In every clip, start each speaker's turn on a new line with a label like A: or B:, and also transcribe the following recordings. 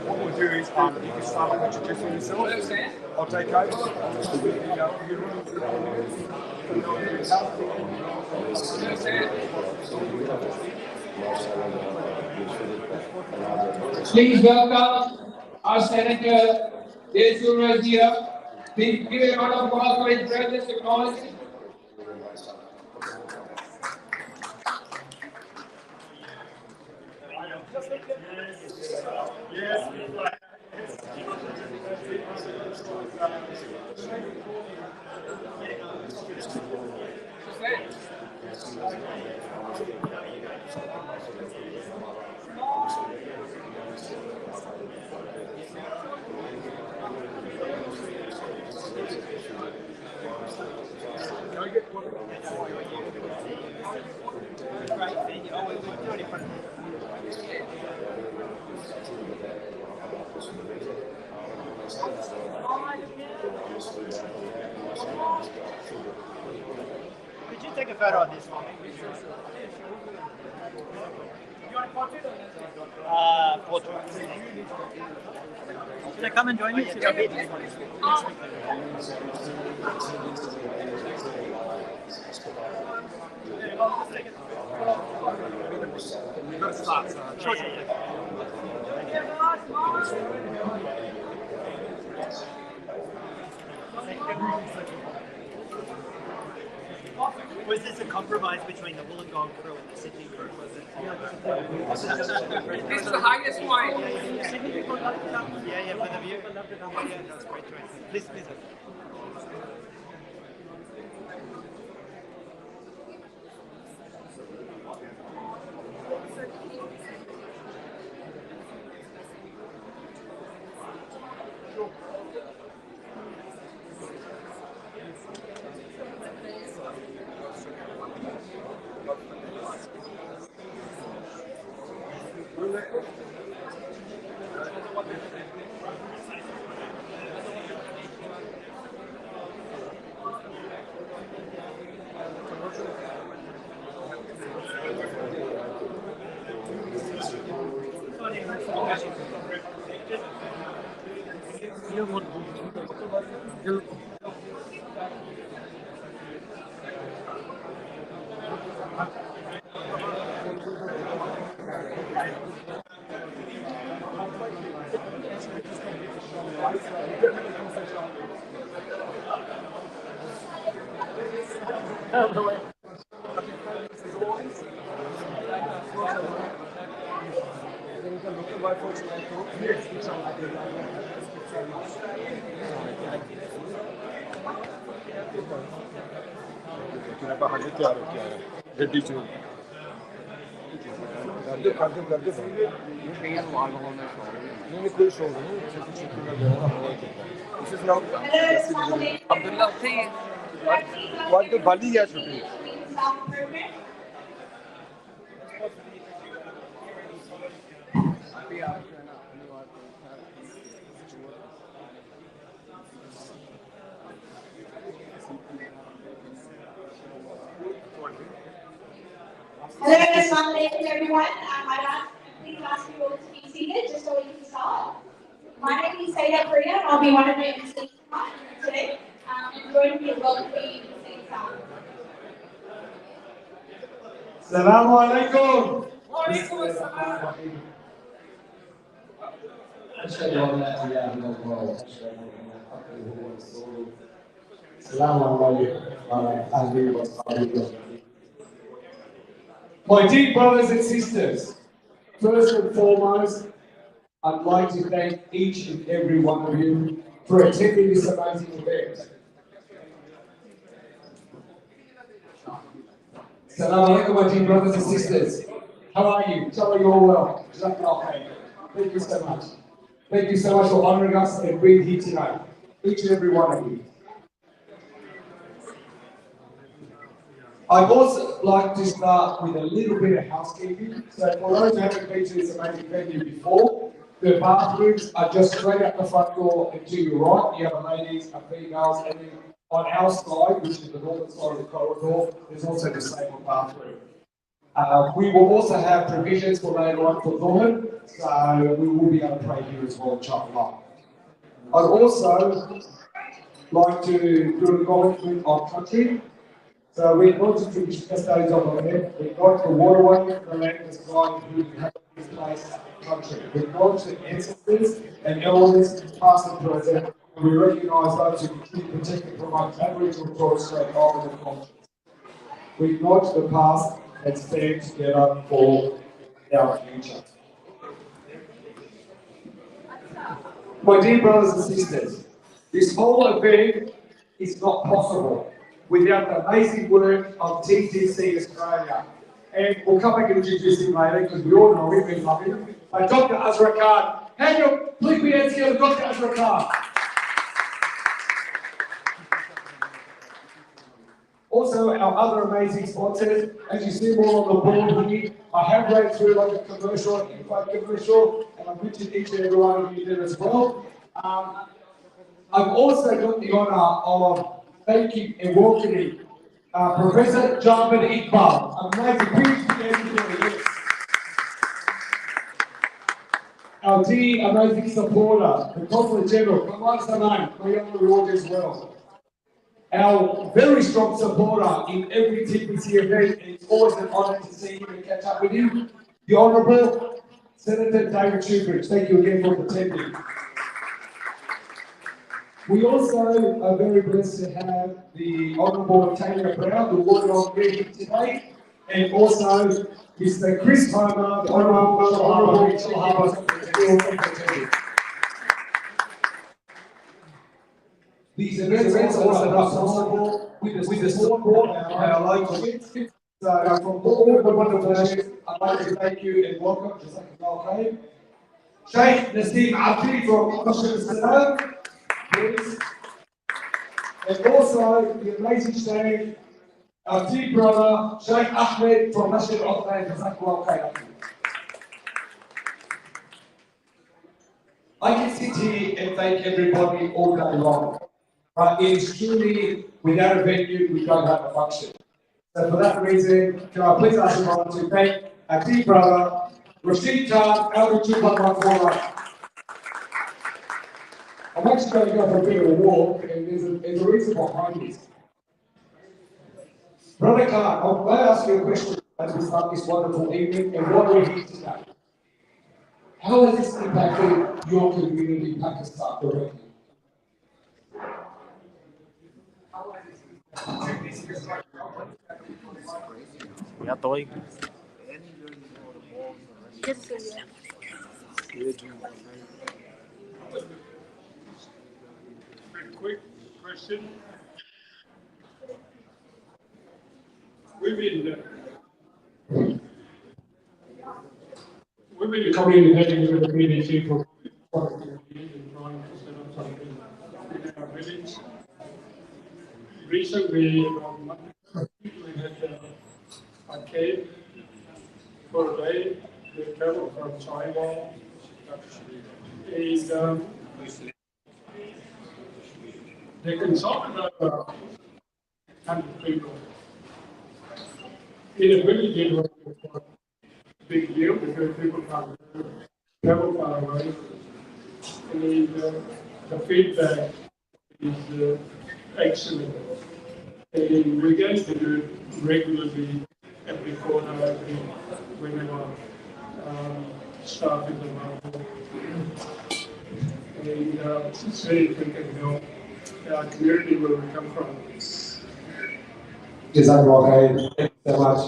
A: What we'll do is you can start introducing yourself. I'll take over.
B: Please welcome our Senator Desura here. Please give a round of applause for his presence technology.
C: Could you take a photo of this for me? You want a portrait? Portrait. Should I come and join you? Was this a compromise between the Wollongong crew and the Sydney crew? Was it?
B: It's the highest one.
C: Yeah, for the view. Yeah, that's great choice. Please.
D: Hello, assalamu alaikum everyone. I'd please ask you all to be seated just so we can start. My name is Sayeda Priya and I'll be one of the MCs today. And joining me as well to be Sam.
A: Assalamu alaikum.
B: My dear brothers and sisters, first and foremost, I'd like to thank each and every one of you for attending this amazing event. Assalamu alaikum, my dear brothers and sisters. How are you? Tell me you're all well. Thank you so much. Thank you so much for honouring us and being here tonight. Each and every one of you. I'd also like to start with a little bit of housekeeping. So for those who haven't been to this amazing venue before, the bathrooms are just straight out the front door and to your right. You have a ladies, a females, and then on our side, which is the northern side of the corridor, there's also a disabled bathroom. We will also have provisions for later on for women, so we will be able to pray here as well, inshallah. I'd also like to do an acknowledgement of country. So we acknowledge the traditional custodians of our land, we acknowledge the waterway, the land, the sky, who have this place, country. We acknowledge the ancestors and elders, past and present, and we recognise those who continue to protect and promote Aboriginal and Torres Strait Islander cultures. We acknowledge the past and stand together for our future. My dear brothers and sisters, this whole event is not possible without the amazing work of TDC Australia. And we'll come back and introduce him later because we all know him, we love him. Dr. Azra Khan. Please be hands together, Dr. Azra Khan. Also, our other amazing sponsors, as you see more on the board here, I have read through like a commercial, an info commercial, and I've mentioned each and every one of you there as well. I've also got the honour of thanking and welcoming Professor Javed Iqbal, amazing PhD engineer, yes. Our dear amazing supporter, the Consul General, Kamal Saman, my young reward as well. Our very strong supporter in every TPC event, and it's always an honour to see him and catch up with him, the Honourable Senator David Shoebridge. Thank you again for attending. We also are very blessed to have the Honourable Taylor Brown, the Wollongong Mayor today, and also Mr. Chris Homer, the Honourable Chair. These events are also not possible with the support of our local events. So from all the wonderful nations, I'd like to thank you and welcome Jazakallah Khair. Sheikh Nassim Abdi from Masjid al-Salam, please. And also the amazing Sheikh, our dear brother, Sheikh Ahmed from Masjid al-Salam, Jazakallah Khair. I can sit here and thank everybody all day long. But it's truly, without a venue, we don't have a function. So for that reason, can I please ask everyone to thank our dear brother, Rashid Khan, Elder Chupa. I'm actually going to go for a bit of a walk, and there's a reason behind this. Brother Khan, I'll ask you a question as we start this wonderful evening, and what we're here today. How has this impacted your community in Pakistan directly?
C: Ja, toi.
A: Quick question. We've been communicating with the community for quite a few years and trying to set up something in our village. Recently, we had a cave for a day. They traveled from Sahiwal, and they consulted over 100 people. In a village, it was a big deal because people can't travel far away. And the feedback is excellent. And we're going to do it regularly every quarter, whenever staff in the market. and it's very important to know the community where we come from.
B: Jazakallah, thank you so much.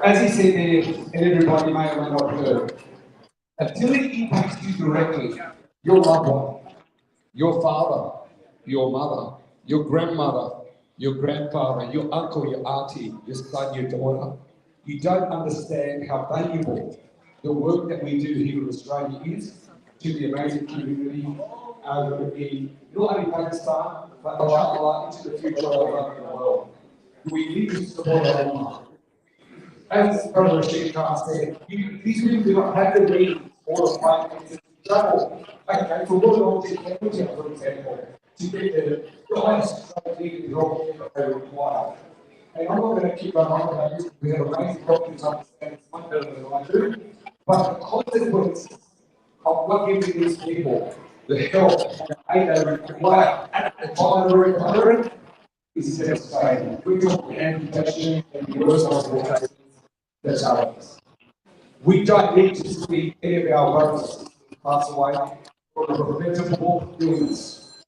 B: As he said there, and everybody may or may not have heard, until it impacts you directly, your loved one, your father, your mother, your grandmother, your grandfather, your uncle, your auntie, your son, your daughter, you don't understand how valuable the work that we do here in Australia is to the amazing community over in not only Pakistan, but inshallah into the future all over the world. We need to support our ummah. As Brother Rashid Khan said, these people do not have the means or the finances to travel. Okay, for Wollongong to Cambridge, for example, to get the highest quality help that they require. And I'm not going to keep going on about this because we have amazing doctors who understand this much better than I do. But the consequences of not giving these people the help and the aid they require at the time they're recovering is devastating. We talk amputation and the worst possible cases. That's how it is. We don't need to see any of our brothers pass away from a preventable illness.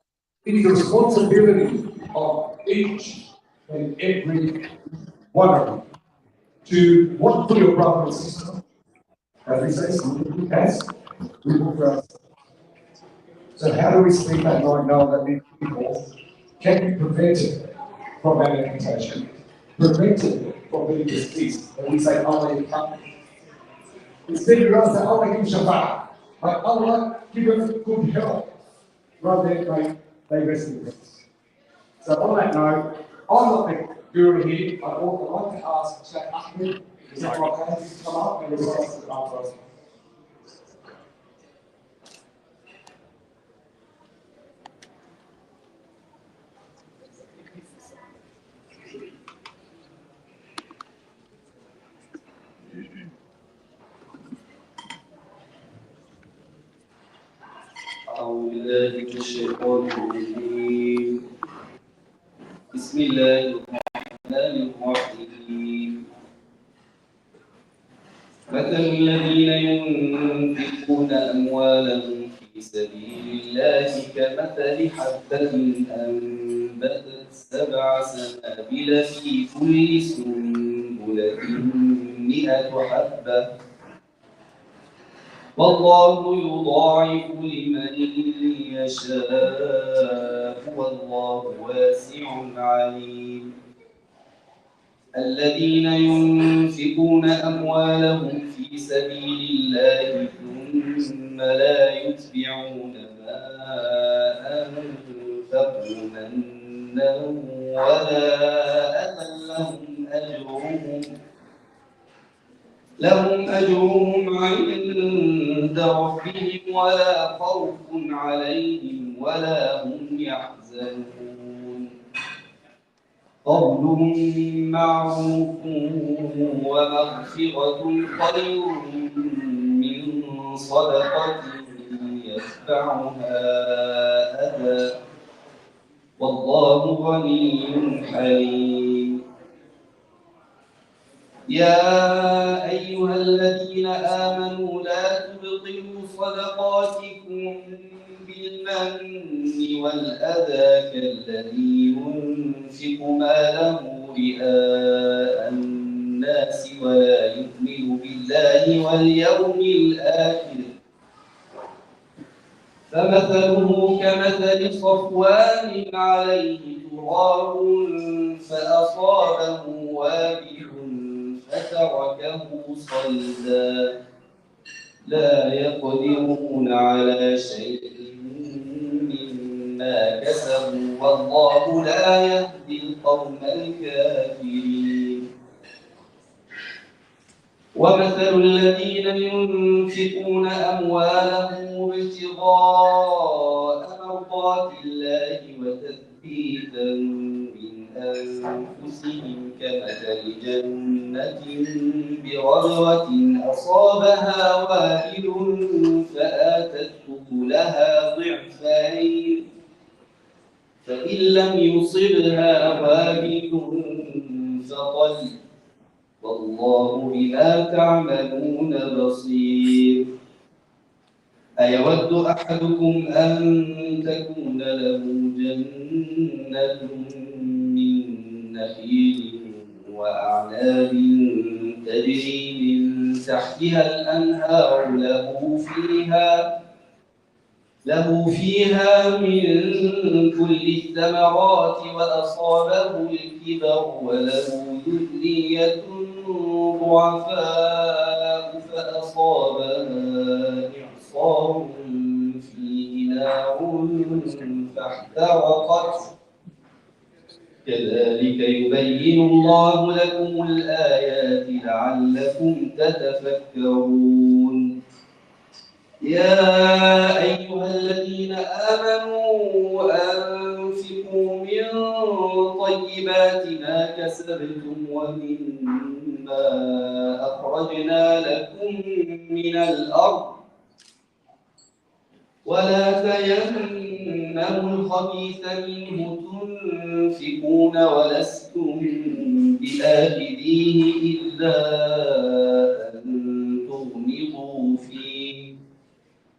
B: It is the responsibility of each and every one of them to want for your brother and sister. As we say, something has, we will for us. So how do we sleep at night knowing that these people can be prevented from an amputation, prevented from being deceased? And we say, oh, they come. Instead, we rather say, oh, I give Shabbat. Like, oh, like, give them good health. Rather than they rest in peace. So on that note, I'm not the guru here. I'd like to ask Sheikh Ahmed, is that okay, to come up and recite the Quran for us?
E: أعوذ بالله من الشيطان الرجيم بسم الله الرحمن الرحيم مثل الذين ينفقون أموالهم في سبيل الله كمثل حبة أنبتت 7 سنابل في كل سنبلة 100 حبة والله يضاعف لمن يشاء والله واسع عليم الذين ينفقون أموالهم في سبيل الله ثم لا يتبعون ما أنفقوا منا ولا أذى لهم أجرهم عند ربهم ولا خوف عليهم ولا هم يحزنون قول معروف ومغفرة خير من صدقة يتبعها أذى والله غني حليم يا أيها الذين آمنوا لا تبطلوا صدقاتكم بالمن والأذى كالذي ينفق ماله رئاء الناس ولا يؤمن بالله واليوم الآخر فمثله كمثل صفوان عليه تراب فأصابه وابل فتركه صلدا لا يقدرون على شيء مما كسبوا والله لا يهدي القوم الكافرين ومثل الذين ينفقون أموالهم ابتغاء مرضات الله وتثبيتا من أنفسهم كمثل جنة بربوة أصابها وابل فآتت أكلها ضعفين فإن لم يصبها وابل فطل والله بما تعملون بصير أيود أحدكم أن تكون له جنة من نخيل وأعناب تجري من تحتها الأنهار له فيها من كل الثمرات وأصابه الكبر وله ذرية ضعفاء فأصابها إعصار فيه نار فاحترقت كذلك يبين الله لكم الآيات لعلكم تتفكرون يا أيها الذين آمنوا أنفقوا من طيبات ما كسبتم ومما أخرجنا لكم من الأرض ولا تيمموا الخبيث منه تنفقون ولستم بآخذيه إلا أن تغمضوا فيه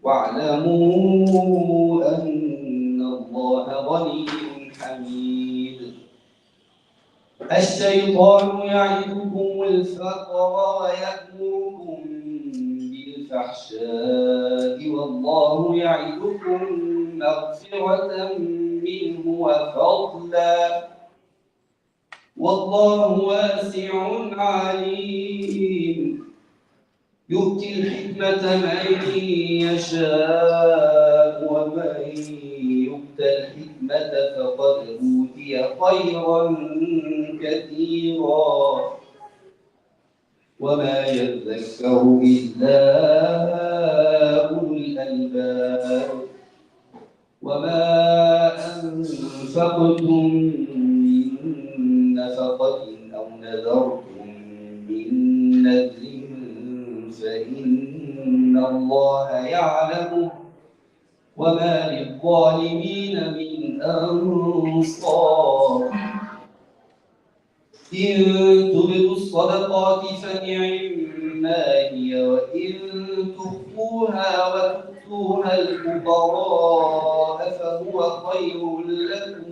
E: واعلموا أن الله غني حميد الشيطان يعدكم الفقر ويأمركم بالفحشاء والله يعدكم مغفرة منه وفضلا والله واسع عليم يؤتي الحكمة من يشاء ومن يؤت الحكمة فقد أوتي خيرا كثيرا وما يذكر إلا أولو الألباب وما أنفقتم من نفقة أو نذرتم من نذر فإن الله يعلمه وما للظالمين من أنصار إن تبدوا الصدقات فنعما هي وإن تخفوها وتؤتوها الفقراء فهو خير لكم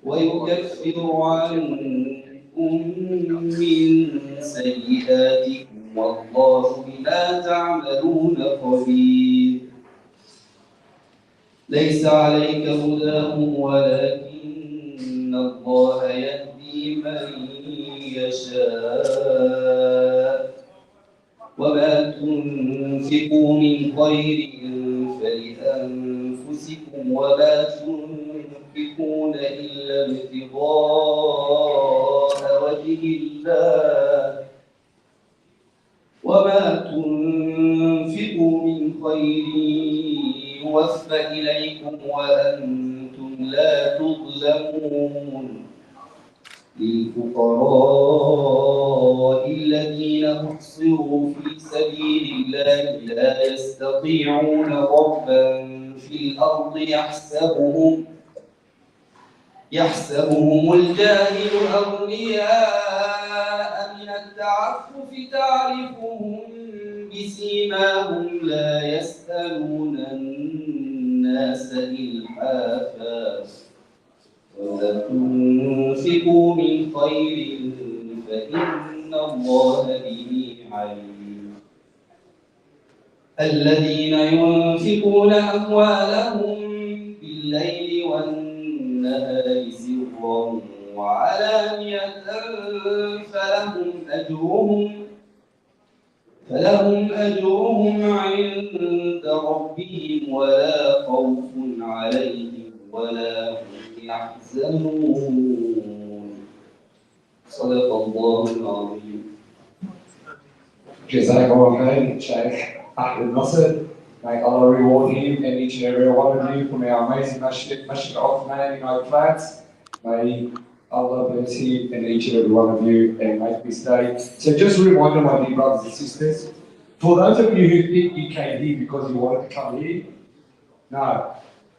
E: ويكفر عنكم من سيئاتكم والله بما تعملون خبير ليس عليك هداهم ولكن الله يهدي من يشاء وما تنفقوا من خير فلأنفسكم وما تنفقون إلا ابتغاء وجه الله وما تنفقوا من خير يوفى إليكم وأنتم لا تظلمون للفقراء الذين أحصروا في سبيل الله لا يستطيعون ضربا في الأرض يحسبهم الجاهل أغنياء من التعفف تعرفهم بسيماهم لا يسألون الناس إلحافا وما تنفقوا من خير فإن الله به عليم الذين ينفقون أموالهم بالليل والنهار سرا وعلانية فلهم أجرهم عند ربهم ولا خوف عليهم ولا هم يحزنون صدق الله العظيم.
B: Jazakallah khair, Sheikh Ahmed Nasser. May Allah reward him and each and every one of you from our amazing Masjid Othman in our flats. May Allah bless him and each and every one of you and make this day. So just a reminder, my dear brothers and sisters, for those of you who think you came here because you wanted to come here, no,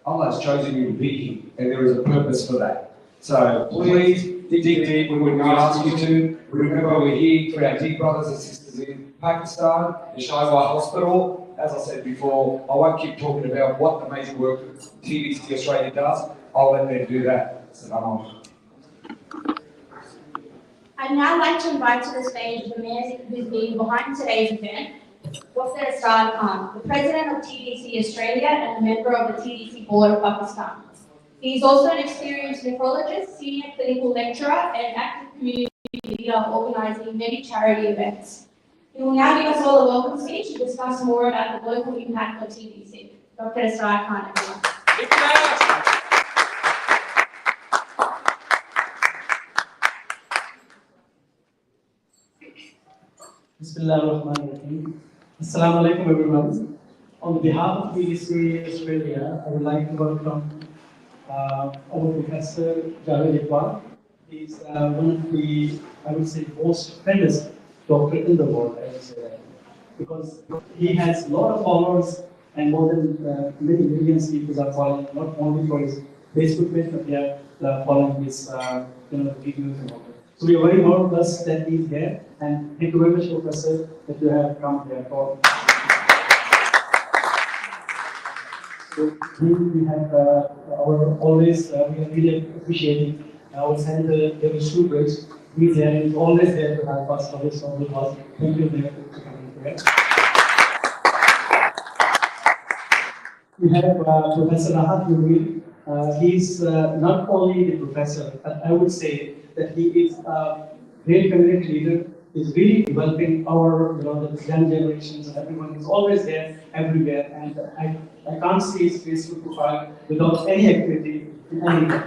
B: Allah has chosen you to be here and there is a purpose for that. So please dig deep when we ask you to. Remember we're here for our dear brothers and sisters in Pakistan, the Sahiwal Hospital, as I said before, I won't keep talking about what amazing work that TDC Australia does. I'll let them do that. So I'm on.
D: I'd now like to invite to the stage the man who's been behind today's event, Dr. Asad Khan, the President of TDC Australia and a member of the TDC Board of Pakistan. He is also an experienced nephrologist, senior clinical lecturer, and active community leader organising many charity events. He will now give us all a welcome speech to discuss more about the global impact of TDC. Dr. Asad Khan, everyone.
F: Bismillahirrahmanirrahim. Assalamu alaikum everyone. On behalf of TDC Australia, I would like to welcome our Professor Javed Iqbal. He's one of the, I would say, most famous doctor in the world, I would say that. Because he has a lot of followers and more than many millions of people are following, not only for his Facebook page, but they are following his videos and all that. So we are very blessed that he's here, and thank you very much, Professor, that you have come here for. So we have our always we are really appreciating our Senator David Shoebridge. He's here, he's always there to help us always on the cause. Thank you very much for coming here. We have Professor Rahat Yuri. He's not only the professor, but I would say that he is a great community leader. He's really developing our, the young generations, and everyone is always there, everywhere. And I can't see his Facebook profile without any activity in any way.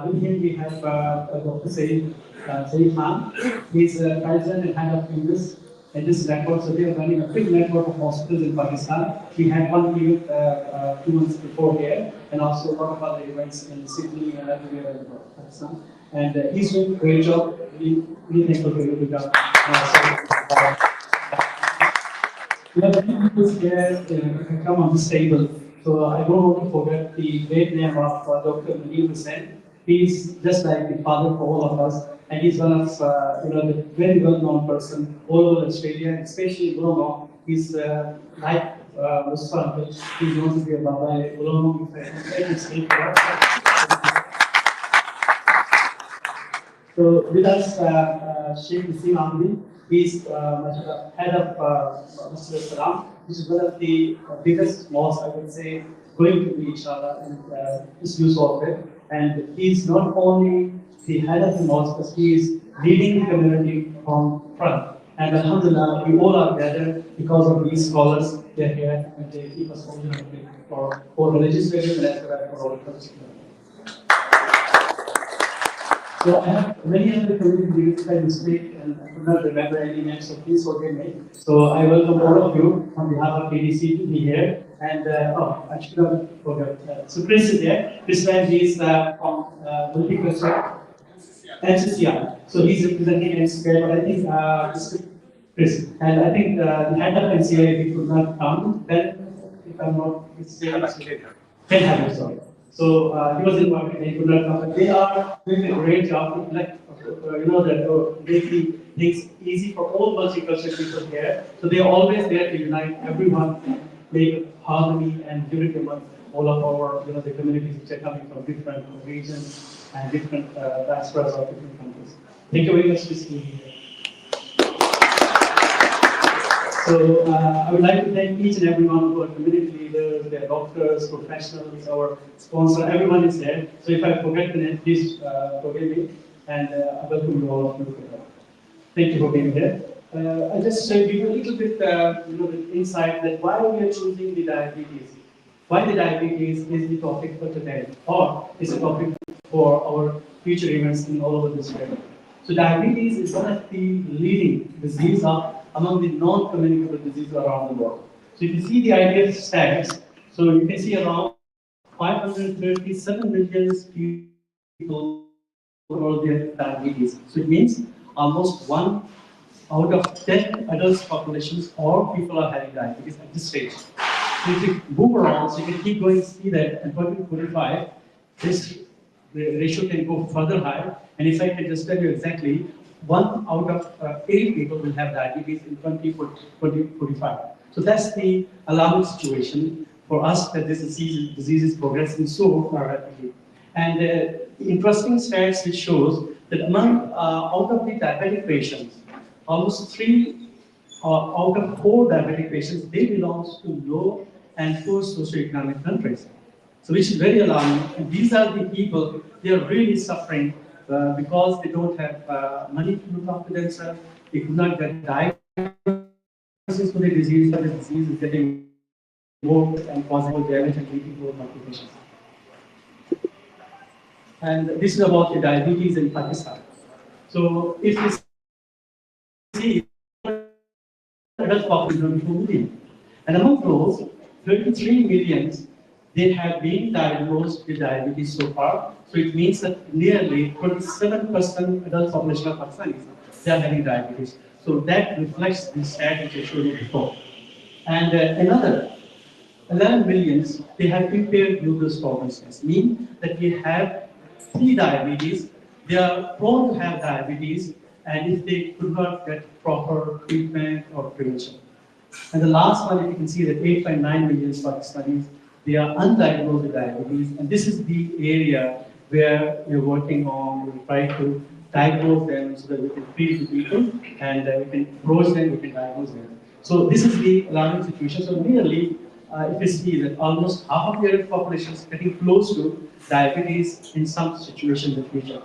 F: With him we have Dr. Saeed Khan. He's president and head of this network. So they are running a big network of hospitals in Pakistan. We had one event 2 months before here, and also a lot of other events in Sydney and everywhere in Pakistan. And he's doing a great job. Really thankful for you to come. We have many people here who come on this table. So I don't want to forget the great name of Dr. Nadeem Hussain. He's just like the father for all of us, and he's one of the very well-known person all over Australia, especially in Wollongong. He's like Mustafa. He's known to be a Baba Wollongong. So with us, Sheikh Naseem Ahmadi. He's head of Masjid al-Salam, which is one of the biggest mosques, I would say, going to be, inshallah, and his use of it. And he's not only the head of the mosque, but he is leading the community from front. And alhamdulillah, we all are gathered because of these scholars. They're here and they keep us oriented for religious values and as well as for all culture. So I have many other community leaders I will speak, and I could not remember any names, so please forgive me. So I welcome all of you on behalf of TDC to be here. And I should have forgot. So Chris is here. Chris Van is from Multicultural NCCI. So he's representing NCCI, but I think Chris. And I think the head of NCCI, he could not come. Then, if I'm not mistaken, Ken Hammond, sorry. So he was invited, he could not come. But they are doing a great job. Like, making things easy for all multicultural people here. So they are always there to unite everyone, make harmony and unity among all of our, the communities which are coming from different regions and different diasporas of different countries. Thank you very much for being here. So I would like to thank each and every one of our community leaders, their doctors, professionals, our sponsor, everyone is there. So if I forget the name, please forgive me, and I welcome you all of you. Thank you for being here. I'll just give you a little bit, the insight that why we are choosing the diabetes. Why the diabetes is the topic for today, or is a topic for our future events in all over this world. So diabetes is one of the leading diseases among the non-communicable diseases around the world. So if you see the IDF stats, so you can see around 537 million people who have diabetes. So it means almost 1 out of 10 adult populations, all people are having diabetes at this stage. So if you move around, so you can keep going, see that, and 2045, this ratio can go further higher. And if I can just tell you exactly, 1 out of 8 people will have diabetes in 2045. So that's the alarming situation for us that this disease is progressing so rapidly. And interesting stats which shows that out of the diabetic patients, almost 3 out of 4 diabetic patients, they belong to low and poor socioeconomic countries. So which is very alarming. And these are the people, they are really suffering because they don't have money to look after themselves. They could not get diagnosis for the disease, but the disease is getting more and causing more damage and leading to complications. And this is about the diabetes in Pakistan. So if you see adult population 24 million. And among those, 33 millions, they have been diagnosed with diabetes so far. So it means that nearly 27% adult population of Pakistanis, they are having diabetes. So that reflects the stat which I showed you before. And another 11 millions, they have impaired glucose tolerance, mean that we have pre-diabetes, they are prone to have diabetes, and if they could not get proper treatment or prevention. And the last one, you can see that 8.9 million Pakistanis, they are undiagnosed with diabetes, and this is the area where we're working on, we try to diagnose them so that we can treat the people, and we can approach them, we can diagnose them. So this is the alarming situation. So nearly, if you see that almost half of the adult population is getting close to diabetes in some situation in the future.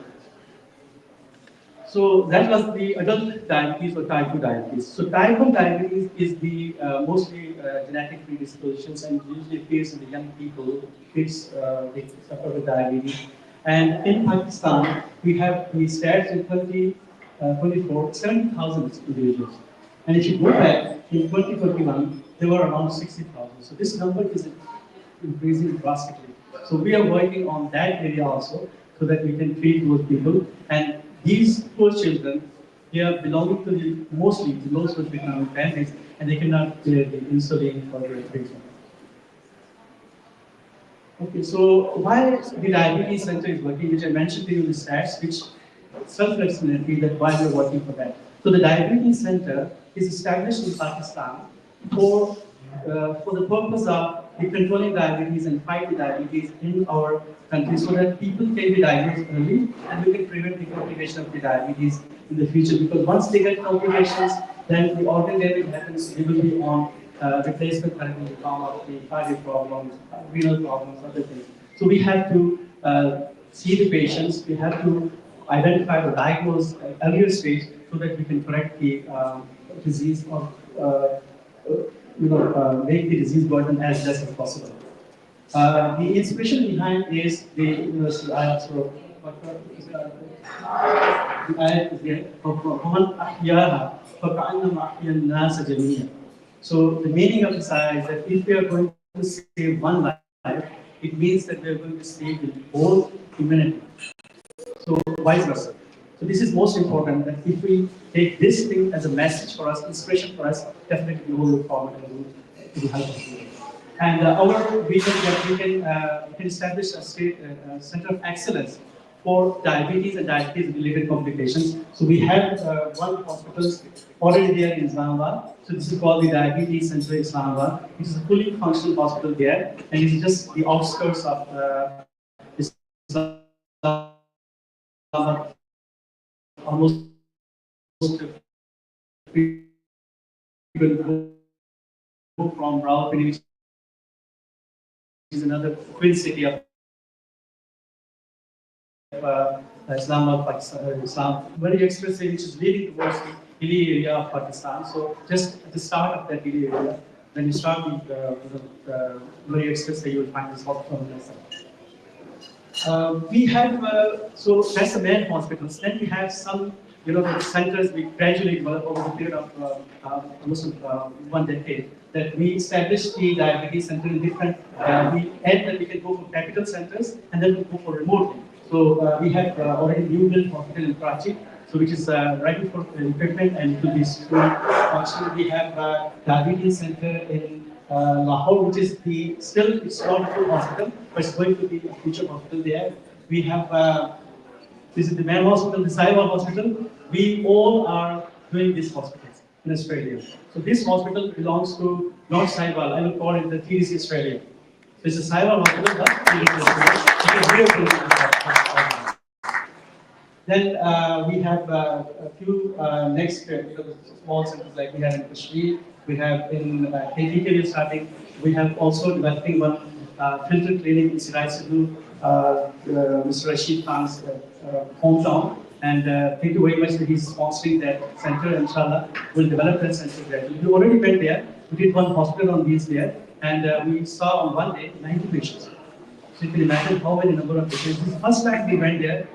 F: So that was the adult diabetes or type 2 diabetes. So type 1 diabetes is the mostly genetic predispositions and usually appears in the young people, kids, they suffer with diabetes. And in Pakistan, we have the stats in 2024, 70,000 individuals. And if you go back in 2021, there were around 60,000. So this number is increasing drastically. So we are working on that area also so that we can treat those people. And these poor children, they are belonging to mostly the low socioeconomic families, and they cannot get the insulin for their treatment. Okay, so why the diabetes center is working, which I mentioned to you in the stats, which self-explanatory that why we are working for that. So the diabetes center is established in Pakistan for the purpose of controlling diabetes and fight the diabetes in our country so that people can be diagnosed early and we can prevent the complication of the diabetes in the future. Because once they get complications, then the organ damage happens, they will be on replacement therapy in the form of the cardiac problems, renal problems, other things. So we have to see the patients, we have to identify or diagnose at earlier stage so that we can correct the disease or make the disease burden as less as possible. The inspiration behind is the universal ayat. So, the ayat is there. فَمَنْ أَحْيَاهَا فَكَأَنَّمَا أَحْيَا النَّاسَ جَمِيعًا. So the meaning of this ayat is that if we are going to save one life, it means that we are going to save the whole humanity. So vice versa. So this is most important that if we take this thing as a message for us, inspiration for us, definitely we will look forward and it will help us. And we can establish a state center of excellence for diabetes and diabetes-related complications. So we have one hospital already there in Islamabad. So this is called the Diabetes Center in Islamabad. It is a fully functional hospital there, and it is just the outskirts of Islamabad. Almost people go from Rawalpindi, which is another twin city of Islamabad, Pakistan, Islam, very expressly, which is leading towards the hilly area of Pakistan. So just at the start of that hilly area, when you start the very expressly, you will find this hospital on that side. We have, so that's the main hospitals. Then we have some, centers we gradually develop over the period of almost 1 decade. That we established the diabetes center in different, we add that we can go for capital centers and then we go for remotely. So we have already new built hospital in Karachi, so which is ready for equipment and to be functional. We have diabetes center in Lahore, which is it's not a full hospital, but it's going to be a future hospital there. We have, this is the main hospital, the Sahiwal hospital, We all are doing this hospital in Australia. So this hospital belongs to North Sahiwal. I will call it the TDC Australia. So it's a Sahiwal hospital, but TDC Australia. It's a very good hospital. Then we have a few next small centers like we have in Kashmir, we have in KDK starting, we have also developing one filter clinic in Sirai Sidhu, Mr. Rashid Khan's hometown. And thank you very much that he's sponsoring that center. Inshallah, we'll develop that center there. We already went there. We did one hospital on wheels there, and we saw on one day 90 patients. So you can imagine how many number of patients. This first time we went there,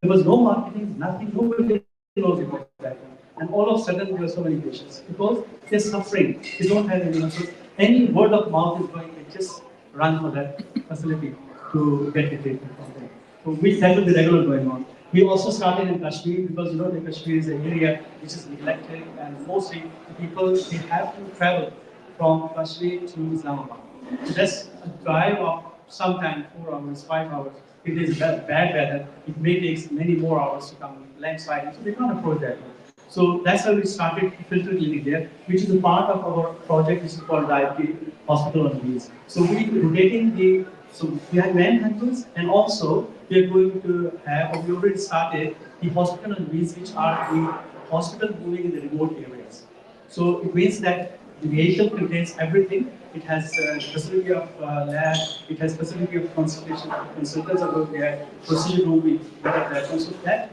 F: there was no marketing, nothing, nobody knows about that. And all of a sudden there were so many patients because they're suffering. They don't have any so any word of mouth is going, they just run for that facility to get the treatment from there. So that will be regular going on. We also started in Kashmir because you know that Kashmir is an area which is neglected and mostly the people they have to travel from Kashmir to Islamabad. So that's a drive of sometimes 4 hours, 5 hours. If there's bad weather, it may take many more hours to come landslide. So they can't afford that. So that's why we started filter clinic there, which is a part of our project, which is called Diabetes Hospital on Wheels. So we're rotating so we have manhunters, and also we are going to have, or we already started, the hospital on wheels, which are the hospital moving in the remote areas. So it means that the vehicle contains everything. It has facility of lab, it has facility of consultation, consultants are going there, procedure room, we have that. And so that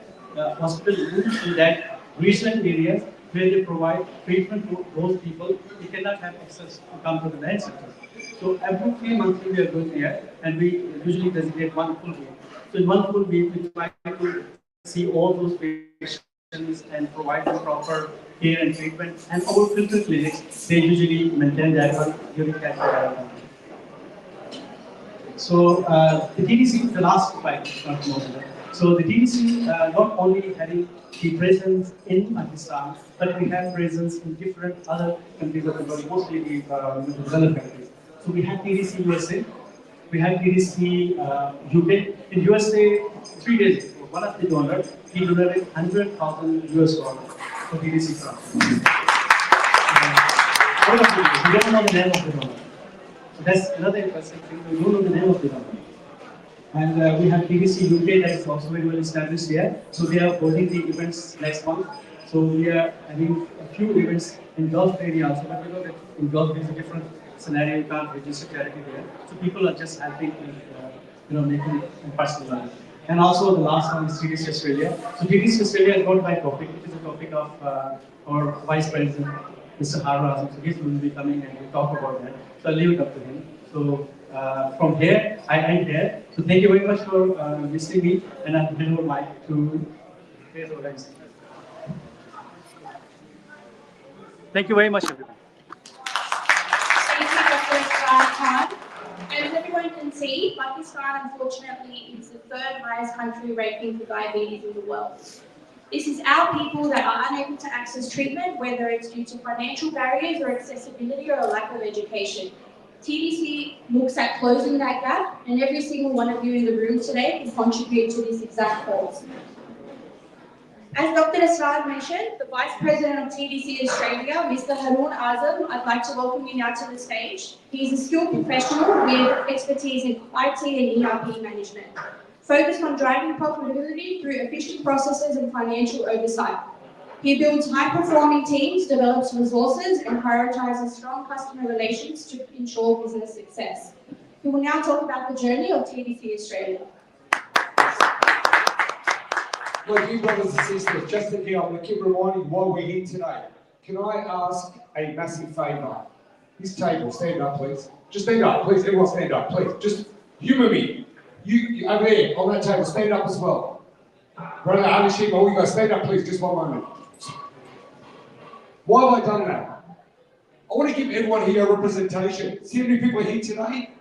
F: hospital moves in that regional areas where they provide treatment to those people who cannot have access to come to the land center. So every 3 months we are going there, and we usually designate one full week. So in one full week, we try to see all those patients and provide them proper care and treatment. And our filter clinics, they usually maintain that one during that. So the TDC, the last slide, not more than that. So the TDC not only having the presence in Pakistan, but we have presence in different other countries of the world, mostly the developed countries. So we have TDC USA, we have TDC UK. In USA, 3 days ago, one of the donors, he donated $100,000 for TDC France. All of you, we don't know the name of the donor. So that's another interesting thing. We don't know the name of the donor. And we have TDC UK that is also very well established here. So they are holding the events next month. So we are having a few events in Gulf area also, but we know that in Gulf there's a different scenario, you can't register charity there. So people are just helping making it personal. And also the last one is TDC Australia. So TDC Australia is not my topic, it is a topic of our Vice President, Mr. Harras. So he will be coming and we'll talk about that. So I'll leave it up to him. So from here, I end here. So thank you very much for listening me, and I'll hand over mic to Grace Organization. Thank you very much, everyone.
D: Thank you, Dr. Khan. As everyone can see, Pakistan, unfortunately, is the 3rd highest country ranking for diabetes in the world. This is our people that are unable to access treatment, whether it's due to financial barriers or accessibility or a lack of education. TDC looks at closing that gap, and every single one of you in the room today can contribute to this exact cause. As Dr. Asrad mentioned, the Vice President of TDC Australia, Mr. Haroon Azam, I'd like to welcome you now to the stage. He is a skilled professional with expertise in IT and ERP management, focused on driving profitability through efficient processes and financial oversight. He builds high-performing teams, develops resources, and prioritizes strong customer relations to ensure business success. He will now talk about the journey of TDC Australia.
B: Look, you brothers and sisters, just in here, I'm going to keep reminding why we're here today. Can I ask a massive favour? This table, stand up, please. Just stand up, please. Everyone stand up, please. Just humour me. You over there, on that table, stand up as well. Brother Abhishek, all you guys, stand up, please. Just one moment. Why have I done that? I want to give everyone here a representation. See how many people are here today?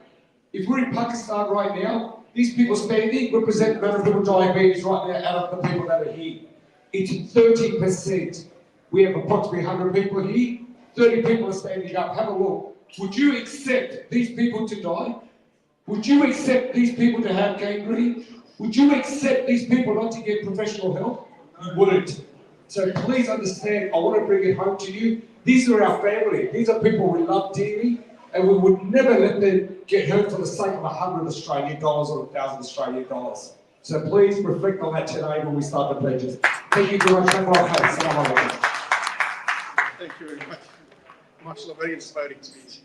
B: If we're in Pakistan right now, these people standing represent the amount of people with diabetes right now out of the people that are here. It's 30%. We have approximately 100 people here. 30 people are standing up. Have a look. Would you accept these people to die? Would you accept these people to have gangrene? Would you accept these people not to get professional help? You wouldn't. So please understand, I want to bring it home to you. These are our family. These are people we love dearly, and we would never let them get hurt for the sake of $100 Australian dollars or $1,000 Australian dollars. So please reflect on that today when we start the pledges. Thank you very much.
G: Thank you very much. Marshall, a very inspiring speech.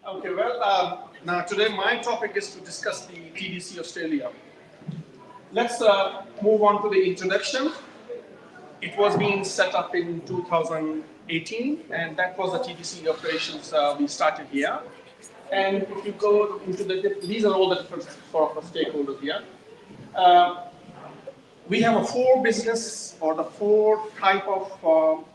G: Okay, well, now today my topic is to discuss the TDC Australia. Let's move on to the introduction. It was being set up in 2018, and that was the TDC operations we started here. And if you go into these are all the different sort of stakeholders here. We have four business or the four type of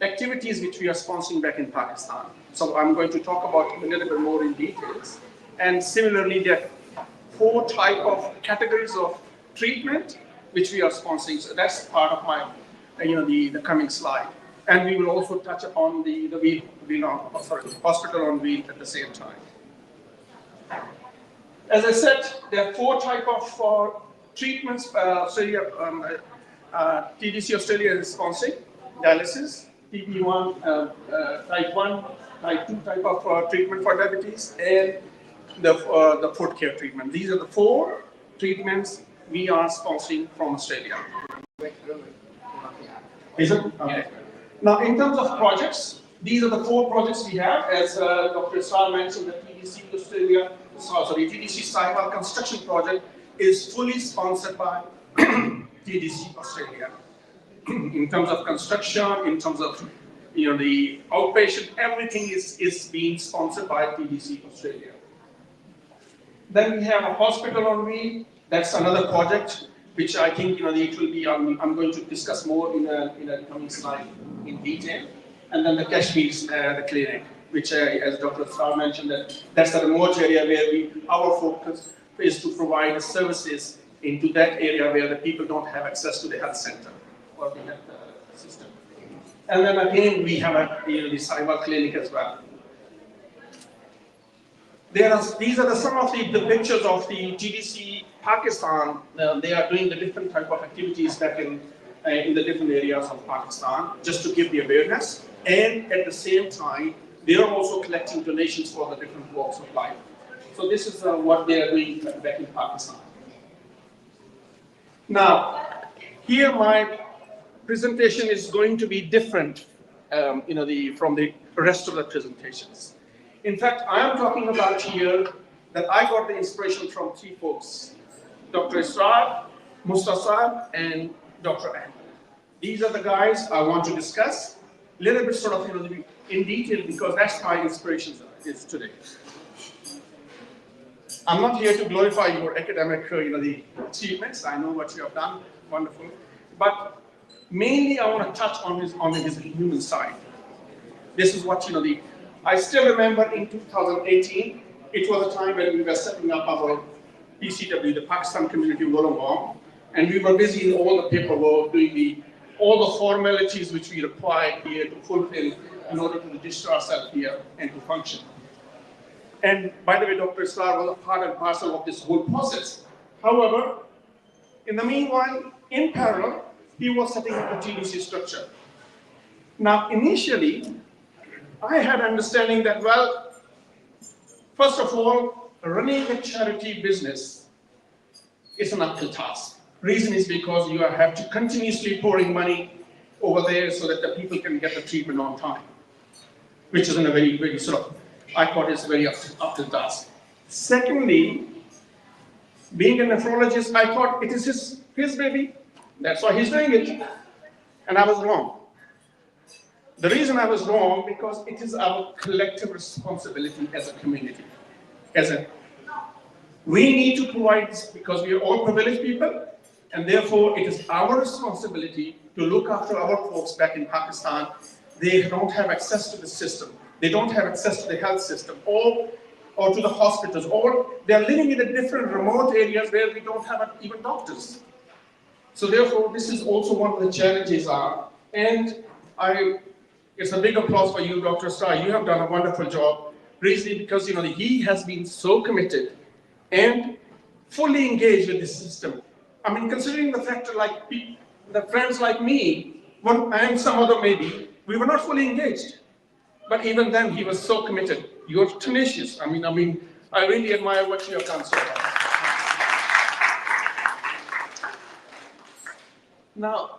G: activities which we are sponsoring back in Pakistan. So I'm going to talk about a little bit more in details. And similarly, there are four type of categories of treatment which we are sponsoring. So that's part of my, the coming slide. And we will also touch upon the hospital on wheel at the same time. As I said, there are four type of treatments. TDC Australia is sponsoring dialysis, TB1, type 1, type 2 type of treatment for diabetes, and the foot care treatment. These are the four treatments we are sponsoring from Australia. Is it? Okay. Now, in terms of projects, these are the four projects we have. As Dr. Israr mentioned, the TDC Australia, TDC Sahiwal construction project is fully sponsored by TDC Australia. In terms of construction, in terms of the outpatient, everything is being sponsored by TDC Australia. Then we have a hospital on wheel. That's another project which I think it will be. I'm going to discuss more in a coming slide in detail. And then the Kashmir the clinic, which as Dr. Israr mentioned, that's a remote area where our focus is to provide services into that area where the people don't have access to the health center or the health system. And then again, we have the Sahiwal clinic as well. These are some of the pictures of the TDC Pakistan. They are doing the different type of activities back in the different areas of Pakistan, just to give the awareness. And at the same time, they are also collecting donations for the different walks of life. So this is what they are doing back in Pakistan. Now, here my presentation is going to be different, from the rest of the presentations. In fact, I am talking about here that I got the inspiration from three folks: Dr. Israr, Mustafa, and Dr. Ahmed. These are the guys I want to discuss a little bit sort of in detail, because that's my inspiration is today. I'm not here to glorify your academic the achievements. I know what you have done, wonderful. But mainly I want to touch on his human side. This is what I still remember in 2018, it was a time when we were setting up our PCW, the Pakistan Community Wollongong, and we were busy in all the paperwork, doing all the formalities which we required here to fulfill in order to register ourselves here and to function. And by the way, Dr. Israr was a part and parcel of this whole process. However, in the meanwhile, in parallel, he was setting up a TDC structure. Now, initially, I had understanding that, well, first of all, running a charity business is an uphill task. Reason is because you have to continuously pouring money over there so that the people can get the treatment on time, which is in a very, very sort of, I thought it's a very uphill task. Secondly, being a nephrologist, I thought it is his baby. That's why he's doing it. And I was wrong. The reason I was wrong, because it is our collective responsibility as a community. We need to provide this because we are all privileged people, and therefore it is our responsibility to look after our folks back in Pakistan. They don't have access to the system. They don't have access to the health system or to the hospitals, or they are living in the different remote areas where we don't have even doctors. So therefore, this is also one of the challenges and it's a big applause for you, Dr. Israr. You have done a wonderful job, recently, because he has been so committed and fully engaged with this system. I mean, considering the fact that the friends like me, one and some other maybe, we were not fully engaged. But even then, he was so committed. You're tenacious. I mean, I really admire what you have done so far. Now,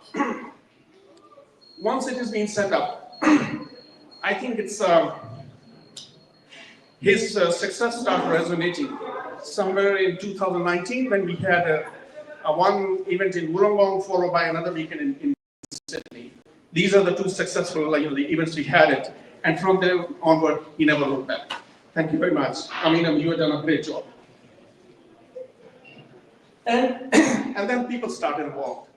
G: once it has been set up, I think it's his success started resonating somewhere in 2019 when we had one event in Wollongong followed by another weekend in Sydney. These are the two successful the events we had it, and from there onward, he never looked back. Thank you very much. I mean, you have done a great job. And then people started involved.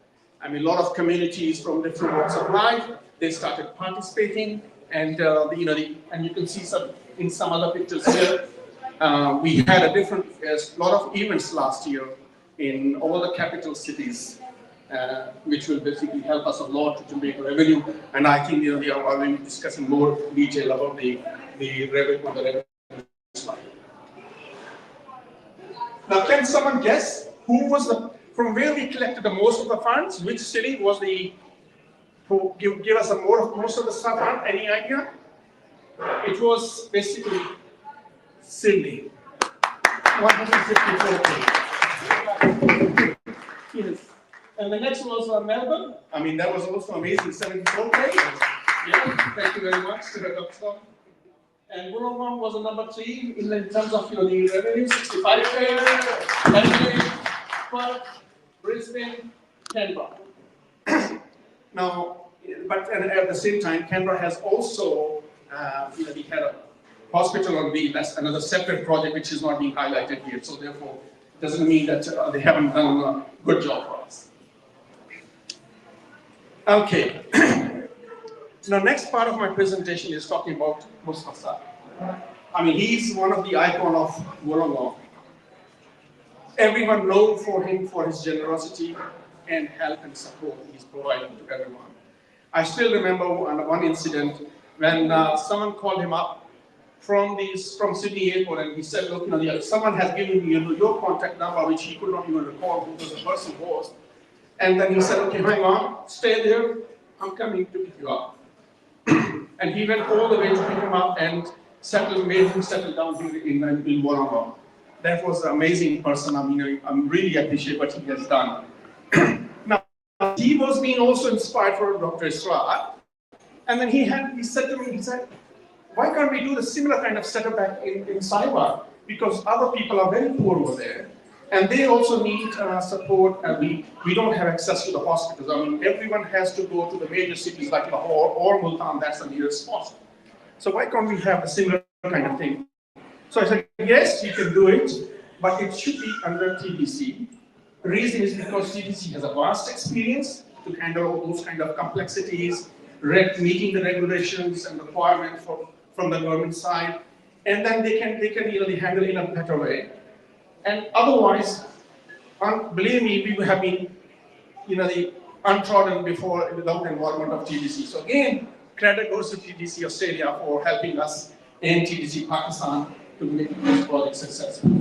G: I mean, a lot of communities from different walks of life, they started participating, and and you can see in some other pictures here. We had a lot of events last year in all the capital cities, which will basically help us a lot to make revenue. And I think we are already discussing more detail about the revenue on the revenue slide. Now, can someone guess who was from where we collected the most of the funds? Which city was who give us most of the stuff? Any idea? It was basically Sydney. 154K. Yes. And the next was Melbourne. I mean, that was also amazing, 74K. Yeah, thank you very much to Dr. Tom. And Wollongong was a number 3 in terms of the revenue, 65K. Adelaide, Perth, Brisbane, Canberra. Now, but at the same time, Canberra has also, we had a hospital on wheel. That's another separate project which is not being highlighted here. So therefore, it doesn't mean that they haven't done a good job for us. Okay. Now, next part of my presentation is talking about Mustafa. I mean, he's one of the icons of Wollongong. Everyone known for him for his generosity and help and support he's providing to everyone. I still remember one incident when someone called him up from Sydney Airport, and he said, "Look, someone has given me your contact number," which he could not even recall who the person was. And then he said, "Okay, hang on, stay there. I'm coming to pick you up." And he went all the way to pick him up and made him settle down here in Wollongong. That was an amazing person. I mean, I really appreciate what he has done. Now, he was being also inspired for Dr. Isra, and then he said to me, "Why can't we do the similar kind of setup back in Sahiwal? Because other people are very poor over there, and they also need support, and we don't have access to the hospitals. I mean, everyone has to go to the major cities like Lahore or Multan, that's the nearest hospital. So why can't we have a similar kind of thing?" So I said, "Yes, you can do it, but it should be under TDC. The reason is because TDC has a vast experience to handle all those kind of complexities, meeting the regulations and requirements from the government side, and then they can handle it in a better way. And otherwise, believe me, we would have been the untrodden before without the involvement of TDC. So again, credit goes to TDC Australia for helping us and TDC Pakistan to make this project successful.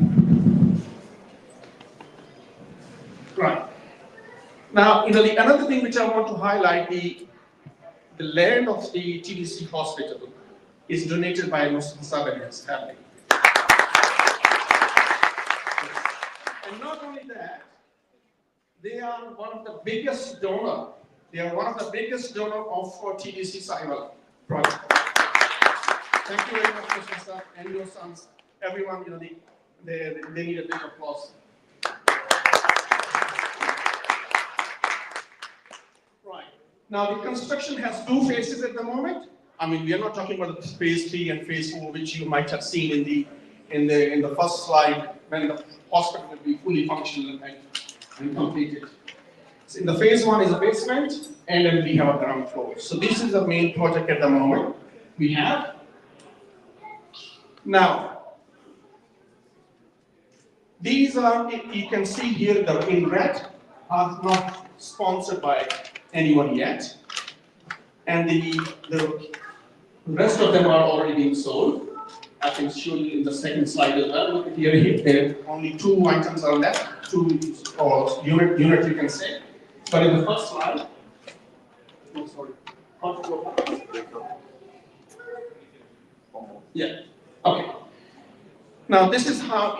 G: Right. Now, another thing which I want to highlight, the land of the TDC hospital is donated by Mustafa and his family. And not only that, they are one of the biggest donor. They are one of the biggest donor of TDC Sahiwal project. Thank you very much, Mustafa, and your sons. Everyone, they need a big applause. Right. Now, the construction has 2 phases at the moment. I mean, we are not talking about the phase 3 and phase 4, which you might have seen in the first slide when the hospital will be fully functional and completed. So in the phase 1 is a basement, and then we have a ground floor. So this is the main project at the moment we have. Now, these are, you can see here, in red are not sponsored by anyone yet, and the rest of them are already being sold. I can show you in the second slide as well. Look at here, only 2 items are left, 2 or unit you can say. But in the first slide, Yeah. Okay. Now this is how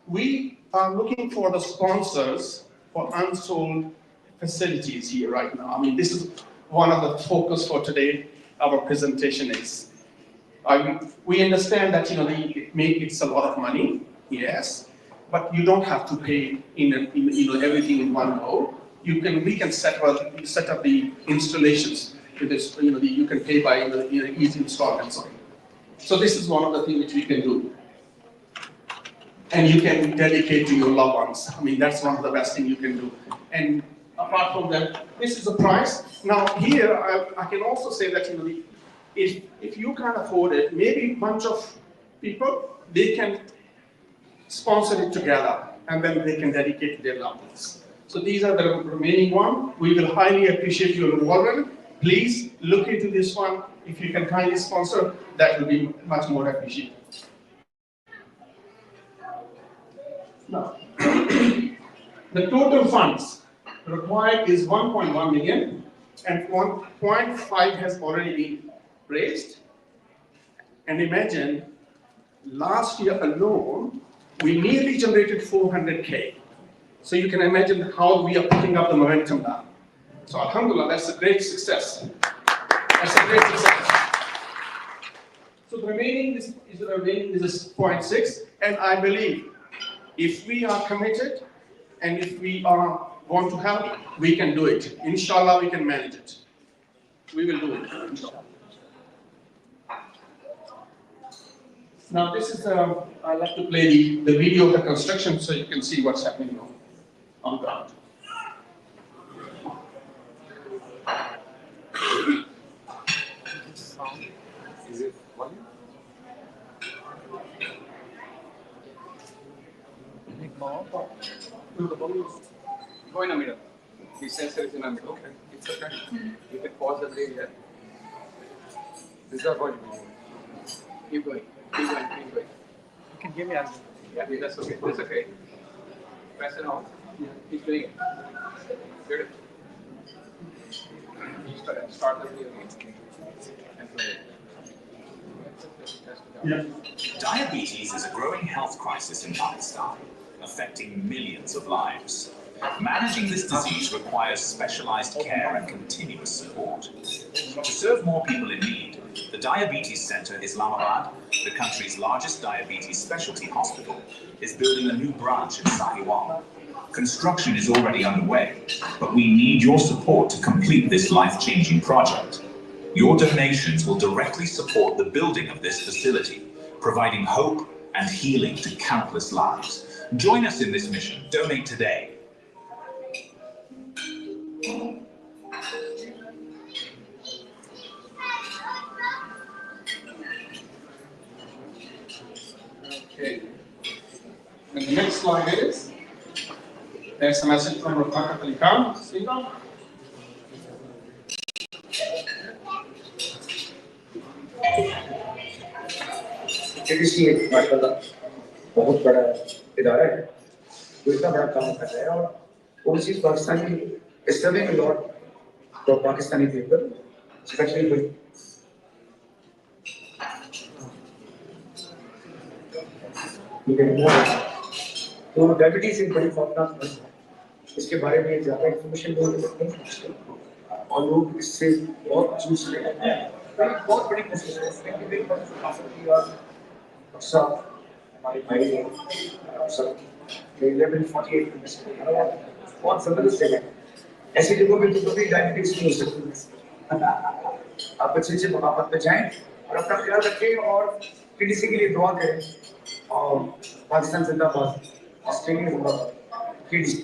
G: we are looking for the sponsors for unsold facilities here right now. I mean, this is one of the focus for today. Our presentation is. We understand that it's a lot of money, yes, but you don't have to pay everything in one go. We can set up the installations with this. You can pay by easy installments. So this is one of the things which we can do. And you can dedicate to your loved ones. I mean, that's one of the best things you can do. And apart from that, this is the price. Now here, I can also say that if you can't afford it, maybe a bunch of people, they can sponsor it together, and then they can dedicate to their loved ones. So these are the remaining one. We will highly appreciate your involvement. Please look into this one. If you can kindly sponsor, that will be much more appreciated. Now, the total funds required is 1.1 million, and 1.5 has already been raised. And imagine, last year alone, we nearly generated 400K. So you can imagine how we are picking up the momentum now. So alhamdulillah, that's a great success. That's a great success. So the remaining is 0.6, and I believe if we are committed and if we want to help, we can do it. Inshallah, we can manage it. We will do it. Inshallah. Now this is I like to play the video of the construction so you can see what's happening on ground.
H: Is it volume? Go in the middle. The sensor is in the middle. Okay. It's okay. You can pause the video here. This is the volume. Keep going. Keep going. Keep going.
C: You can give me a.
H: Yeah, that's okay. That's okay. Press it on. Yeah. Keep doing it. Beautiful. Start the video again. And play it.
G: Yeah.
I: Diabetes is a growing health crisis in Pakistan, affecting millions of lives. Managing this disease requires specialized care and continuous support. To serve more people in need, the Diabetes Center Islamabad, the country's largest diabetes specialty hospital, is building a new branch in Sahiwal. Construction is already underway, but we need your support to complete this life-changing project. Your donations will directly support the building of this facility, providing hope and healing to countless lives. Join us in this mission. Donate today.
G: Okay. And the next slide is, there's a message from Rafakat Ali Khan.
J: TDC माशाल्लाह बहुत बड़ा इदारा है जो इतना बड़ा काम कर रहा है और overseas Pakistani studying a lot for Pakistani people specially with तो डायबिटीज एक बड़ी खौफनाक मर्ज है इसके बारे में ज़्यादा इंफॉर्मेशन लोगों को नहीं है और लोग इससे बहुत जूझ रहे हैं बहुत बड़ी कोशिश है So, my so 11:48 बहुत जबरदस्त जगह है ऐसी जगहों में तो कभी डायबिटीज नहीं हो सकती आप अच्छे अच्छे मकामात पे जाएं और अपना ख्याल रखें और टीडीसी के लिए दुआ करें और पाकिस्तान जिंदाबाद ऑस्ट्रेलिया जिंदाबाद TDC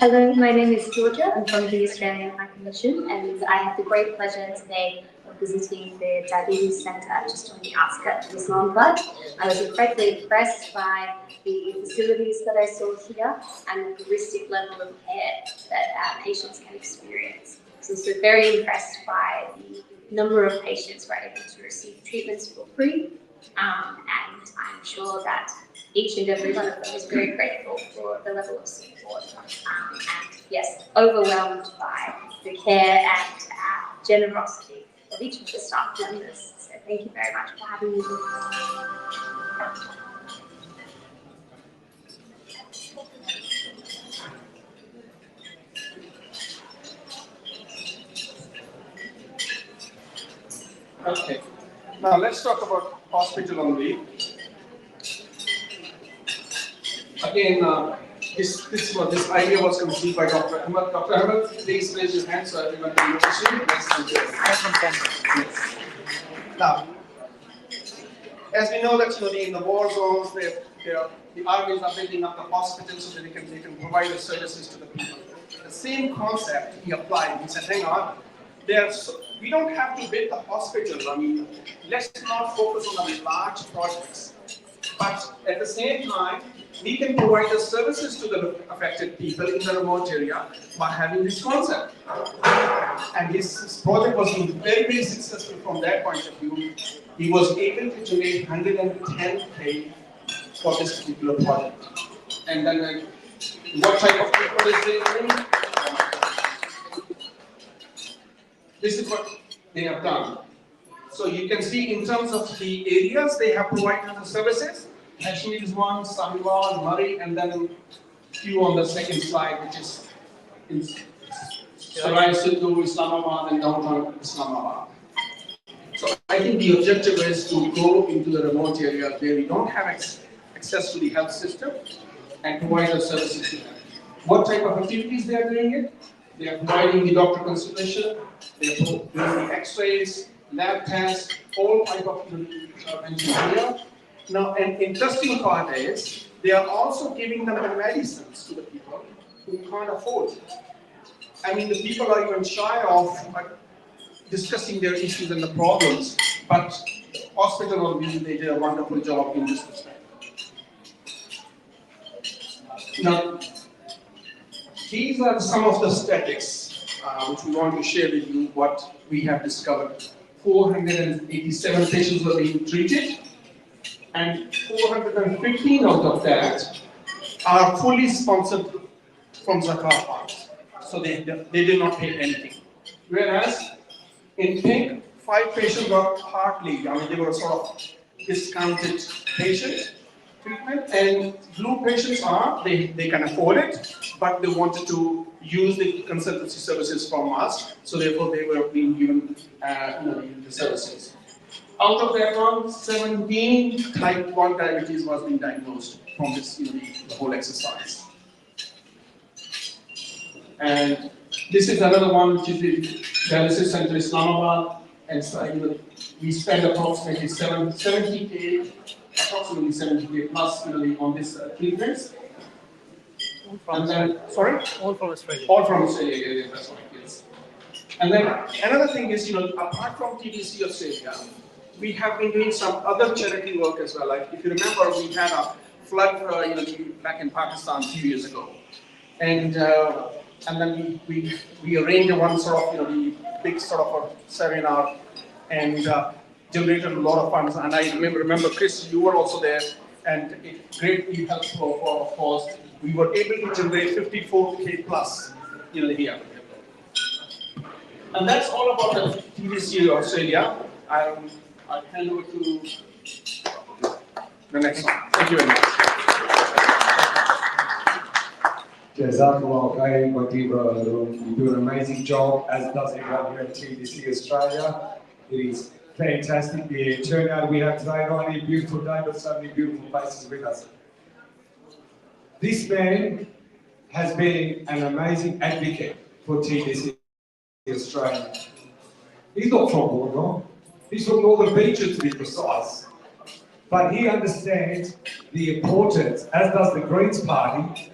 K: Hello, my name is Georgia. I'm from the Australian High Commission, and I have the great pleasure today of visiting the diabetes centre just on the outskirts of Islamabad. I was incredibly impressed by the facilities that I saw here and the holistic level of care that patients can experience. So very impressed by the number of patients who are able to receive treatments for free, and I'm sure that each and every one of them is very grateful for the level of support, and yes, overwhelmed by the care and generosity of each of the staff members. So thank you very much for having me.
G: Okay. Now let's talk about hospital on leave. Again, this idea was conceived by Dr. Ahmed. Dr. Ahmed, please raise your hand so everyone can notice you. Yes. Now, as we know that in the war zones, the armies are building up the hospitals so that they can provide the services to the people. The same concept he applied. He said, hang on, we don't have to build the hospitals. I mean, let's not focus on the large projects. But at the same time, we can provide the services to the affected people in the remote area by having this concept. And his project was very, very successful from that point of view. He was able to generate 110K for this particular project. And then what type of people is they doing? This is what they have done. So you can see in terms of the areas they have provided the services. Kashmir is one, Sahiwal, Murray, and then a few on the second slide, which is in Sarai Sidhu, Islamabad, and downtown Islamabad. So I think the objective is to go into the remote area where we don't have access to the health system and provide the services to them. What type of activities they are doing it? They are providing the doctor consultation, they are doing the x-rays, lab tests, all type of interventions here. Now, an interesting part is, they are also giving them the medicines to the people who can't afford it. I mean, the people are even shy of discussing their issues and the problems, but hospital on leave, they did a wonderful job in this respect. Now, these are some of the statistics which we want to share with you what we have discovered. 487 patients were being treated, and 415 out of that are fully sponsored from Zakat funds. So they did not pay anything. Whereas in pink, 5 patients were partly, I mean, they were sort of discounted patient treatment, and blue patients they can afford it, but they wanted to use the consultancy services from us, so therefore they were being given the services. Out of that one, 17 type 1 diabetes was being diagnosed from this, the whole exercise. And this is another one, which is the Dialysis Center Islamabad, and so, we spend approximately 70K, approximately 70K plus on this treatments. And then, sorry?
C: All from Australia.
G: All from Australia, yeah, that's right, yes. And then another thing is, apart from TDC Australia, we have been doing some other charity work as well. Like if you remember, we had a flood, back in Pakistan a few years ago, and then we arranged one sort of the big sort of a seminar, and generated a lot of funds. And I remember Chris, you were also there, and it greatly helped for of course. We were able to generate 54K plus here. And that's all about the TDC Australia. I'll hand over to the next one. Thank you very much.
B: Jazakallah khair, you do an amazing job, as does everyone here at TDC Australia. It is fantastic, the turnout we have today, not only a beautiful day, but so many beautiful faces with us. This man has been an amazing advocate for TDC Australia. He's not from Wollongong, he's from Northern Beaches to be precise. But he understands the importance, as does the Greens Party,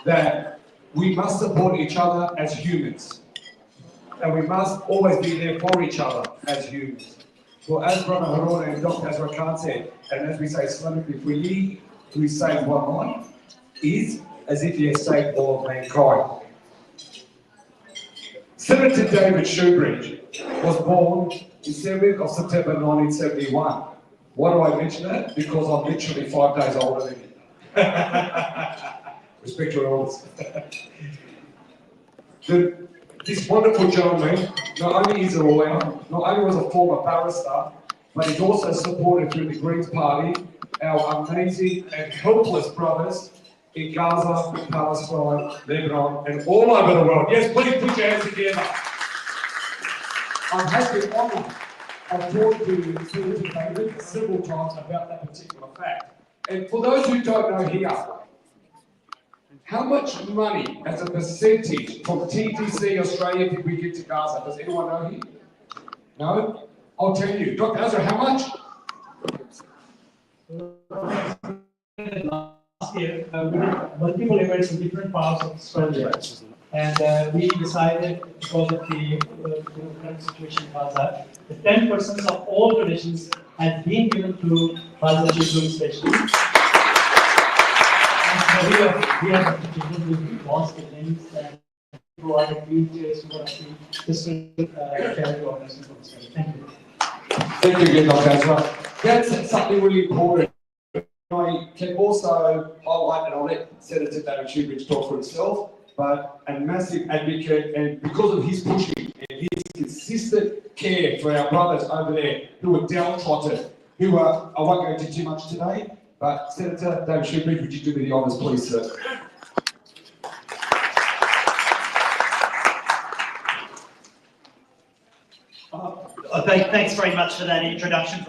B: that we must support each other as humans. and we must always be there for each other as humans. Well, as Brother Haruna and Dr. Azra Khan said, and as we say Islamically, if we lead, we save one life, is as if you saved all of mankind. Senator David Shoebridge was born the 7th of September 1971. Why do I mention that? Because I'm literally 5 days older than him. Respect your elders. This wonderful gentleman, not only is a lawyer, not only was a former barrister, but he's also supported through the Greens Party our amazing and helpless brothers in Gaza, Palestine, Lebanon, and all over the world. Yes, please put your hands together. I've had the honour of talking to Senator David several times about that particular fact. And for those who don't know here, how much money as a percentage from TDC Australia did we give to Gaza? Does anyone know here? No? I'll tell you. Dr. Azra, how much?
F: Last year, we did multiple events in different parts of Australia. And we decided, because of the current situation in Gaza, that 10% of all donations has been given to Gaza children specialists. We have lost the names and provided wheelchairs to the different charity organizations from Australia. Thank you.
B: Thank you again, Dr. Azra. That's something really important. I can also highlight, and I'll let Senator David Shoebridge talk for himself, but a massive advocate, and because of his pushing and his consistent care for our brothers over there who are downtrodden, who are, I won't go into too much today, but Senator David Shoebridge, would you do me the honours, please, sir?
C: Thanks very much for that introduction.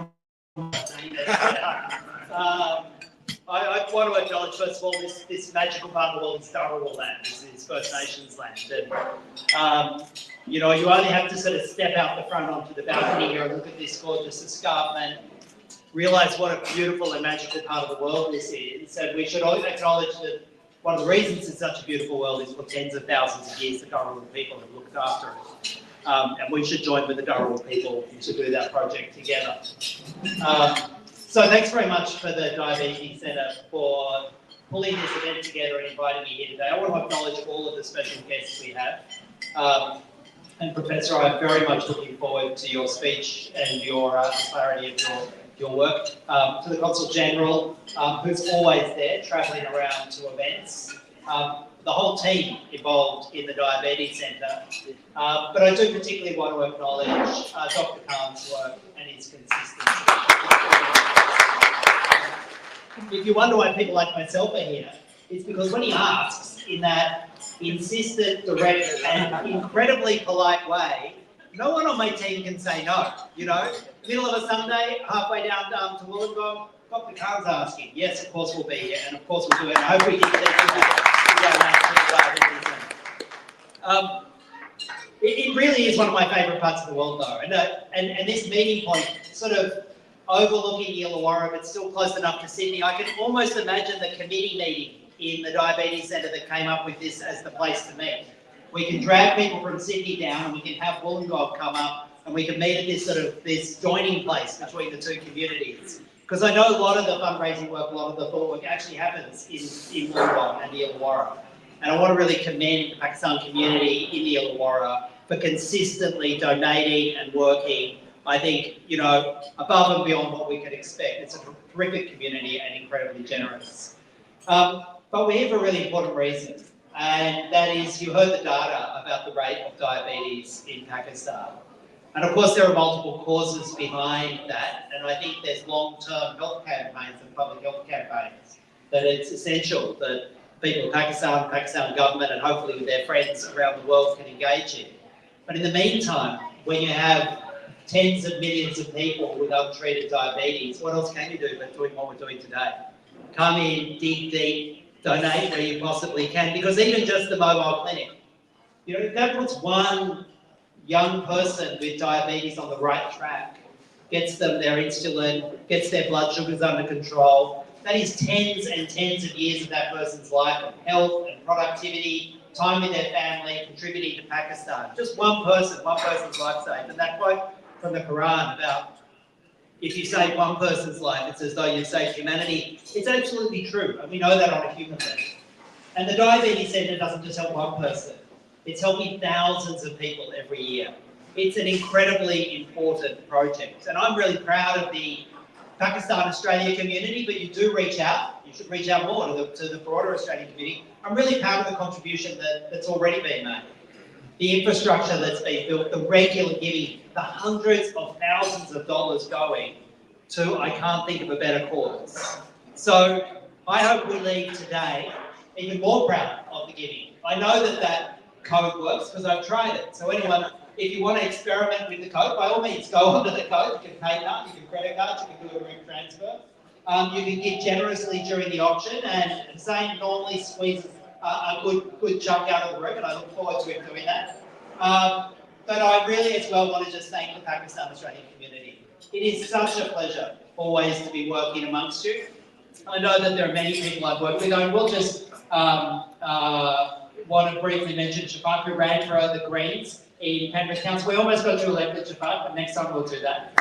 C: I want to acknowledge, first of all, this magical part of the world is Dharawal land. This is First Nations land. And, you know, you only have to sort of step out the front onto the balcony here and look at this gorgeous escarpment, realise what a beautiful and magical part of the world this is. And we should acknowledge that one of the reasons it's such a beautiful world is for tens of thousands of years the Dharawal people have looked after it. And we should join with the Dharawal people to do that project together. So thanks very much for the Diabetes Centre for pulling this event together and inviting me here today. I want to acknowledge all of the special guests we have. And Professor, I'm very much looking forward to your speech and your clarity of your work. To the Consul General, who's always there, travelling around to events. The whole team involved in the Diabetes Centre. But I do particularly want to acknowledge Dr. Khan's work and his consistency. If you wonder why people like myself are here, it's because when he asks in that insistent, direct, and incredibly polite way, no one on my team can say no. You know, middle of a Sunday, halfway down to Wollongong, Dr. Khan's asking. Yes, of course we'll be here, and of course we'll do it. And I hope we can get it really is one of my favourite parts of the world, though, and this meeting point, sort of overlooking Illawarra, but still close enough to Sydney. I can almost imagine the committee meeting in the Diabetes Centre that came up with this as the place to meet. We can drag people from Sydney down, and we can have Wollongong come up, and we can meet at this joining place between the two communities. Because I know a lot of the fundraising work, a lot of the thought work actually happens in Wollongong and the Illawarra. And I want to really commend the Pakistan community in the Illawarra for consistently donating and working, I think, you know, above and beyond what we could expect. It's a terrific community and incredibly generous. But we're here for a really important reason, and that is, you heard the data about the rate of diabetes in Pakistan. And of course, there are multiple causes behind that, and I think there's long-term health campaigns and public health campaigns that it's essential that people in Pakistan, Pakistan government, and hopefully with their friends around the world can engage in. But in the meantime, when you have tens of millions of people with untreated diabetes, what else can you do but doing what we're doing today? Come in, dig deep, donate where you possibly can, because even just the mobile clinic, you know, that puts one young person with diabetes on the right track, gets them their insulin, gets their blood sugars under control. That is tens and tens of years of that person's life of health and productivity time with their family, contributing to Pakistan. Just one person's life saved. And that quote from the Quran about if you save one person's life, it's as though you've saved humanity. It's absolutely true, and we know that on a human level. And the Diabetes Centre doesn't just help one person. It's helping thousands of people every year. It's an incredibly important project. And I'm really proud of the Pakistan-Australia community, but you do reach out. You should reach out more to the broader Australian community. I'm really proud of the contribution that's already been made. The infrastructure that's been built, the regular giving, the hundreds of thousands of dollars going to, I can't think of a better cause. So I hope we leave today even more proud of the giving. I know that code works because I've tried it. So anyone, if you want to experiment with the code, by all means, go onto the code. You can pay card, you can credit card, you can do a direct transfer. You can give generously during the auction, and Zane normally squeezes a good chunk out of the room, and I look forward to him doing that. But I really as well want to just thank the Pakistan-Australian community. It is such a pleasure always to be working amongst you. I know that there are many people I've worked with. I will just want to briefly mention Shafaq, who ran for the Greens in Penrith Council. We almost got you elected, Shafaq, but next time we'll do that.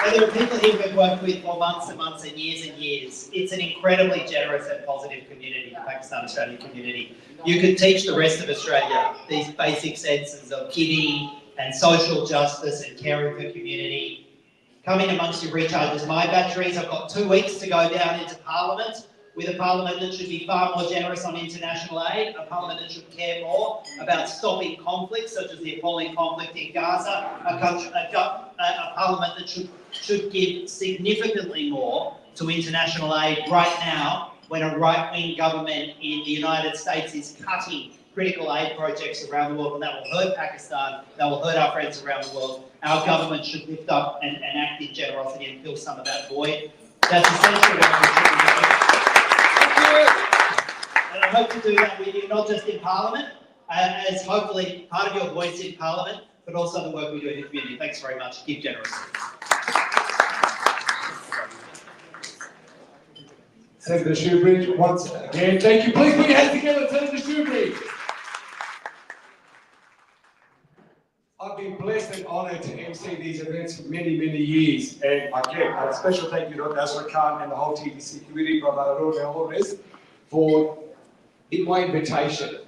C: But there are people here we've worked with for months and months and years. It's an incredibly generous and positive community, the Pakistan-Australian community. You could teach the rest of Australia these basic senses of giving and social justice and caring for community. Coming amongst you recharges my batteries. I've got 2 weeks to go down into Parliament, with a Parliament that should be far more generous on international aid, a Parliament that should care more about stopping conflicts, such as the appalling conflict in Gaza, a Parliament that should give significantly more to international aid right now, when a right-wing government in the United States is cutting critical aid projects around the world, and that will hurt Pakistan, that will hurt our friends around the world. Our government should lift up and act in generosity and fill some of that void. That's essentially what we should be doing. And I hope to do that with you, not just in Parliament, as hopefully part of your voice in Parliament, but also the work we do in the community. Thanks very much. Give generously.
B: Senator Shoebridge, once again, thank you. Please put your hands together, Senator Shoebridge. I've been blessed and honoured to MC these events for many years, and again, a special thank you to Azra Khan and the whole TDC community, Brother Alores, for my invitation.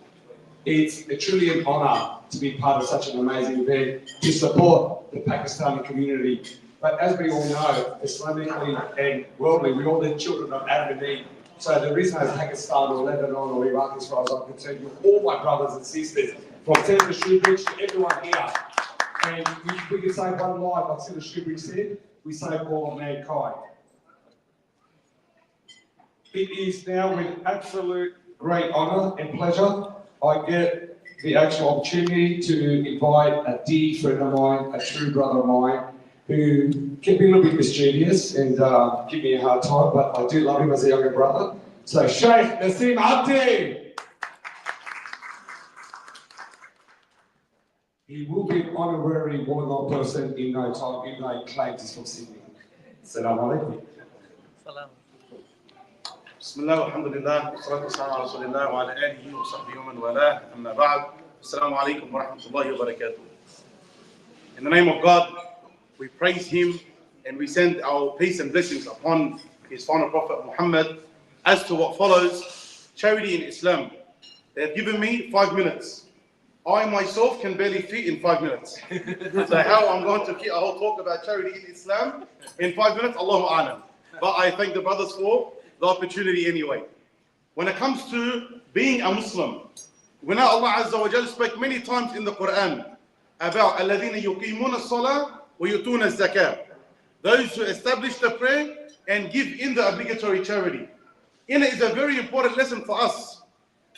B: It's truly an honour to be part of such an amazing event, to support the Pakistani community. But as we all know, Islamically and worldly, we're all the children of Adam and Eve. So there is no Pakistan or Lebanon or Iraq as far as I'm concerned. You're all my brothers and sisters, from Senator Shoebridge to everyone here. And we can save one life, like Senator Shoebridge said, we save all of mankind. It is now with absolute great honour and pleasure I get the actual opportunity to invite a dear friend of mine, a true brother of mine, who can be a little bit mischievous and give me a hard time, but I do love him as a younger brother. So Sheikh Naseem Abdi. He will be an honorary Wollongong person in no time, even though he claims he's from Sydney. Assalamu alaikum.
L: بسم الله والحمد لله والصلاة والسلام على رسول الله وعلى آله وصحبه ومن والاه أما بعد السلام عليكم ورحمة الله وبركاته. In the name of God, we praise Him and we send our peace and blessings upon His final Prophet Muhammad. As to what follows, charity in Islam, they have given me 5 minutes. I myself can barely fit in 5 minutes. So how I'm going to keep a whole talk about charity in Islam in 5 minutes, Allahu A'lam. But I thank the brothers for the opportunity anyway. When it comes to being a Muslim, we know Allah Azza wa Jal spoke many times in the Quran about الَّذِينَ يُقِيمُونَ الصَّلَاةَ وَيُؤْتُونَ الزَّكَاةَ, those who establish the prayer and give in the obligatory charity. In it is a very important lesson for us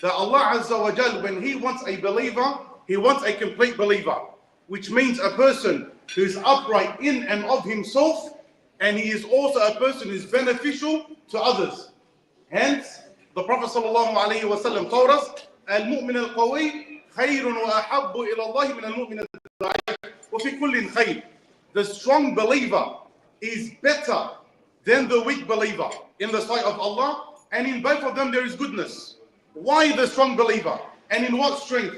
L: that Allah Azza wa Jal, when He wants a believer, He wants a complete believer, which means a person who is upright in and of himself, and he is also a person who is beneficial to others. Hence, the Prophet ﷺ told us, "Al-mu'min al-qawi khayrun wa ahabbu ila Allah min al-mu'min al-da'if wa fi kullin khayr." The strong believer is better than the weak believer in the sight of Allah, and in both of them there is goodness. Why the strong believer? And in what strength?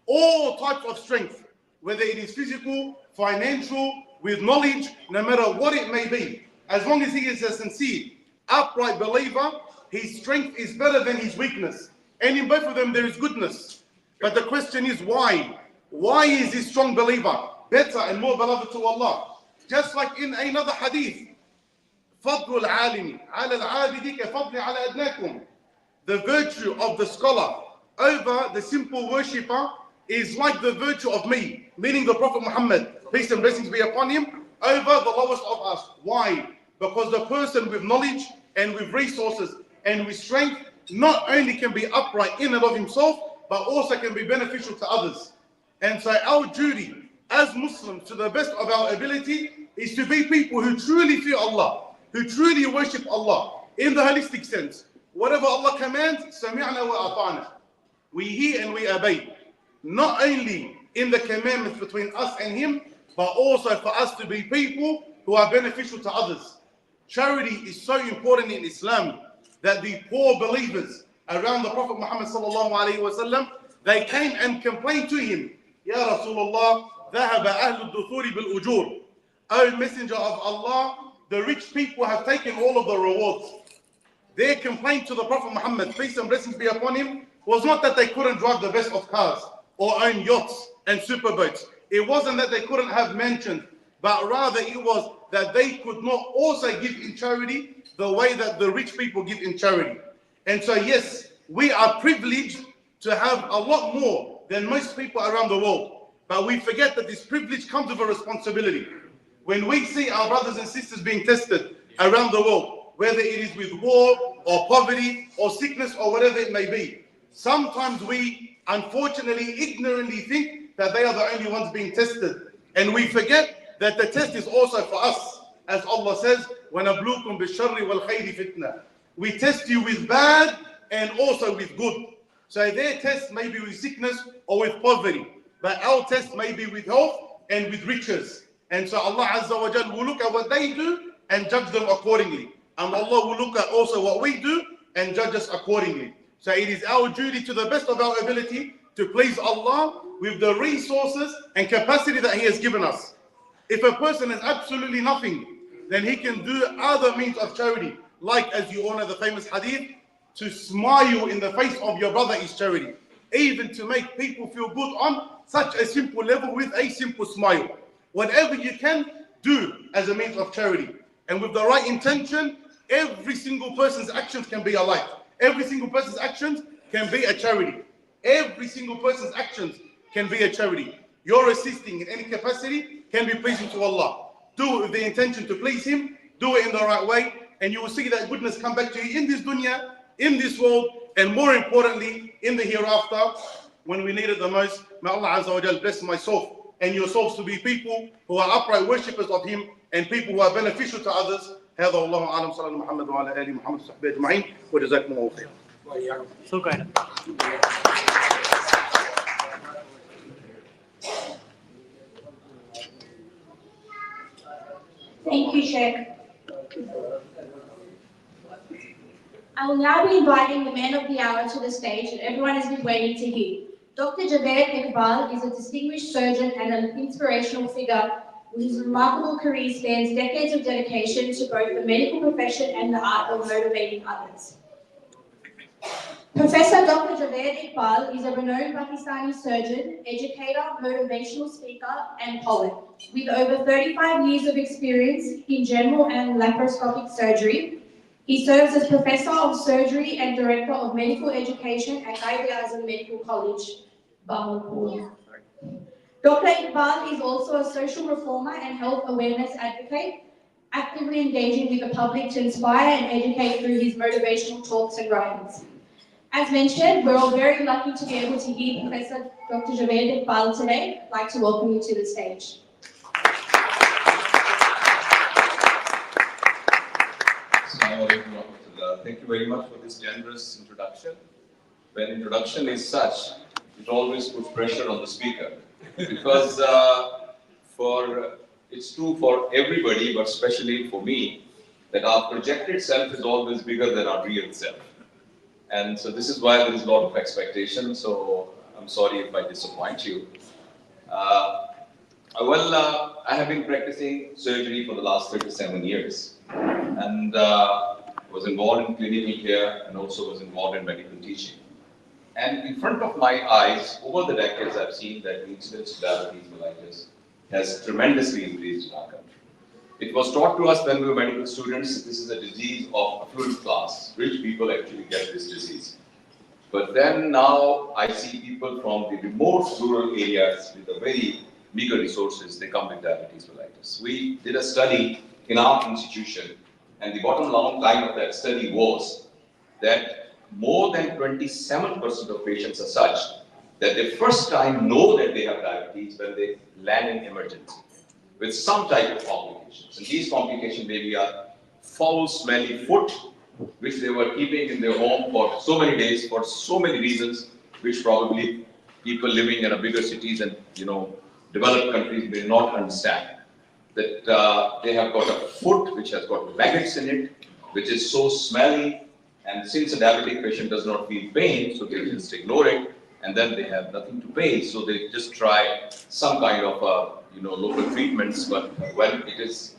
L: All types of strength, whether it is physical, financial, with knowledge, no matter what it may be. As long as he is a sincere, upright believer, his strength is better than his weakness. And in both of them there is goodness. But the question is why? Why is this strong believer better and more beloved to Allah? Just like in another hadith, فضل العالم على العابد كفضل على أدناكم. The virtue of the scholar over the simple worshipper is like the virtue of me, meaning the Prophet Muhammad, peace and blessings be upon him, over the lowest of us. Why? Because the person with knowledge and with resources and with strength not only can be upright in and of himself, but also can be beneficial to others. And so our duty as Muslims, to the best of our ability, is to be people who truly fear Allah, who truly worship Allah in the holistic sense. Whatever Allah commands, sami'na wa ata'na. We hear and we obey. Not only in the commandments between us and Him, but also for us to be people who are beneficial to others. Charity is so important in Islam that the poor believers around the Prophet Muhammad sallallahu alaihi wasallam, they came and complained to him, Ya Rasulullah, ذهب أهل الدثور بالأجور. O Messenger of Allah, the rich people have taken all of the rewards. Their complaint to the Prophet Muhammad, peace and blessings be upon him, was not that they couldn't drive the best of cars or own yachts and superboats. It wasn't that they couldn't have mansions, but rather it was that they could not also give in charity the way that the rich people give in charity. And so yes, we are privileged to have a lot more than most people around the world. But we forget that this privilege comes with a responsibility. When we see our brothers and sisters being tested around the world, whether it is with war or poverty or sickness or whatever it may be, sometimes we unfortunately ignorantly think that they are the only ones being tested. And we forget that the test is also for us. As Allah says, وَنَبْلُوكُمْ بِالشَّرِّ وَالْخَيْرِ فِتْنَةً. We test you with bad and also with good. So their test may be with sickness or with poverty, but our test may be with health and with riches. And so Allah Azza wa Jal will look at what they do and judge them accordingly. And Allah will look at also what we do and judge us accordingly. So it is our duty to the best of our ability to please Allah with the resources and capacity that He has given us. If a person has absolutely nothing, then he can do other means of charity. Like, as you all know the famous hadith, to smile in the face of your brother is charity. Even to make people feel good on such a simple level with a simple smile. Whatever you can do as a means of charity. And with the right intention, every single person's actions can be a light. Every single person's actions can be a charity. Every single person's actions can be a charity. Your assisting in any capacity can be pleasing to Allah. Do it with the intention to please Him. Do it in the right way. And you will see that goodness come back to you in this dunya, in this world, and more importantly, in the hereafter, when we need it the most. May Allah Azza wa Jal bless myself and yourselves to be people who are upright worshippers of Him and people who are beneficial to others. هذا والله أعلم. صلى الله محمد وعلى آله محمد وصحبه أجمعين وجزاكم الله خيرا.
F: So kind.
D: Thank you, Sheikh. I will now be inviting the man of the hour to the stage that everyone has been waiting to hear. Dr. Javed Iqbal is a distinguished surgeon and an inspirational figure whose remarkable career spans decades of dedication to both the medical profession and the art of motivating others. Professor Dr. Javed Iqbal is a renowned Pakistani surgeon, educator, motivational speaker, and poet. With over 35 years of experience in general and laparoscopic surgery, he serves as Professor of Surgery and Director of Medical Education at Quaid-e-Azam Medical College, Bahawalpur. Dr. Iqbal is also a social reformer and health awareness advocate, actively engaging with the public to inspire and educate through his motivational talks and writings. As mentioned, we're all very lucky to be able to hear Professor Dr. Javed Iqbal today. I'd like to welcome you to the stage.
M: Thank you very much for this generous introduction. When introduction is such, it always puts pressure on the speaker. Because it's true for everybody, but especially for me, that our projected self is always bigger than our real self. And so this is why there is a lot of expectation. So I'm sorry if I disappoint you. I have been practicing surgery for the last 37 years. And was involved in clinical care and also was involved in medical teaching. And in front of my eyes, over the decades, I've seen that the incidence of diabetes mellitus has tremendously increased in our country. It was taught to us when we were medical students, this is a disease of affluent class. Rich people actually get this disease. But then now I see people from the remote rural areas with a very meager resources, they come with diabetes mellitus. We did a study in our institution, and the bottom line of that study was that more than 27% of patients are such that they first time know that they have diabetes when they land in emergency with some type of complications. And these complications maybe are foul, smelly foot, which they were keeping in their home for so many days for so many reasons, which probably people living in a bigger cities and developed countries may not understand. That they have got a foot which has got maggots in it, which is so smelly, and since a diabetic patient does not feel pain, so they just ignore it, and then they have nothing to pay, so they just try some kind of local treatments. But when it is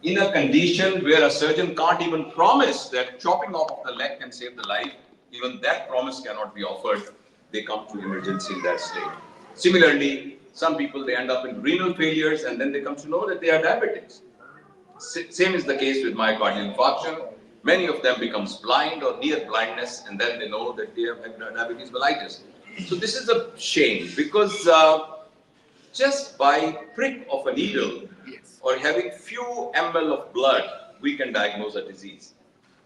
M: in a condition where a surgeon can't even promise that chopping off of the leg can save the life, even that promise cannot be offered, they come to emergency in that state. Similarly, some people, they end up in renal failures and then they come to know that they are diabetics. Same is the case with myocardial infarction. Many of them becomes blind or near blindness and then they know that they have diabetes mellitus. So this is a shame because just by prick of a needle or having few ml of blood, we can diagnose a disease.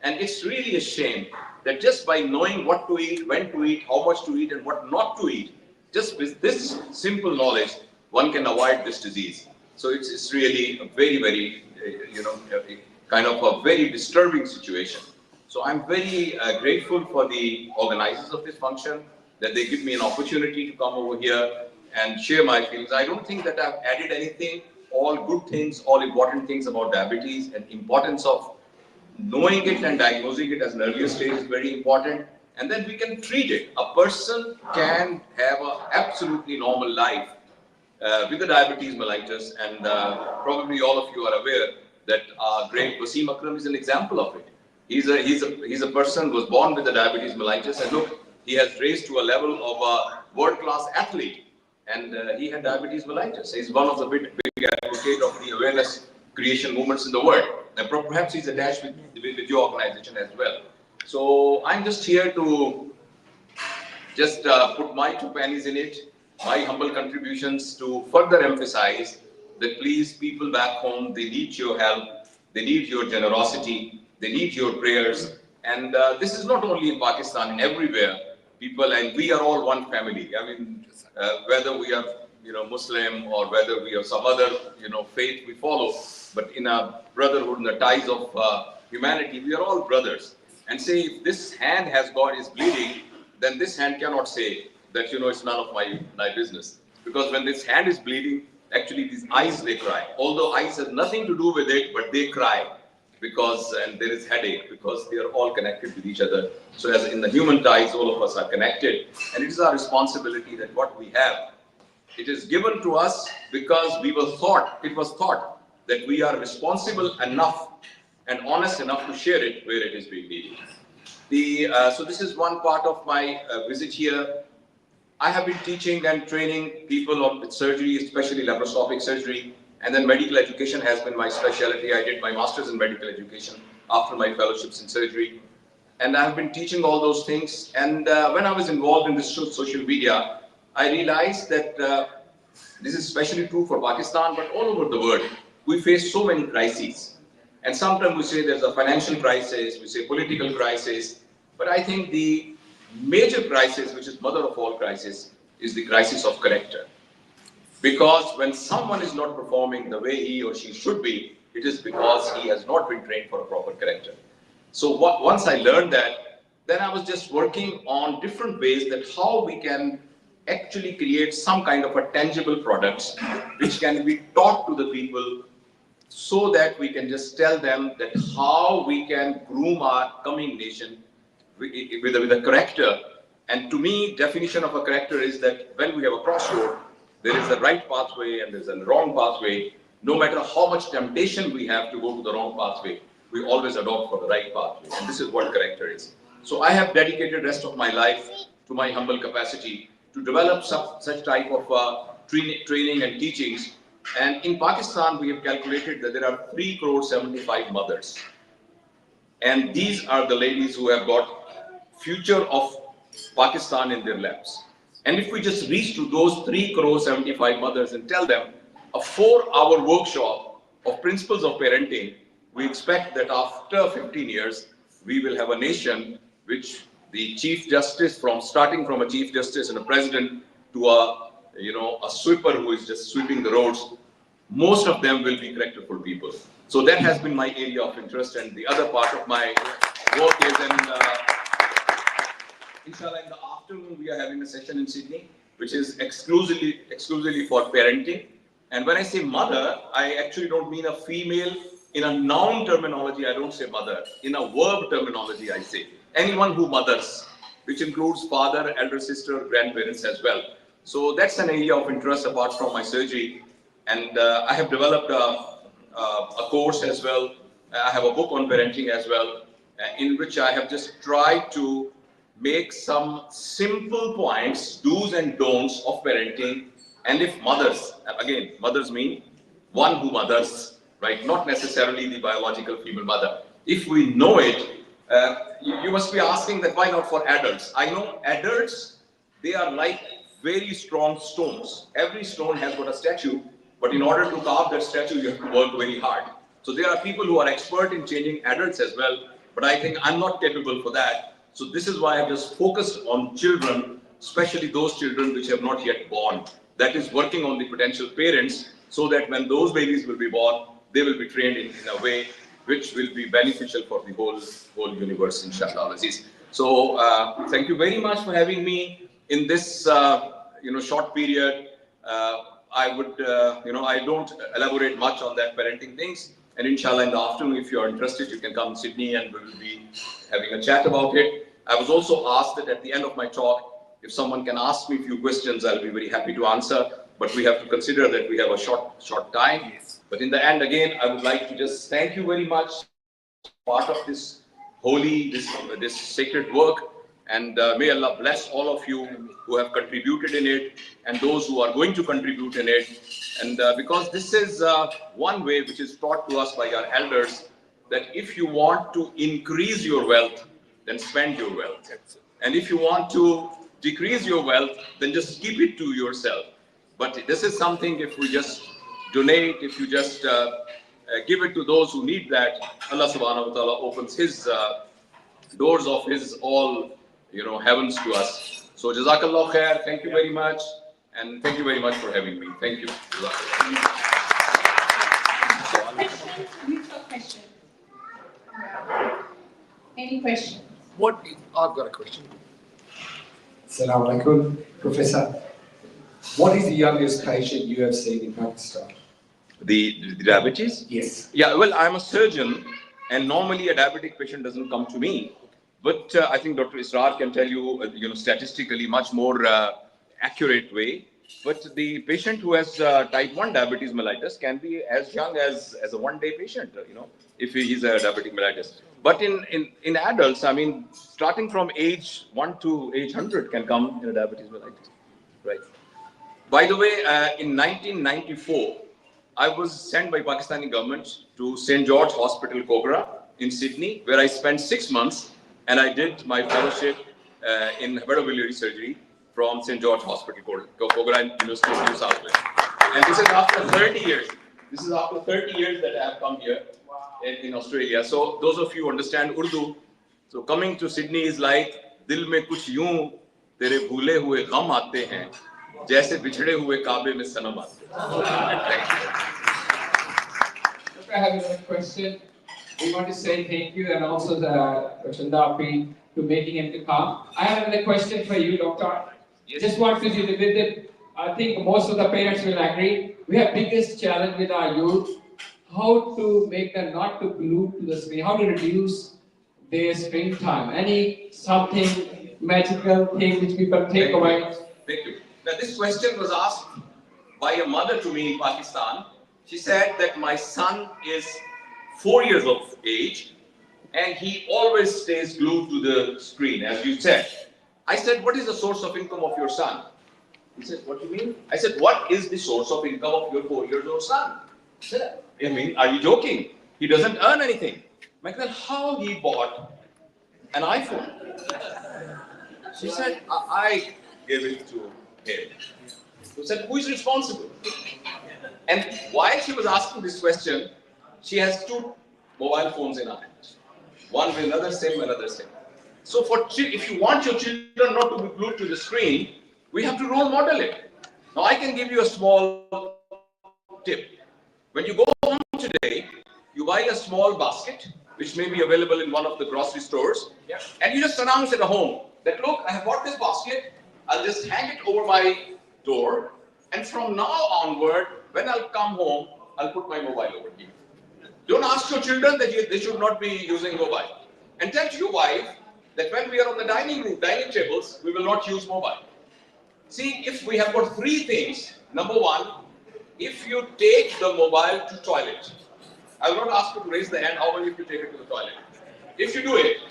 M: And it's really a shame that just by knowing what to eat, when to eat, how much to eat and what not to eat, just with this simple knowledge, one can avoid this disease. So it's really a very, kind of a very disturbing situation. So I'm very grateful for the organizers of this function, that they give me an opportunity to come over here and share my feelings. I don't think that I've added anything. All good things, all important things about diabetes and importance of knowing it and diagnosing it as an earlier stage is very important. And then we can treat it. A person can have an absolutely normal life with the diabetes mellitus, and probably all of you are aware that great Wasim Akram is an example of it. He's a person who was born with the diabetes mellitus, and look, he has raised to a level of a world-class athlete, and he had diabetes mellitus. He's one of the big advocate of the awareness creation movements in the world, and perhaps he's attached with your organization as well. So I'm just here to just put my 2 pennies in it, my humble contributions to further emphasize that please, people back home, they need your help, they need your generosity, they need your prayers. And this is not only in Pakistan, everywhere, people, and we are all one family. I mean, whether we are, Muslim or whether we have some other, faith we follow, but in a brotherhood, in the ties of humanity, we are all brothers. And say, if this hand is bleeding, then this hand cannot say that, it's none of my business. Because when this hand is bleeding, actually these eyes, they cry. Although eyes have nothing to do with it, but they cry because, and there is headache because they are all connected with each other. So as in the human ties, all of us are connected. And it is our responsibility that what we have, it is given to us because it was thought that we are responsible enough and honest enough to share it where it is being needed. So this is one part of my visit here. I have been teaching and training people on surgery, especially laparoscopic surgery, and then medical education has been my specialty. I did my master's in medical education after my fellowships in surgery. And I have been teaching all those things. And when I was involved in this social media, I realized that this is especially true for Pakistan, but all over the world, we face so many crises. And sometimes we say there's a financial crisis, we say political crisis, but I think the major crisis, which is mother of all crises, is the crisis of character. Because when someone is not performing the way he or she should be, it is because he has not been trained for a proper character. So once I learned that, then I was just working on different ways that how we can actually create some kind of a tangible products which can be taught to the people so that we can just tell them that how we can groom our coming nation with a character. And to me, definition of a character is that when we have a crossroad, there is a right pathway and there's a wrong pathway. No matter how much temptation we have to go to the wrong pathway, we always adopt for the right pathway. And this is what character is. So I have dedicated rest of my life to my humble capacity to develop such type of training and teachings. And in Pakistan, we have calculated that there are 3.75 crore mothers. And these are the ladies who have got future of Pakistan in their laps. And if we just reach to those 3.75 crore mothers and tell them a 4-hour workshop of principles of parenting, we expect that after 15 years, we will have a nation which the Chief Justice, starting from a Chief Justice and a President to a sweeper who is just sweeping the roads, most of them will be characterful people. So that has been my area of interest, and the other part of my work is, inshallah, in the afternoon we are having a session in Sydney, which is exclusively for parenting. And when I say mother, I actually don't mean a female. In a noun terminology, I don't say mother. In a verb terminology, I say anyone who mothers, which includes father, elder sister, grandparents as well. So that's an area of interest apart from my surgery. And I have developed a course as well. I have a book on parenting as well, in which I have just tried to make some simple points, do's and don'ts of parenting. And if mothers, again, mothers mean one who mothers, right? Not necessarily the biological female mother. If we know it, you must be asking that why not for adults? I know adults, they are like very strong stones. Every stone has got a statue, but in order to carve that statue, you have to work very hard. So there are people who are expert in changing adults as well, but I think I'm not capable for that. So this is why I've just focused on children, especially those children which have not yet born. That is working on the potential parents, so that when those babies will be born, they will be trained in a way which will be beneficial for the whole universe, inshallah. So thank you very much for having me in this short period. I would, I don't elaborate much on that parenting things. And inshallah, in the afternoon, if you are interested, you can come to Sydney and we will be having a chat about it. I was also asked that at the end of my talk, if someone can ask me a few questions, I'll be very happy to answer. But we have to consider that we have a short time. But in the end, again, I would like to just thank you very much, part of this holy, this sacred work. And may Allah bless all of you who have contributed in it and those who are going to contribute in it. And because this is one way which is taught to us by our elders, that if you want to increase your wealth, then spend your wealth. And if you want to decrease your wealth, then just keep it to yourself. But this is something, if we just donate, if you just give it to those who need that, Allah subhanahu wa ta'ala opens his doors of his all, heavens to us. So Jazakallah khair, thank you very much. And thank you very much for having me. Thank you.
D: Question. Any question?
J: I've got a question.
B: Assalamu alaikum, Professor. What is the youngest patient you have seen in Pakistan?
M: The diabetes?
B: Yes.
M: Yeah, well, I'm a surgeon, and normally a diabetic patient doesn't come to me. But I think Dr. Israr can tell you, statistically much more accurate way. But the patient who has type 1 diabetes mellitus can be as young as a one-day patient, if he is a diabetic mellitus. But in adults, I mean, starting from age 1 to age 100 can come in a diabetes mellitus, right? By the way, in 1994, I was sent by Pakistani government to St. George Hospital, Kogra in Sydney, where I spent 6 months, and I did my fellowship in hepatobiliary surgery from St. George Hospital, Kogra, University of New South Wales. And this is after 30 years. This is after 30 years that I have come here in Australia. So those of you who understand Urdu, so coming to Sydney is like, Dil mein kuch yoon tere bhule hue gham aate hain, jaise bichhde hue Kabe mein sanam aate. Thank you.
N: I have another question. We want to say thank you and also Dr. Ndapi to making him to come. I have another question for you, Doctor. Yes. Just want to visit it. I think most of the parents will agree. We have biggest challenge with our youth. How to make them not to glue to the screen. How to reduce their screen time? Any something magical thing which people take away?
M: Thank you. Now this question was asked by a mother to me in Pakistan. She said that my son is 4 years of age and he always stays glued to the screen, as you said. I said, what is the source of income of your son? He said, what do you mean? I said, what is the source of income of your 4-year-old son? He said, I mean, are you joking? He doesn't earn anything. I said, how he bought an iPhone? She said, I gave it to him. She said, who is responsible? And while she was asking this question, she has 2 mobile phones in her hand. One with another SIM, another SIM. So if you want your children not to be glued to the screen, we have to role model it. Now I can give you a small tip. When you go home today, you buy a small basket, which may be available in one of the grocery stores, and you just announce at home that, look, I have bought this basket, I'll just hang it over my door, and from now onward, when I'll come home, I'll put my mobile over here. Don't ask your children that they should not be using mobile. And tell your wife that when we are on the dining tables, we will not use mobile. See, if we have got 3 things, number 1, if you take the mobile to toilet, I will not ask you to raise the hand how many of you take it to the toilet. If you do it,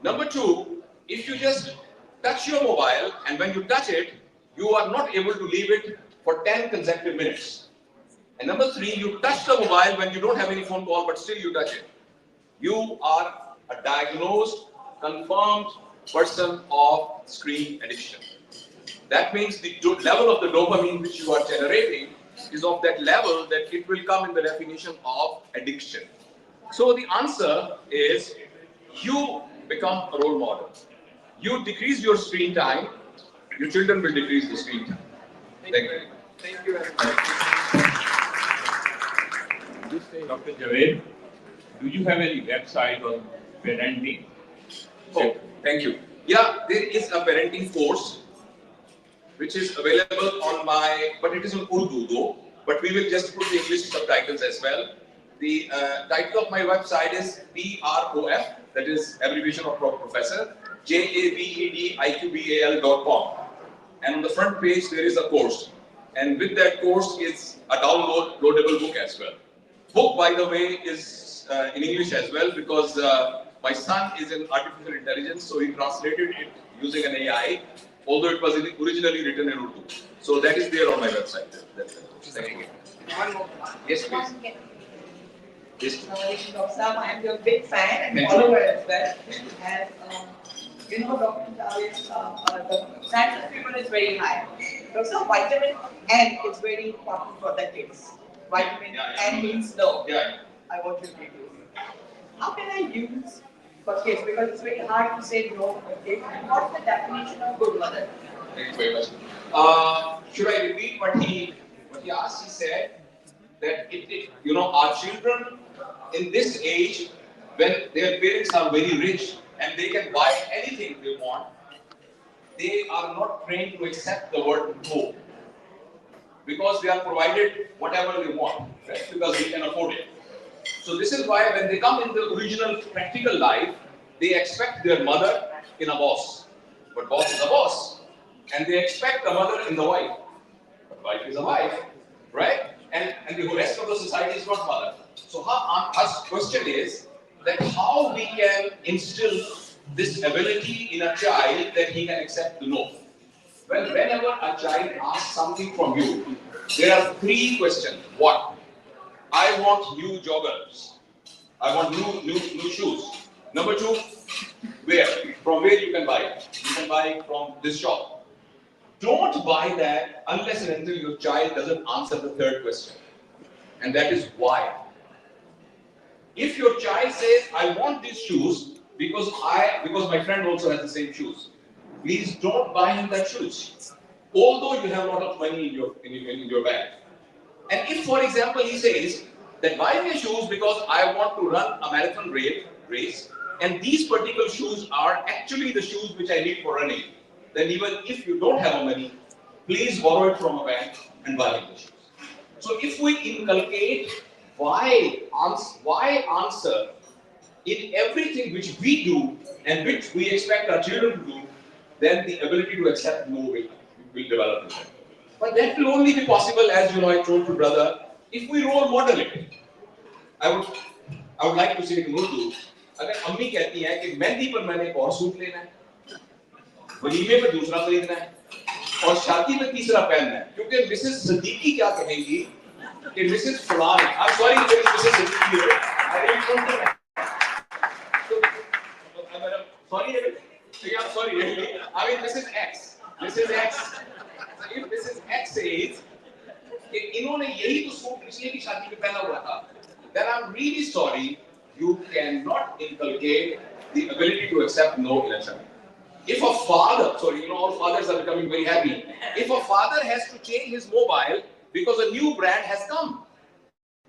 M: number 2, if you just touch your mobile and when you touch it, you are not able to leave it for 10 consecutive minutes. And number 3, you touch the mobile when you don't have any phone call, but still you touch it. You are a diagnosed, confirmed person of screen addiction. That means the level of the dopamine which you are generating is of that level that it will come in the definition of addiction. So the answer is you become a role model. You decrease your screen time, your children will decrease the screen time. Thank you.
H: Thank you very much.
O: Dr. Javed, do you have any website on parenting?
M: Oh, thank you. Yeah, there is a parenting course which is available on my, but it is in Urdu though, but we will just put the English subtitles as well. The title of my website is PROF, that is abbreviation of Professor, JAVEDIQBAL.com. And on the front page there is a course. And with that course is a downloadable book as well. Book, by the way, is in English as well because my son is in artificial intelligence, so he translated it using an AI, although it was originally written in Urdu. So that is there on my website. Thank you. Yes, please. Yes.
P: I am your big fan and follower as well. And you know, Dr. Javed, the standard of treatment is very high. So vitamin N is very important for the kids. Vitamin N means no. I want you to use. How can I use for kids? Because it's very hard to say no for kids. And what's the definition of good mother?
M: Thank you very much. Should I repeat what he asked? He said that our children in this age, when their parents are very rich and they can buy anything they want, they are not trained to accept the word no. Because they are provided whatever they want, right? Because they can afford it. So this is why when they come in the original practical life, they expect their mother in a boss. But boss is a boss. And they expect a mother in the wife. But wife is a wife, right? And the rest of the society is not mother. So our question is that how we can instill this ability in a child that he can accept the no. Well, whenever a child asks something from you, there are 3 questions. What? I want new joggers. I want new shoes. Number 2, where? From where you can buy it? You can buy it from this shop. Don't buy that unless and until your child doesn't answer the 3rd question. And that is why. If your child says, I want these shoes because my friend also has the same shoes, please don't buy him that shoes, although you have a lot of money in your bag. And if, for example, he says that buy me shoes because I want to run a marathon race, and these particular shoes are actually the shoes which I need for running, then even if you don't have money, please borrow it from a bank and buy the shoes. So if we inculcate why answer in everything which we do and which we expect our children to do, then the ability to accept no will develop in them. But that will only be possible, as you know, I told you, brother, if we role model it. I would like to say to Nurdu, अगर अम्मी कहती हैं कि मेहंदी पर मैंने एक और suit लेना है, वलीमे पर दूसरा खरीदना है, और शादी में तीसरा पहनना है, क्योंकि मिसेस सिद्दीकी क्या कहेंगी कि मिसेस फलान, I'm sorry, Mrs Siddiqui, I really don't know. Sorry, I'm sorry, really. I mean, Mrs. X. Mrs. X. If Mrs. X says कि इन्होंने यही तो सूट पिछले की शादी में पहना हुआ था, then I'm really sorry, you cannot inculcate the ability to accept no in a child. If a father, sorry, you know, all fathers are becoming very happy. If a father has to change his mobile because a new brand has come,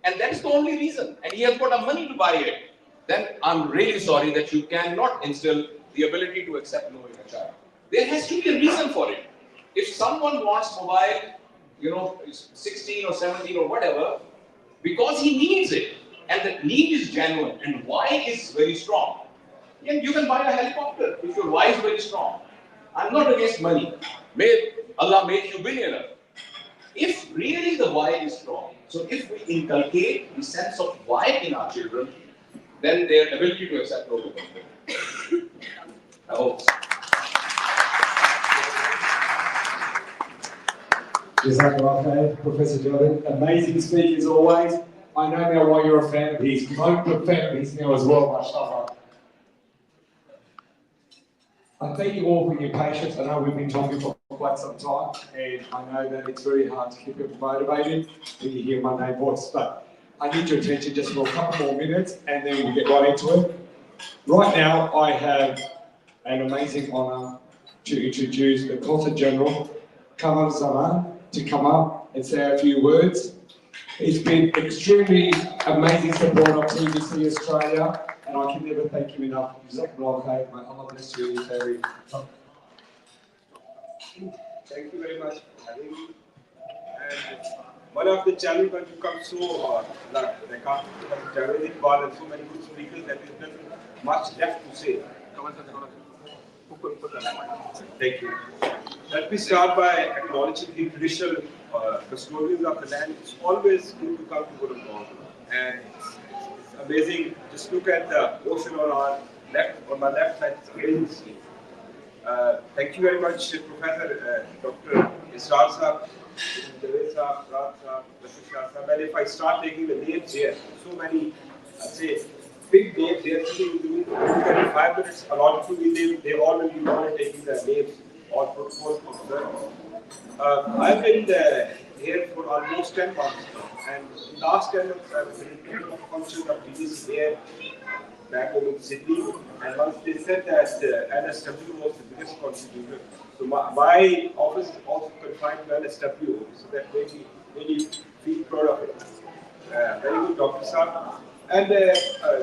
M: and that is the only reason, and he has got the money to buy it, then I'm really sorry that you cannot instill the ability to accept no in a child. There has to be a reason for it. If someone wants mobile, you know, 16 or 17 or whatever, because he needs it, and the need is genuine, and why is very strong, then you can buy a helicopter if your why is very strong. I'm not against money. May Allah make you billionaire. If really the why is strong, so if we inculcate the sense of why in our children, then their ability to accept no becomes better. I hope.
B: Jazakallah khair, Professor Jordan. Amazing speak as always. I know now why you're a fan of his. I'm a fan of his now as well, mashallah. I thank you all for your patience. I know we've been talking for quite some time, and I know that it's very hard to keep people motivated when you hear my name voice, but I need your attention just for a couple more minutes, and then we'll get right into it. Right now, I have an amazing honour to introduce the Consul General, Kamal Zaman, to come up and say a few words. He's been extremely amazing support of TDC Australia, and I can never thank him enough. Jazakallah khair, may Allah bless you.
Q: Thank you very much for having me. And one of the challenges when you come so like after Diabetic Ball and so many good speakers that there isn't much left to say. Thank you. Let me start by acknowledging the traditional custodians of the land. It's always good to come to Wollongong, and it's amazing. Just look at the ocean on our left, on my left side. It's amazing to see. Thank you very much, Professor Dr. Israr Sahab, Javed Sahab, Raj Sahab, Rashid Shah Sahab. And if I start taking the names here, so many, I'd say, big names here, within 5 minutes, allotted to me, they all will be on taking their names, all protocols of them. I've been here for almost 10 months, and last 10 months I've been in functions of TDC here, back home in Sydney, and once they said that NSW was the biggest contributor, so my office is also confined to NSW, so that made me really feel proud of it. Very good, Dr. Sahab. And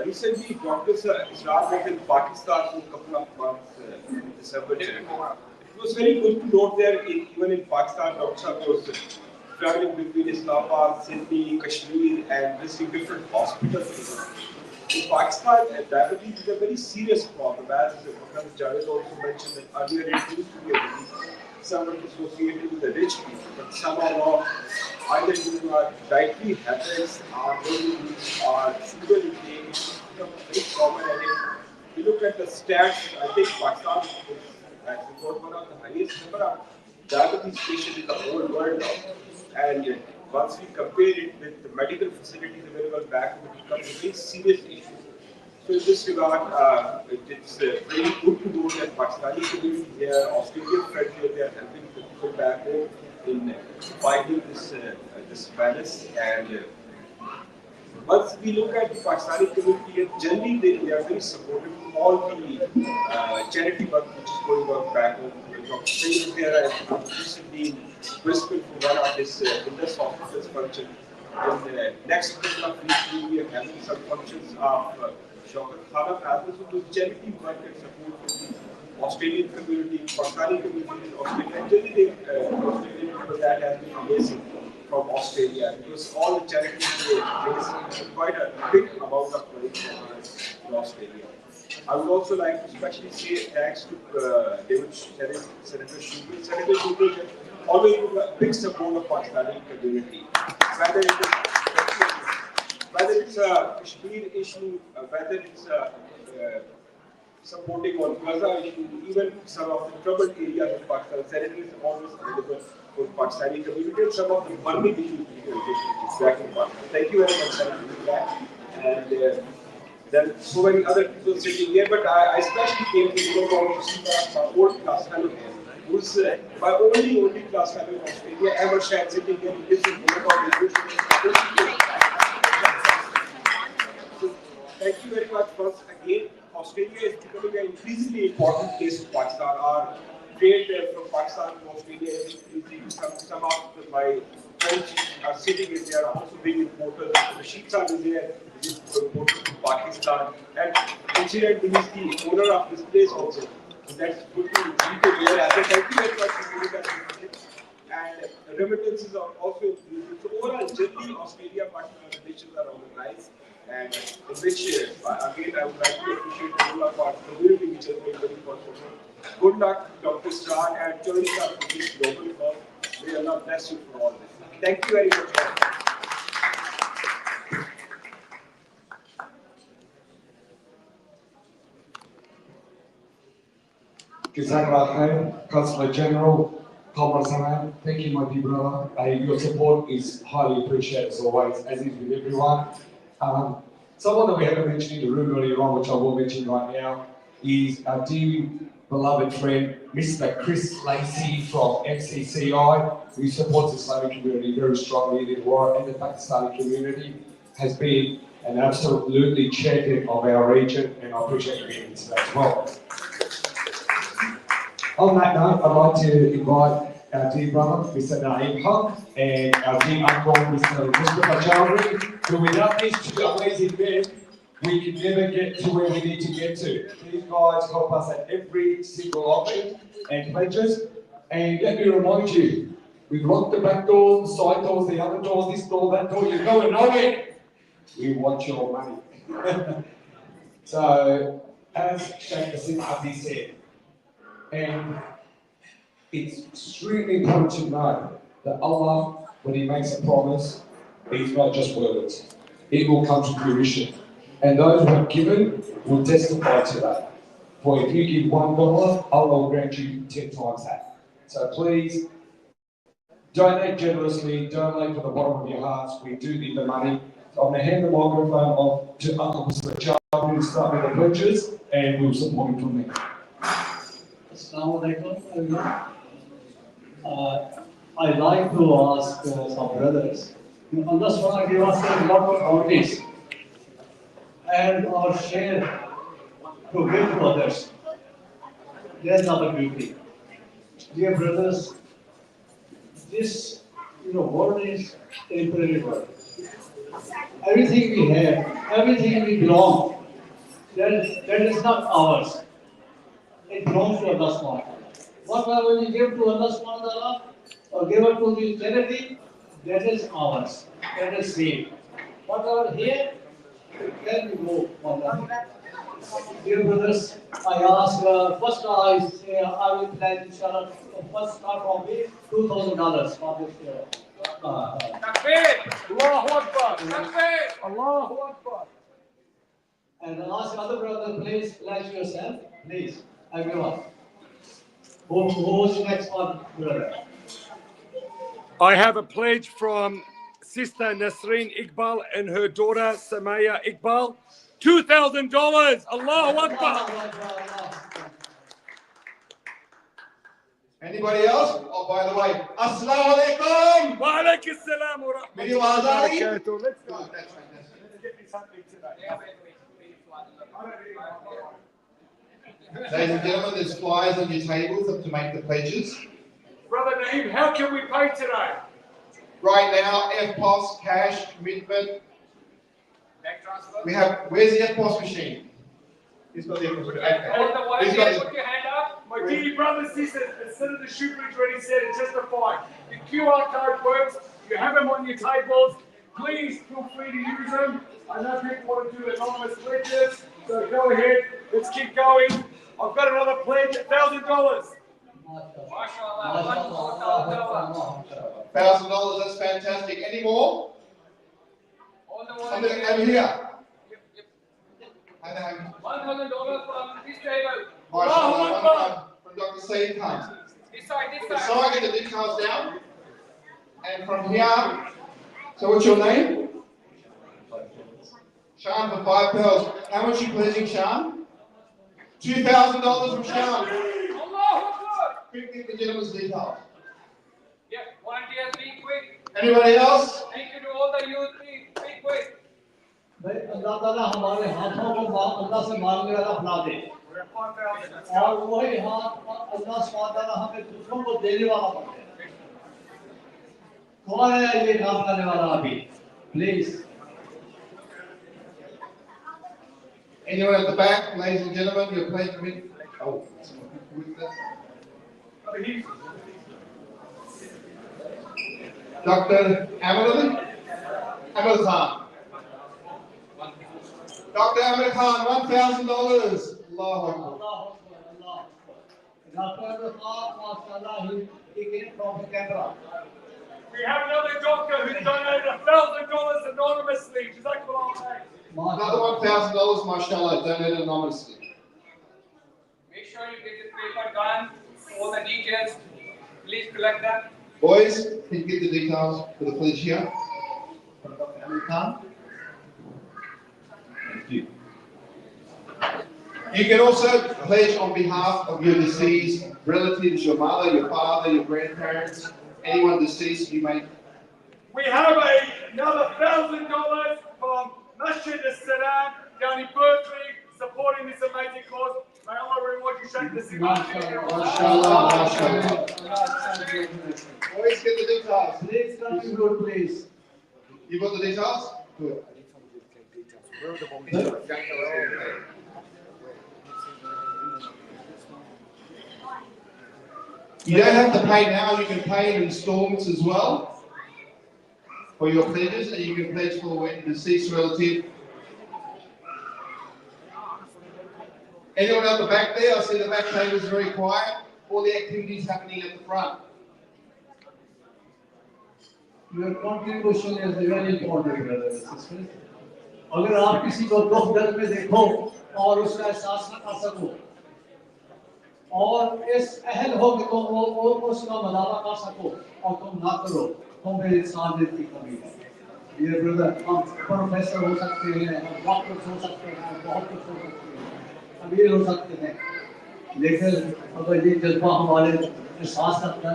Q: recently, Dr. Israr was in Pakistan for a couple of months in December. It was very good to note there, even in Pakistan, Dr. Sahab was traveling between Islamabad, Sydney, Kashmir, and visiting different hospitals. In Pakistan, diabetes is a very serious problem, as Professor Javed also mentioned that earlier it used to be a disease somewhat associated with the rich people, but somehow either due to our dietary habits, our weight, our sugar intake, it's become very common. And if you look at the stats, I think Pakistan has got one of the highest number of diabetes patients in the whole world now. And once we compare it with the medical facilities available back home, it becomes a very serious issue. So in this regard, it's very good to know that Pakistani community here, Australian friends here, they are helping the people back home in fighting this virus. And once we look at the Pakistani community, generally they are very supportive of all the charity work which is going on back home. There are recently in Brisbane for one of this Indus Hospitals function. In the next couple of weeks, we are having some functions of Shaukat Khanam as well. So the charity work and support from the Australian community, Pakistani community in Australia, and generally the Australian people that has been amazing from Australia, because all the charities they raise quite a big amount of money in Australia. I would also like to especially say thanks to Senator Shubri. Senator Shubri always been a big support of Pakistani community. Whether it's a Kashmir issue, whether it's a supporting on Gaza issue, even some of the troubled areas in Pakistan, Senator is always available for Pakistani community and some of the burning issues back in Pakistan. Thank you very much, Senator, for that. And there are so many other people sitting here, but I especially came to Wollongong to see my old class fellow here, who's my only class fellow in Australia, ever shared sitting here in this Wollongong. So thank you very much once again. Australia is becoming an increasingly important place for Pakistan. Our trade from Pakistan to Australia is increasing. Some of my friends are sitting in there, also being imported. Rashid Sahib is there, is imported to Pakistan. And incidentally, he's the owner of this place also. So that's good to see to hear. Thank you very much for giving that information. And remittances are also increasing. So overall, generally, Australia-Pakistan relations are on the rise. And in which, again, I would like to appreciate all of our community which has been very possible. Good luck, Dr. Starr and Choice for this global cause. May Allah bless you for all this. Thank you very much.
B: Jazakallah khair, Councillor General, Comrade Saman, thank you, my dear brother. Your support is highly appreciated as always, as is with everyone. Someone that we haven't mentioned in the room earlier on, which I will mention right now, is our dear beloved friend, Mr. Chris Lacey from FCCI, who supports the Islamic community very strongly in Illawarra, and the Pakistani community, has been an absolutely champion of our region, and I appreciate you being here today as well. On that note, I'd like to invite our dear brother, Mr. Naeem Haq, and our dear uncle, Mr. Mustafa Chowdhury, who without these two amazing men, we can never get to where we need to get to. These guys help us at every single option and pledges. And let me remind you, we've locked the back doors, the side doors, the other doors, this door, that door, you're going nowhere. We want your money. So, as Sheikh Asim Abdi said, and it's extremely important to know that Allah, when He makes a promise, He's not just words. It will come to fruition. And those who have given will testify to that. For if you give $1, Allah will grant you 10 times that. So please, donate generously, donate from the bottom of your hearts. We do need the money. So I'm going to hand the microphone off to Uncle Mr. Chowdhury to start with the pledges, and we'll support him from there.
F: Assalamu alaikum, everyone. I'd like to ask some brothers, on this one, give us a lot of bounties and our share to give to others. There's our duty. Dear brothers, this world is temporary world. Everything we have, everything we belong, that is not ours. It belongs to Allah subhanahu wa ta'ala. Whatever we give to Allah subhanahu wa ta'ala or give it to the charity, that is ours. That is saved. Whatever here, then we go on that. Dear brothers, I ask, first I say I will pledge inshallah, first start from me, $2,000 for this year.
B: Takbir! Allahu Akbar! Takbir! Allahu Akbar!
F: And ask other brother, please pledge yourself, please, everyone. Who's next one, brother?
Q: I have a pledge from Sister Nasreen Iqbal and her daughter Samaya Iqbal. $2,000! Allahu Akbar!
B: Anybody else? Oh, by the way, Assalamu alaikum!
Q: Wa alaikum assalam wa rahmatullahi wa barakatuh. Let's go. Let's get this happening today.
B: Ladies and gentlemen, there's flyers on your tables to make the pledges.
Q: Brother Naeem, how can we pay today?
B: Right now, FPOS, cash, commitment. We have, where's the FPOS machine? He's got the FPOS machine. Okay. He's got the,
Q: Put your hand up. My dear brothers, sisters, as Senator Shubridge already said and testified, the QR code works.
B: You have them on your tables. Please feel free to use them. I know people want to do anonymous pledges, so go ahead. Let's keep going. I've got another pledge, $1,000.
R: $1,000, that's fantastic. Any more? Something over here.
N: $1,000 from this table.
R: Mashallah, from Dr. Saeed Khan.
N: This side.
R: So I get the details down. And from here, so what's your name? Sean for £5. How much are you pledging, Sean? $2,000 from Sean. Quickly, the gentleman's details.
N: Yeah, volunteers, be quick.
R: Anybody else?
N: Thank you to all the youth, be quick.
S: भाई अल्लाह ताला हमारे हाथों को अल्लाह से मांगने वाला बना दे और वही हाथ अल्लाह सुब्हानहू व तआला हमें दूसरों को देने वाला बना दे। कौन है ये काम करने वाला अभी? Please.
R: Anyone at the back, ladies and gentlemen, you're pledged with. Oh, Dr. Amir Khan. Dr. Amir Khan, $1,000. Allahu Akbar.
S: Dr. Amir Khan, mashallah, he came from the camera.
B: We have another doctor who donated $1,000 anonymously. Jazakallah khair.
R: Another $1,000, mashallah, donated anonymously.
N: Make sure you get this paper done, all the details. Please collect them.
R: Boys, can you get the details for the pledge here? From Dr. Amir Khan. Thank you. You can also pledge on behalf of your deceased relatives, your mother, your father, your grandparents, anyone deceased you may.
B: We have another $1,000 from Masjid al-Salam down in Berkeley, supporting this amazing cause. May Allah reward you, Sheikh Nassim.
R: Mashallah, mashallah. Boys, get the details.
S: Please come to good, please.
R: You got the details? Good. You don't have to pay now, you can pay in installments as well for your pledges, and you can pledge for a deceased relative. Anyone at the back there? I see the back table is very quiet. All the activities happening at the front.
S: Your contribution is very important, brothers and sisters. अगर आप किसी को दुख दर्द में देखो और उसका एहसास न कर सको और इस अहल हो कि तुम वो उसका मदावा कर सको और तुम ना करो तो मेरे इंसान की कमी है। ये ब्रदर हम प्रोफेसर हो सकते हैं, हम डॉक्टर हो सकते हैं, बहुत कुछ हो सकते हैं, अमीर हो सकते हैं, लेकिन अगर ये जज्बा हमारे एहसास का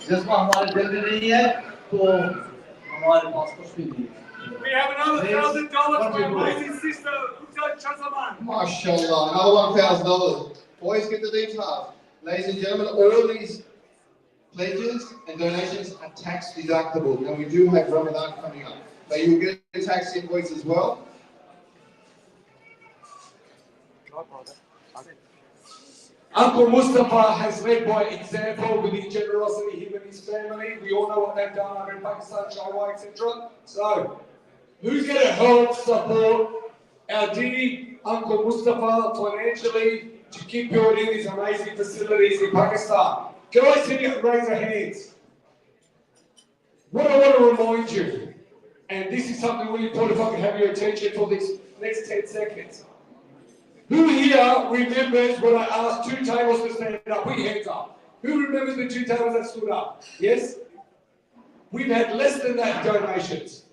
S: जज्बा हमारे दिल में नहीं है तो हमारे पास कुछ भी नहीं है।
B: We have another $1,000 for our amazing sister, Uta Chazaman.
R: Mashallah, another $1,000. Boys, get the details. Ladies and gentlemen, all these pledges and donations are tax deductible. Now we do have Ramadan coming up, so you'll get a tax invoice as well.
B: Uncle Mustafa has led by example with his generosity, him and his family. We all know what they've done over in Pakistan, China, etc. So, who's going to help support our dear Uncle Mustafa financially to keep building these amazing facilities in Pakistan? Can I see you raise your hands? What I want to remind you, and this is something really important, if I can have your attention for these next 10 seconds. Who here remembers when I asked 2 tables to stand up? Put your hands up. Who remembers the 2 tables that stood up? Yes? We've had less than that donations.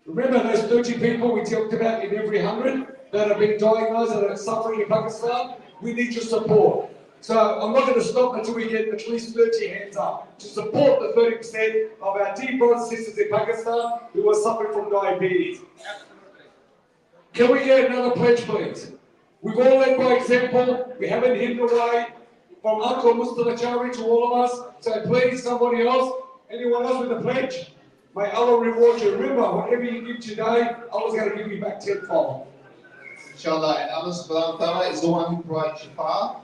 B: Remember those 30 people we talked about in every 100 that have been diagnosed and are suffering in Pakistan? We need your support. So I'm not going to stop until we get at least 30 hands up to support the 30% of our dear brothers and sisters in Pakistan who are suffering from diabetes. Can we get another pledge, please? We've all led by example. We haven't hidden away from Uncle Mustafa Chowdhury to all of us. So please, somebody else, anyone else with a pledge? May Allah reward you. Remember, whatever you give today, Allah's going to give you back tenfold.
R: Inshallah, and Allah subhanahu wa ta'ala is the one who provides shifa.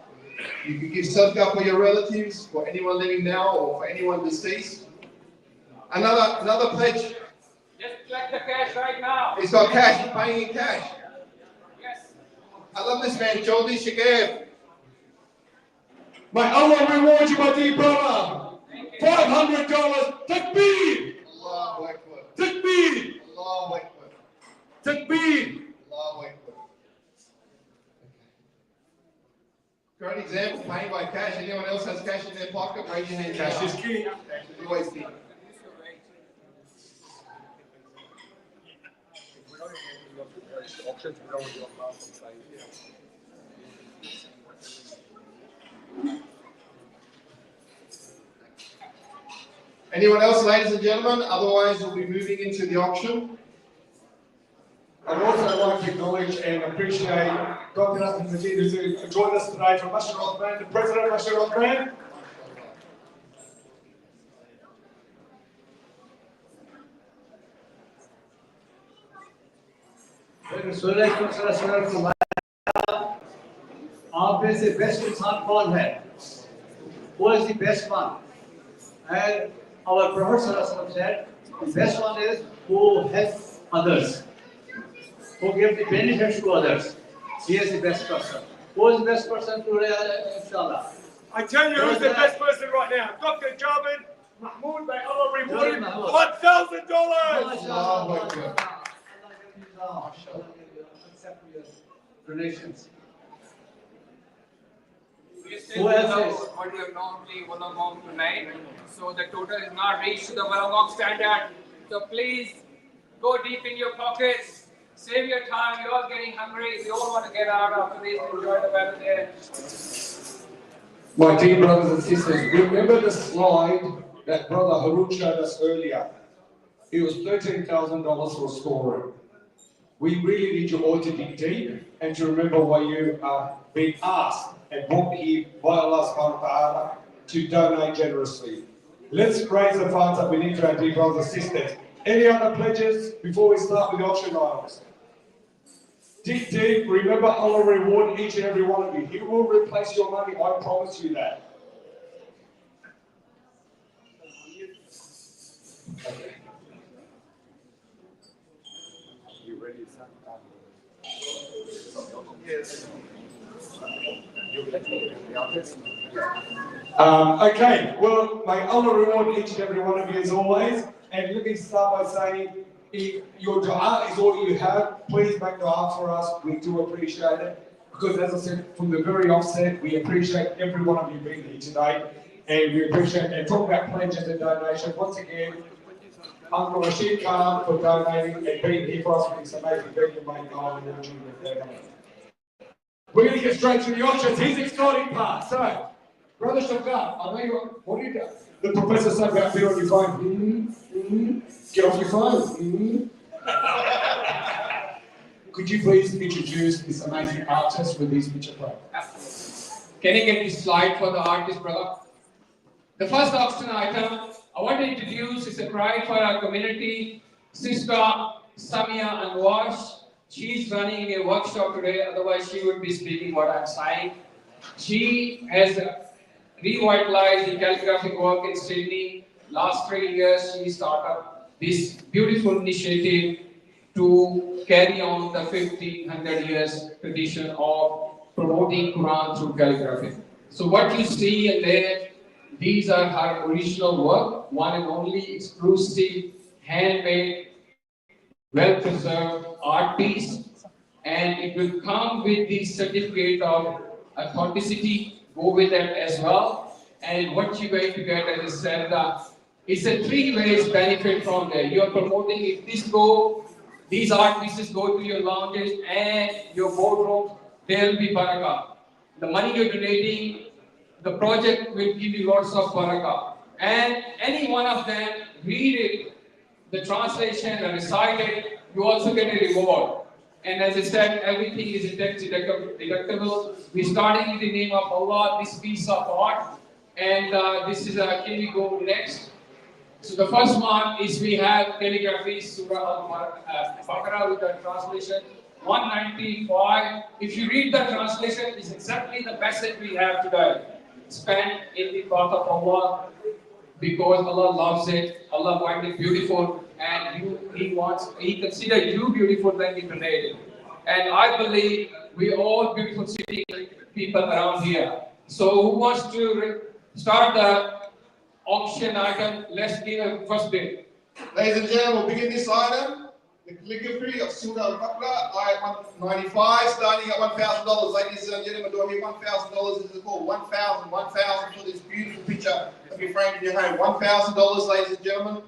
R: You can give sadaqah for your relatives, for anyone living now, or for anyone deceased. Another pledge.
N: Just collect the cash right now.
R: He's got cash, he's paying in cash.
N: Yes.
R: I love this man, Joldi Shagab.
B: May Allah reward you, my dear brother. $500. Takbir!
R: Allahu Akbar.
B: Takbir!
R: Allahu Akbar.
B: Takbir!
R: Allahu Akbar. Great example, paying by cash. Anyone else has cash in their pocket? Raise your hand.
B: Cash is king.
R: Cash is always king. Anyone else, ladies and gentlemen? Otherwise, we'll be moving into the auction.
B: I'd also like to acknowledge and appreciate Dr. Ahmed Majid who joined us today from Mashar Othman, the President of Mashar Othman.
S: आप में से best इंसान कौन है? Who is the best one? And our Prophet said, the best one is who helps others, who gives the benefits to others. He is the best person. Who is the best person today, inshallah?
B: I tell you who's the best person right now. Dr. Jabin Mahmood, may Allah reward him $1,000.
S: Accept your donations.
N: We still without what we have normally Wollongong tonight, so the total is not reached to the Wollongong standard. So please go deep in your pockets, save your time. You're all getting hungry. We all want to get out after this. Enjoy the weather there.
B: My dear brothers and sisters, remember the slide that Brother Harun showed us earlier. It was $13,000 for a storeroom. We really need you all to dig deep and to remember why you are being asked and brought here by Allah subhanahu wa ta'ala to donate generously. Let's raise the funds that we need for our dear brothers and sisters. Any other pledges before we start with the auction items? Dig deep, remember Allah will reward each and every one of you. He will replace your money, I promise you that. Okay. You ready, son? Yes. Okay, well, may Allah reward each and every one of you as always. And let me start by saying, if your dua is all you have, please make dua for us. We do appreciate it. Because as I said from the very offset, we appreciate every one of you being here today. And we appreciate, and talk about pledges and donations. Once again, Uncle Rashid Khan for donating and being here for us with this amazing video, mate. We're going to get straight to the auctions. Here's the exciting part. So, Brother Shafar, I know you. What do you do? The professor said about being on your phone. Get off your phone. Could you please introduce this amazing artist with these picture frames?
N: Can you get this slide for the artist, brother? The first auction item I want to introduce is a cry for our community, Sister Samia Anwash. She's running a workshop today, otherwise she would be speaking what I'm saying. She has revitalized the calligraphic work in Sydney. Last 3 years, she started this beautiful initiative to carry on the 1500 years tradition of promoting Quran through calligraphy. So what you see in there, these are her original work, one and only exclusive, handmade, well-preserved art piece, and it will come with the certificate of authenticity, go with that as well. And what you're going to get, as I said, it's a 3 ways benefit from there. You are promoting, if these art pieces go to your lounges and your boardrooms, there will be barakah. The money you're donating, the project will give you lots of barakah. And any one of them, read it, the translation and recite it, you also get a reward. And as I said, everything is tax deductible. We're starting in the name of Allah, this piece of art. And this is, can we go next? So the first one is we have calligraphy, Surah Al-Baqarah with the translation, 195. If you read the translation, it's exactly the message we have today. Spend in the path of Allah. because Allah loves it, Allah finds it beautiful, and He considers you beautiful when He donated. And I believe we all beautiful city people around here. So who wants to start the auction item? Let's give a first bid.
R: Ladies and gentlemen, we'll begin this item. The calligraphy of Surah Al-Baqarah, ayat 195, starting at $1,000. Ladies and gentlemen, do I hear $1,000 is the call? 1,000 for this beautiful picture that we framed in your home. $1,000, ladies and gentlemen.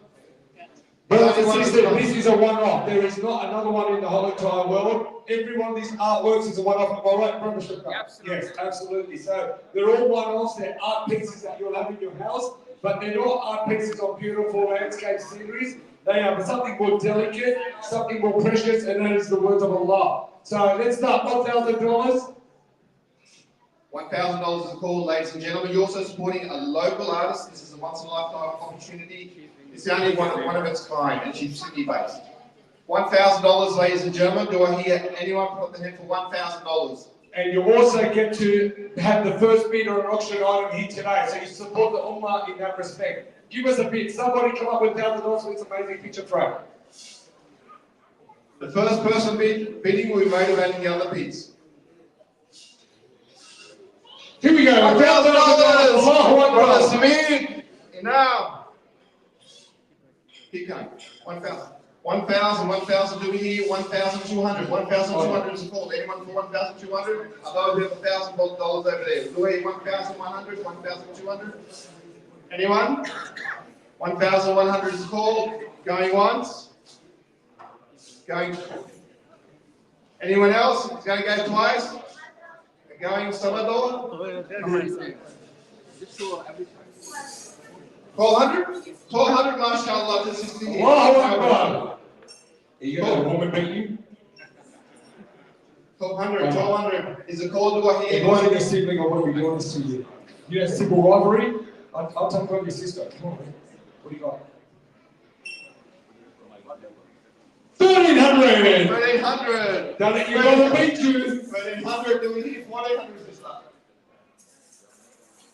B: Brothers and sisters, this is a one-off. There is not another one in the whole entire world. Every one of these artworks is a one-off. Am I right, Brother Shukra? Absolutely. Yes, absolutely. So they're all one-offs. They're art pieces that you'll have in your house, but they're not art pieces of beautiful landscape sceneries. They are something more delicate, something more precious, and that is the words of Allah. So let's start. $1,000.
R: $1,000 is the call, ladies and gentlemen. You're also supporting a local artist. This is a once-in-a-lifetime opportunity. It's the only one of its kind, and she's Sydney-based. $1,000, ladies and gentlemen. Do I hear anyone put up their hand for $1,000?
B: And you also get to have the first bid on an auction item here today, so you support the Ummah in that respect. Give us a bid. Somebody come up with $1,000 for this amazing picture frame.
R: The first person bidding will be motivating the other bids.
B: Here we go. $1,000.
R: Brother Samir, enough. Keep going. 1,000. 1,000. Do we hear 1,200? 1,200 is a call. Anyone for 1,200? Although we have $1,000 over there. Do we hear 1,100? 1,200? Anyone? 1,100 is a call. Going once. Going. Anyone else? It's going to go twice. Going Salvador. 1,200? 1,200, mashallah, this is the
B: Allahu Akbar. Are you going to woman beat you?
R: 1,200 is a call to a
B: If I need a sibling, I want to be doing this to you. You have civil rivalry? I'll take on your sister. Come on, man. What do you got? 1,300!
R: 1,300!
B: Now that you're going to beat you.
R: 1,300, do we hear 1,800 to start?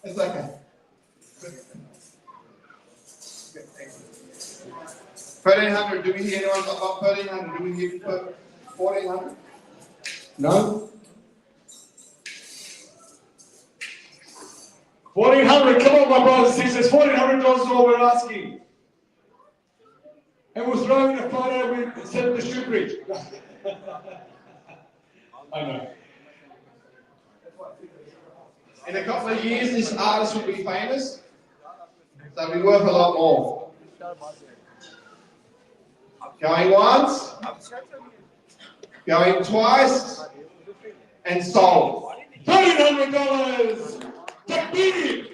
R: It's okay. 1,300, do we hear anyone about 1,300? Do we hear 1,400?
B: No? 1,400, come on, my brothers and sisters. $1,400 is all we're asking. And we'll throw in a photo with Senator the shoe bridge. I know.
R: In a couple of years, this artist will be famous, so it'll be worth a lot more. Going once, going twice, and sold.
B: $1,300! Takbir!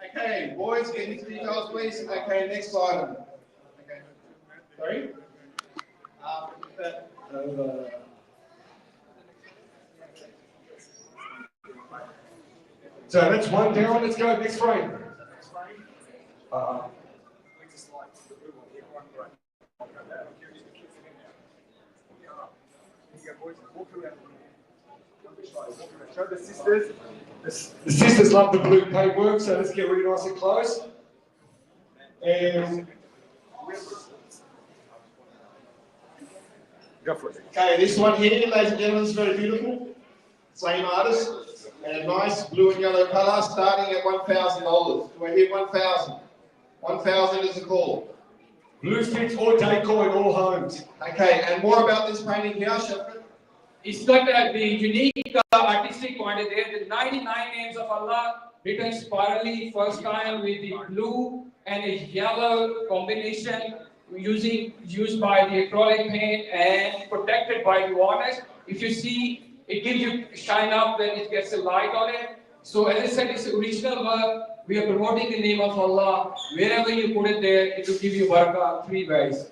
R: Okay, boys, get into details, please. Okay, next item. Okay. Sorry?
B: So that's one down. Let's go next frame. Show the sisters. The sisters love the blue paintwork, so let's get really nice and close. And go for it.
R: Okay, this one here, ladies and gentlemen, is very beautiful. Same artist, and a nice blue and yellow colour, starting at $1,000. Do I hear 1,000? 1,000 is the call.
B: Blue fits all decor in all homes.
R: Okay, and more about this painting here, Shepard?
N: It's got the unique artistic point there. The 99 names of Allah written spirally first time with the blue and a yellow combination used by the acrylic paint and protected by the varnish. If you see, it gives you shine up when it gets a light on it. So as I said, it's original work. We are promoting the name of Allah. Wherever you put it there, it will give you barakah 3 ways.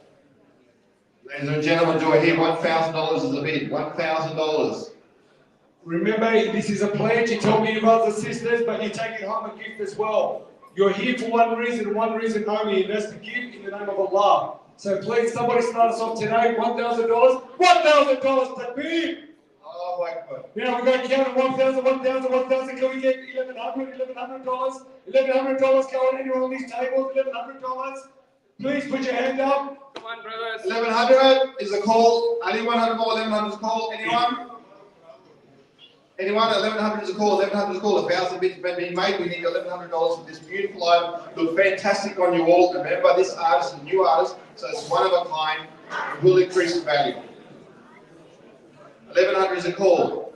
R: Ladies and gentlemen, do I hear $1,000 as a bid? $1,000.
B: Remember, this is a pledge. You tell me your brothers and sisters, but you take it home a gift as well. You're here for one reason only, and that's to give in the name of Allah. So please, somebody start us off today. $1,000. $1,000 takbir.
R: Allahu Akbar.
B: Now we're going to count 1,000, 1,000, 1,000. Can we get $1,100, $1,100? $1,100 go on anyone on these tables? $1,100. Please put your hand up.
N: Come on, brothers.
R: 1,100 is a call. Anyone had more? 1,100 is a call. Anyone? Anyone? 1,100 is a call. 1,100 is a call. 1,000 bids have been made. We need $1,100 for this beautiful item. Look fantastic on you all. Remember, this artist is a new artist, so it's one of a kind. It will increase in value. 1,100 is a call.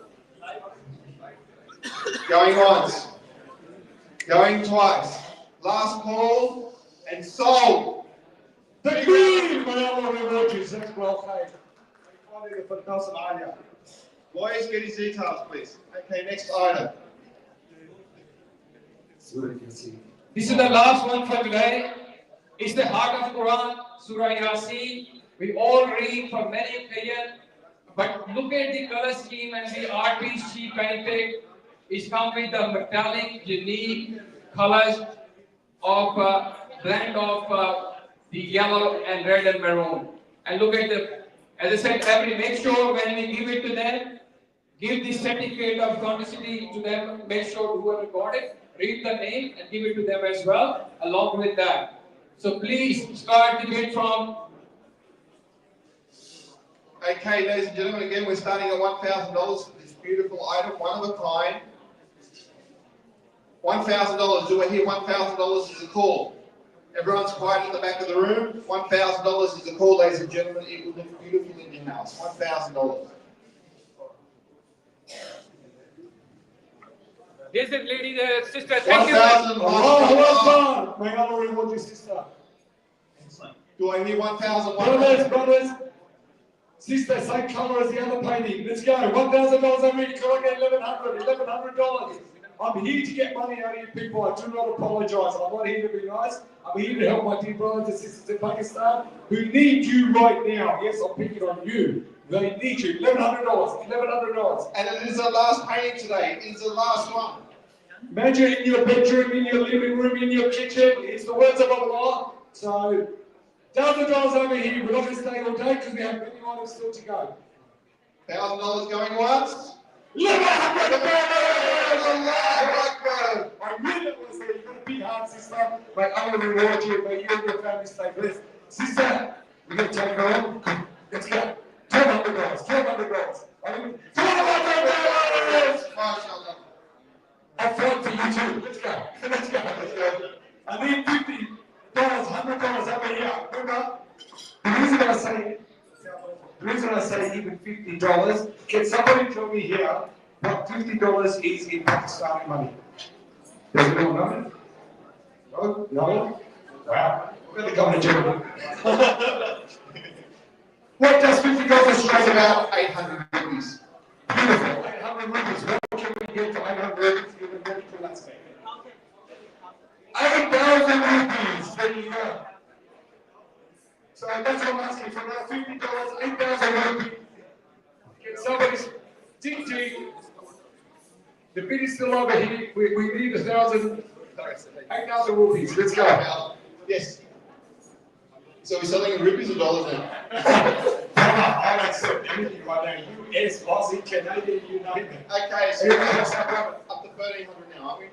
R: Going once. Going twice. Last call and sold.
B: The Queen, my Allah reward you. That's well paid. Finally, for Nelson Anya.
R: Lawyers, get his details, please. Okay, next item.
N: This is the last one for today. It's the heart of Quran, Surah Yasin. We all read for many occasions, but look at the color scheme and the artist she painted. It's come with the metallic, unique colors of blend of the yellow and red and maroon. And look at the, as I said, make sure when we give it to them, give the certificate of authenticity to them. Make sure whoever got it, read the name and give it to them as well, along with that. So please start the bid from.
R: Okay, ladies and gentlemen, again, we're starting at $1,000 for this beautiful item, one of a kind. $1,000. Do I hear $1,000 is a call? Everyone's quiet at the back of the room. $1,000 is a call, ladies and gentlemen. It will look beautiful in your house. $1,000.
N: This is lady, sister. Thank you.
B: Allah, may Allah reward you, sister.
R: Do I hear 1,000?
B: Brothers. Sister, same color as the other painting. Let's go. $1,000 over here. Can I get $1,100? I'm here to get money out of you people. I do not apologize. I'm not here to be nice. I'm here to help my dear brothers and sisters in Pakistan who need you right now. Yes, I'm picking on you. They need you. $1,100. $1,100.
R: And it is the last painting today. It is the last one.
B: Imagine in your bedroom, in your living room, in your kitchen. It's the words of Allah. So, $1,000 over here. We're not going to stay all day because we have many items still to go.
R: $1,000 going once.
B: I knew that was there. You've got a big heart, sister. But I'm going to reward you. But you and your family stay blessed. Sister, we're going to take her on. Let's go. $1,200. $1,200. $1,200. I've fought for you too. Let's go. Let's go. Let's go. I need $50, $100 over here. Remember? The reason I say even $50, can somebody tell me here what $50 is in Pakistani money? Does anyone know? No? No? Wow. We're the government gentlemen. What does $50 straight about? 800 rupees. Beautiful. 800 rupees. What can we get for 800 rupees given medical aspect? 8,000 rupees. There you go. So that's what I'm asking for now. $50, 8,000 rupees. Can somebody ding. The bid is still over here. We need 8,000 rupees. Let's go.
R: Yes. So we're selling in rupees or dollars now?
B: I don't sell anything right now. US, Aussie, Canadian, you name it.
R: Okay, so we're up to 1,300 now, aren't we?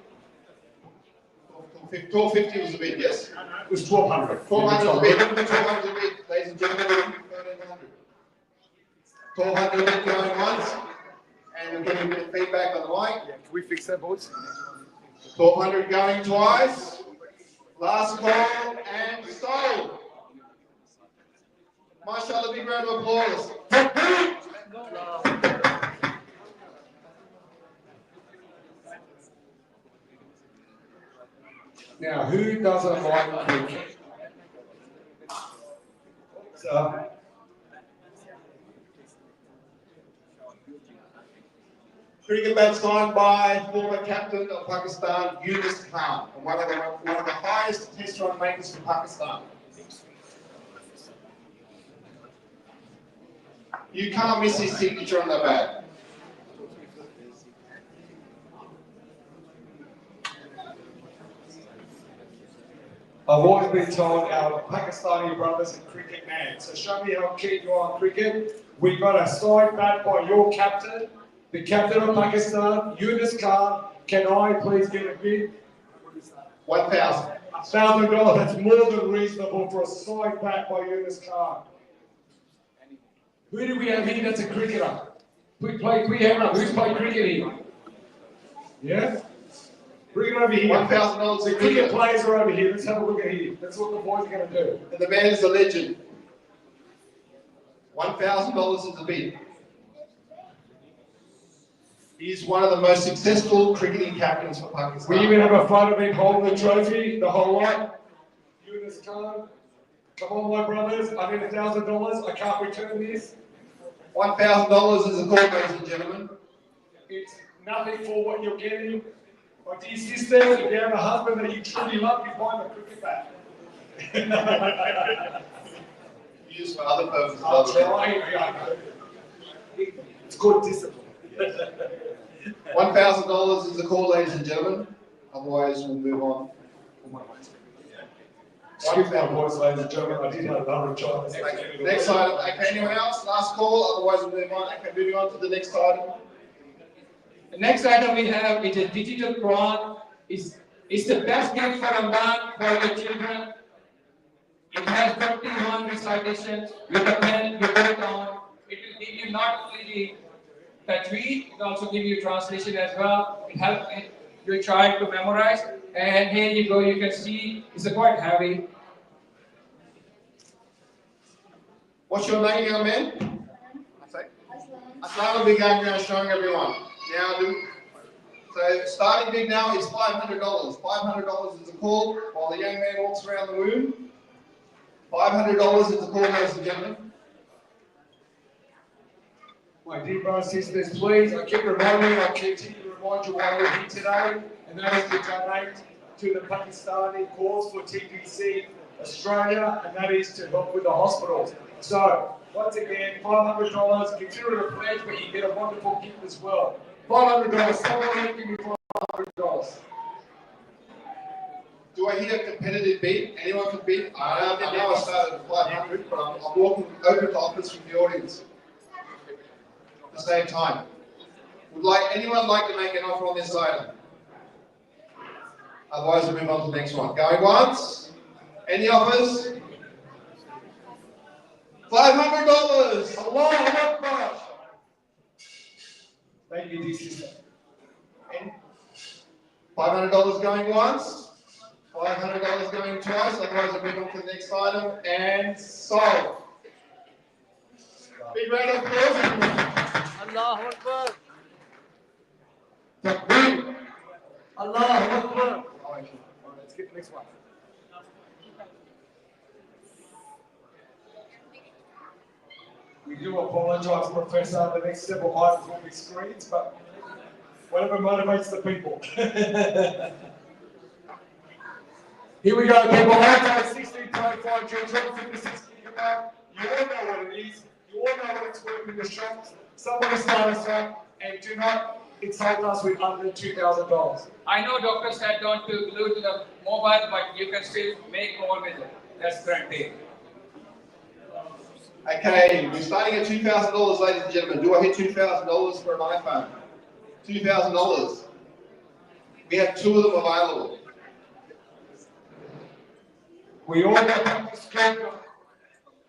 R: 1,250 was the bid, yes?
B: It was 1,200.
R: 1,200 was the bid. 1,200 was the bid, ladies and gentlemen. 1,300. 1,200 bid going once, and we're getting a bit of feedback on the mic.
B: Yeah, can we fix that, boys?
R: 1,200 going twice. Last call and sold. MashaAllah, big round of applause.
B: Now, who doesn't like cricket? So,
R: Cricket bat signed by former captain of Pakistan, Yunus Khan, and one of the highest test run makers for Pakistan. You can't miss his signature on the bat.
B: I've always been told our Pakistani brothers are cricket man. So show me how keen you are on cricket. We got a side bat by your captain, the captain of Pakistan, Yunus Khan. Can I please get a bid?
R: $1,000.
B: $1,000. That's more than reasonable for a side back by Yunus Khan. Who do we have here that's a cricketer? We have one. Who's played cricket here? Yeah? Bring it over here.
R: $1,000
B: The cricket players are over here. Let's have a look at here. That's what the boys are going to do.
R: And the man is a legend. $1,000 is the bid. He's one of the most successful cricketing captains for Pakistan.
B: We even have a photo of him holding the trophy, the whole lot. Yunus Khan. Come on, my brothers. I need $1,000. I can't return this.
R: $1,000 is the call, ladies and gentlemen.
B: It's nothing for what you're getting. My dear sister, if you have a husband that you truly love, you buy the cricket bat.
R: Used for other purposes.
B: I'll try. It's called discipline.
R: $1,000 is the call, ladies and gentlemen. Otherwise, we'll move on.
B: Excuse me, boys, ladies and gentlemen. I did have another choice.
R: Next item. Okay, anyone else? Last call. Otherwise, we'll move on. Okay, moving on to the next item.
N: The next item we have is a digital Quran. It's the best gift for Ramadan for your children. It has 21 recitations with a pen. You put it on. It will give you not only the tajweed, it will also give you translation as well. It helps your child to memorize. And here you go. You can see it's quite heavy.
R: What's your name, young man? Aslam big now showing everyone. Now, so starting big now is $500. $500 is the call while the young man walks around the room. $500 is the call, ladies and gentlemen.
B: My dear brothers and sisters, please, I keep reminding you, I continue to remind you why we're here today, and that is to donate to the Pakistani cause for TDC Australia, and that is to help with the hospitals. So, once again, $500, consider it a pledge, but you get a wonderful gift as well. $500, someone give me $500.
R: Do I hear a competitive bid? Anyone can bid? I know I started at 500, but I'm walking open to offers from the audience at the same time. Would anyone like to make an offer on this item? Otherwise, we'll move on to the next one. Going once? Any offers? $500!
B: Allahu Akbar! Thank you, dear sister.
R: $500 going once, $500 going twice, otherwise we'll move on to the next item, and sold. Big round of applause.
S: Allahu Akbar. Takbir. Allahu Akbar.
B: Let's get the next one. We do apologise, Professor. The next several items will be screens, but whatever motivates the people. Here we go, people. Hashtag 1625 children, 56 gigabyte. You all know what it is. You all know what it's worth in the shops. Somebody start us up, and do not insult us with under $2,000.
N: I know doctor said don't to glue to the mobile, but you can still make more with it. That's correct.
R: Okay, we're starting at $2,000, ladies and gentlemen. Do I hit $2,000 for an iPhone? $2,000. We have two of them available.
B: We all have back to school.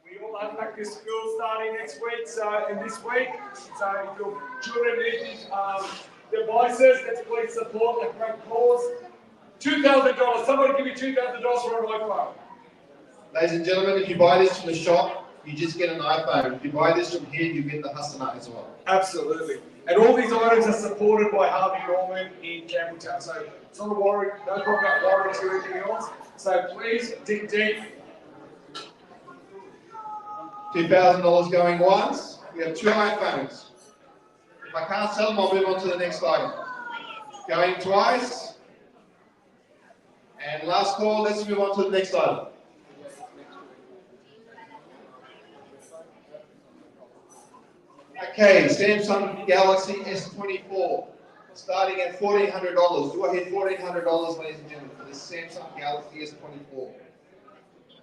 B: We all have back to school starting next week. So, and this week, so if your children need these devices, let's please support a great cause. $2,000. Somebody give me $2,000 for an iPhone.
R: Ladies and gentlemen, if you buy this from the shop, you just get an iPhone. If you buy this from here, you get the Hassanah as well.
B: Absolutely. And all these items are supported by Harvey Norman in Campbelltown. So it's not a worry, no problem about worrying or anything else. So please dig deep.
R: $2,000 going once. We have two iPhones. If I can't sell them, I'll move on to the next item. Going twice. And last call, let's move on to the next item. Okay, Samsung Galaxy S24, starting at $1,400. Do I hit $1,400, ladies and gentlemen, for this Samsung Galaxy S24?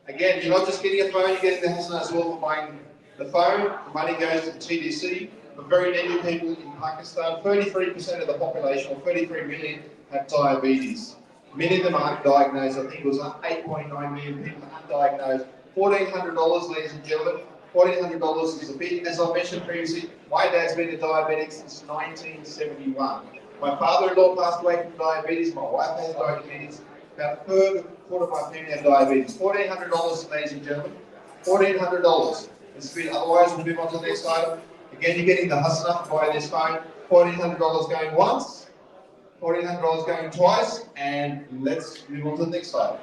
R: Again, you're not just getting a phone, you're getting the Hassanah as well for buying The phone, the money goes to TDC. For very needy people in Pakistan, 33% of the population, or 33 million, have diabetes. Many of them aren't diagnosed. I think it was 8.9 million people undiagnosed. $1,400, ladies and gentlemen. $1,400 is a bit. As I mentioned previously, my dad's been a diabetic since 1971. My father-in-law passed away from diabetes. My wife has diabetes. About a quarter of my family have diabetes. $1,400, ladies and gentlemen. $1,400. Otherwise, we'll move on to the next item. Again, you're getting the hustle via this phone. $1,400 going once, $1,400 going twice, and let's move on to the next item.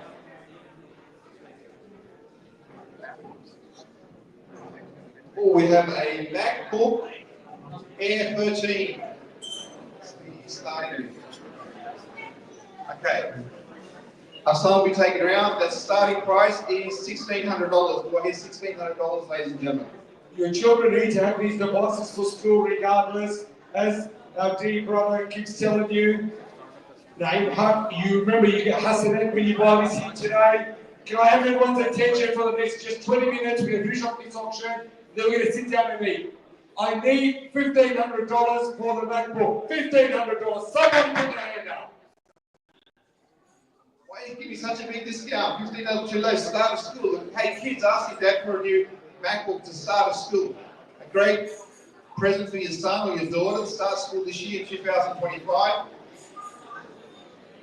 R: Oh, we have a MacBook Air 13. Starting. Okay. Some will be taken around. The starting price is $1,600. What is $1,600, ladies and gentlemen?
B: Your children need to have these devices for school regardless. As our dear brother keeps telling you, you remember you get Hassanet when you buy this here today. Can I have everyone's attention for the next just 20 minutes? We're going to finish off this auction, then we're going to sit down and eat. I need $1,500 for the MacBook. $1,500. Someone put their hand up.
R: Why are you giving such a big discount? $1,500 too low, start of school. Hey, kids, asking dad for a new MacBook to start of school. A great present for your son or your daughter to start school this year, 2025.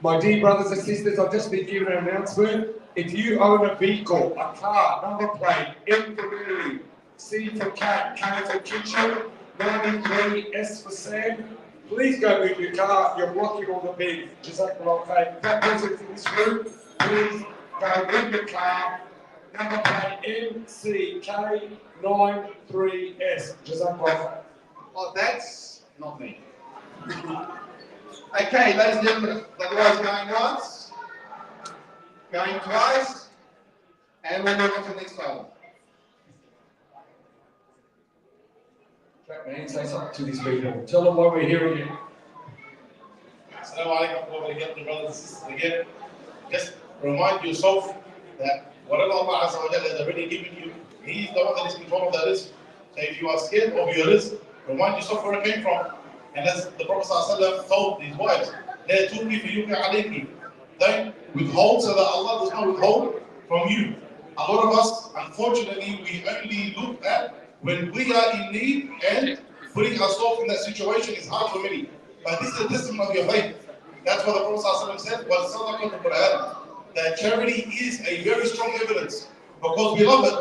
B: My dear brothers and sisters, I've just been given an announcement. If you own a vehicle, a car, number plate, M for Mary, C for cat, K for kitchen, 93, S for Sam, please go move your car. You're blocking all the bids. Jazakallah khair. That person's in this room, please go move your car. Number plate MCK93S. Jazakallah khair.
R: Oh, that's not me. Okay, ladies and gentlemen, the guy's going once, going twice, and we'll move on to the next item.
B: Jack, man, say something to these people. Tell them why we're here again.
L: Assalamu alaikum, brothers and sisters again. Just remind yourself that whatever Allah Azza wa Jalla has already given you, He is the one that is in control of that risk. So if you are scared of your risk, remind yourself where it came from. And as the Prophet ﷺ told his wives, don't withhold so that Allah does not withhold from you. A lot of us, unfortunately, we only look at when we are in need, and putting ourselves in that situation is hard for many. But this is a testament of your faith. That's what the Prophet ﷺ said, that charity is a very strong evidence because we love it.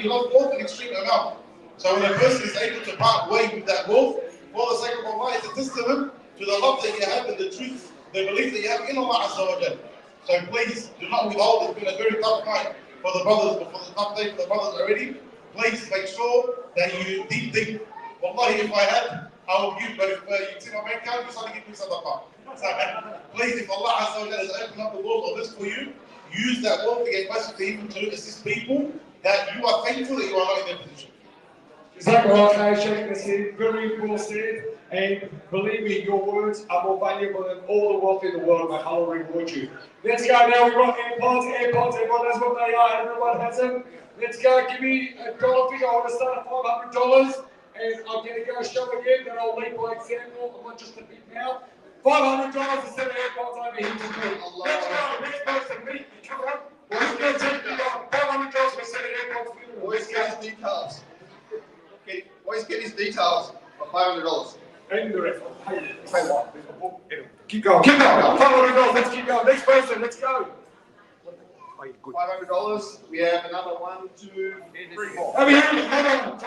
L: You love both an extreme amount. So when a person is able to part way with that wealth for the sake of Allah, it's a testament to the love that you have and the truth, the belief that you have in Allah Azza wa Jal. So please do not withhold. It's been a very tough night for the brothers, but for the tough day for the brothers already. Please make sure that you deep think, wallahi, if I had, I would give, but if you see my bank account, you suddenly give me sadaqah. So please, if Allah Azza wa Jal has opened up the doors of this for you, use that wealth to get closer to Him, to assist people that you are thankful that you are not in their position.
B: Jazakallah khair, Sheikh Nasir, very well said, and believe me, your words are more valuable than all the wealth in the world. May Allah reward you. Let's go now, we've got AirPods, everyone knows what they are, everyone has them. Let's go, give me a dollar figure, I want to start at $500, and I'm going to go show again, then I'll lead by example, I'm not just a big mouth. $500 instead of AirPods over here to me. Let's go, next person, me, come on. Let's go, take me on, $500 instead of AirPods.
R: Always get his details. Okay, always get his details for $500.
B: And the rest. Keep going, $500, let's keep going. Next person, let's go.
R: $500, we have another 1, 2, 3, 4.
B: Over here, $500.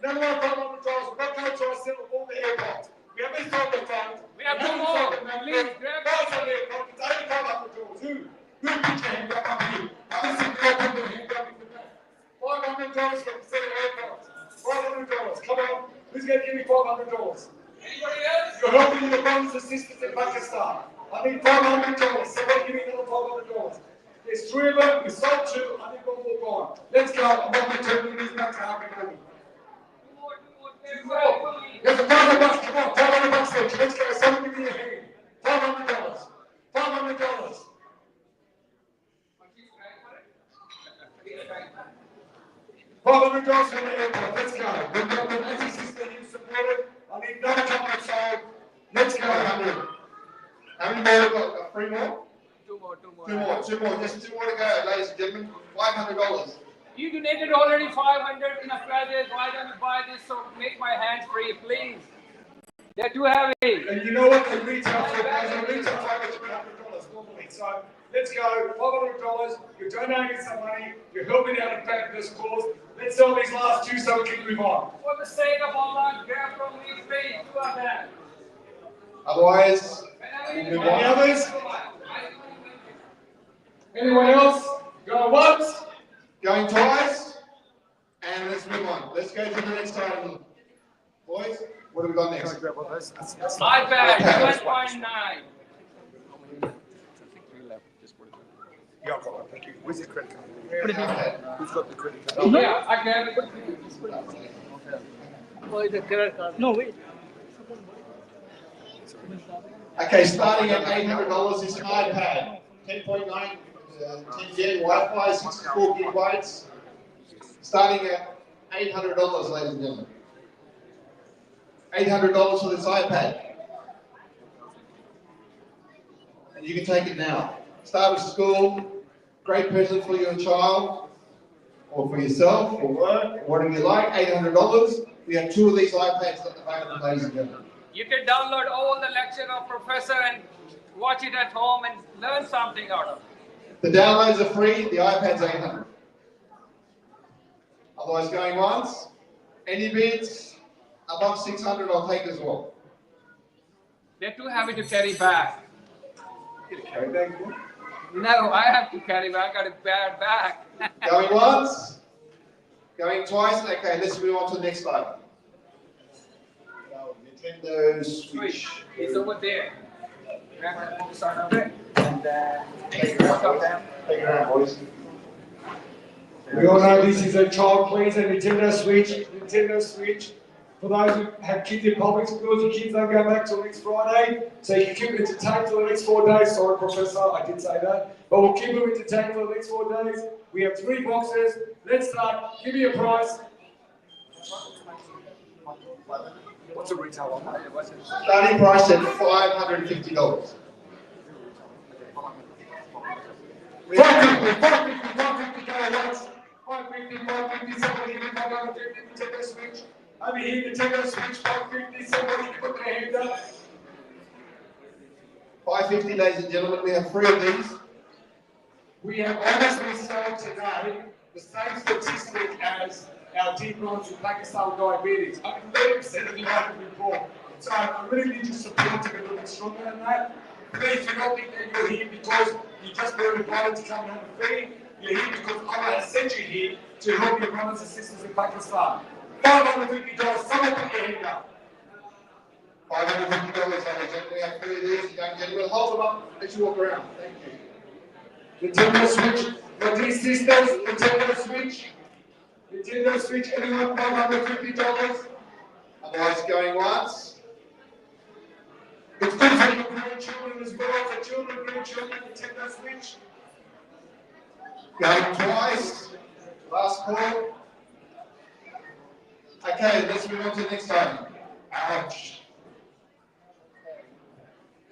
B: No more $500. We're not going to settle all the AirPods. We have this on the phone. We have no more. Please, grab us on the AirPods. It's only $500. Who put your hand up here? This is the hand up in the back. $500 for the set of AirPods. $500. Come on. Who's going to give me $500? Anybody else? You're helping the brothers and sisters in Pakistan. I need $500. Somebody give me another $500. There's 3 of them. We sold 2. I need 1 more gone. Let's go. I'm not going to turn these back to happy for me. There's $500. Come on. $500 each. Let's go. Someone give me a hand. $500. $500. $500 from the airport. Let's go. We've got the Nazi system you supported. I need another chocolate sold. Let's go. 100. How many more have we got? Got 3 more? Two more. Just 2 more to go, ladies and gentlemen. $500.
N: You donated already 500 in Australia. Why don't you buy this? So make my hands free, please. They're too heavy.
B: And you know what? The retail for $100 normally. So let's go. $500. You're donating some money. You're helping out a fabulous cause. Let's sell these last 2 so we can move on.
N: For the sake of Allah, grab from me, please. 2 of them.
B: Otherwise, any others? Anyone else? Going once? Going twice? And let's move on. Let's go to the next item. Boys, what have we got next?
N: iPad 1.9.
B: Yeah, thank you. Where's your credit card?
N: Put it in.
B: Who's got the credit card?
N: Yeah, I can. No, wait.
B: Okay, starting at $800 is an iPad. 10.9 10Gen Wi-Fi, 64 gigabytes. Starting at $800, ladies and gentlemen. $800 for this iPad. And you can take it now. Start with school, great present for your child, or for yourself, or work, whatever you like, $800. We have 2 of these iPads available, ladies and gentlemen.
N: You can download all the lecture of professor and watch it at home and learn something out of it.
B: The downloads are free, the iPad's $800. Otherwise, going once, any bids above $600, I'll take as well.
N: They're too heavy to carry back.
B: Get a carry bag, boy.
N: No, I have to carry back. I got a bad back.
B: Going once, going twice. Okay, let's move on to the next item. Nintendo Switch.
N: It's over there.
B: Take it around, boys. We all know this is a child pleaser, Nintendo Switch. For those who have kids in public schools, your kids don't go back till next Friday, so you can keep them entertained for the next 4 days. Sorry, Professor, I did say that. But we'll keep them entertained for the next 4 days. We have 3 boxes. Let's start. Give me a price. What's the retail one? Starting price at $550. $550 once. $550, somebody give me $550 Nintendo Switch. Over here, Nintendo Switch, $550, somebody put their hand up. $550, ladies and gentlemen, we have 3 of these. We have honestly sold today the same statistic as our deep runs in Pakistan diabetes. 30% of the market we bought. So I really need your support to be a little bit stronger than that. Please do not think that you're here because you just were invited to come and have a feed. You're here because Allah has sent you here to help your brothers and sisters in Pakistan. $550, someone put your hand up. $550, ladies and gentlemen. We have 3 of these, young gentlemen. Hold them up, let you walk around. Thank you. Nintendo Switch, for these sisters, Nintendo Switch. Nintendo Switch, anyone, $550? Otherwise, going once. It's good for your grandchildren as well, for children, grandchildren, Nintendo Switch. Going twice. Last call. Okay, let's move on to the next item. Ouch.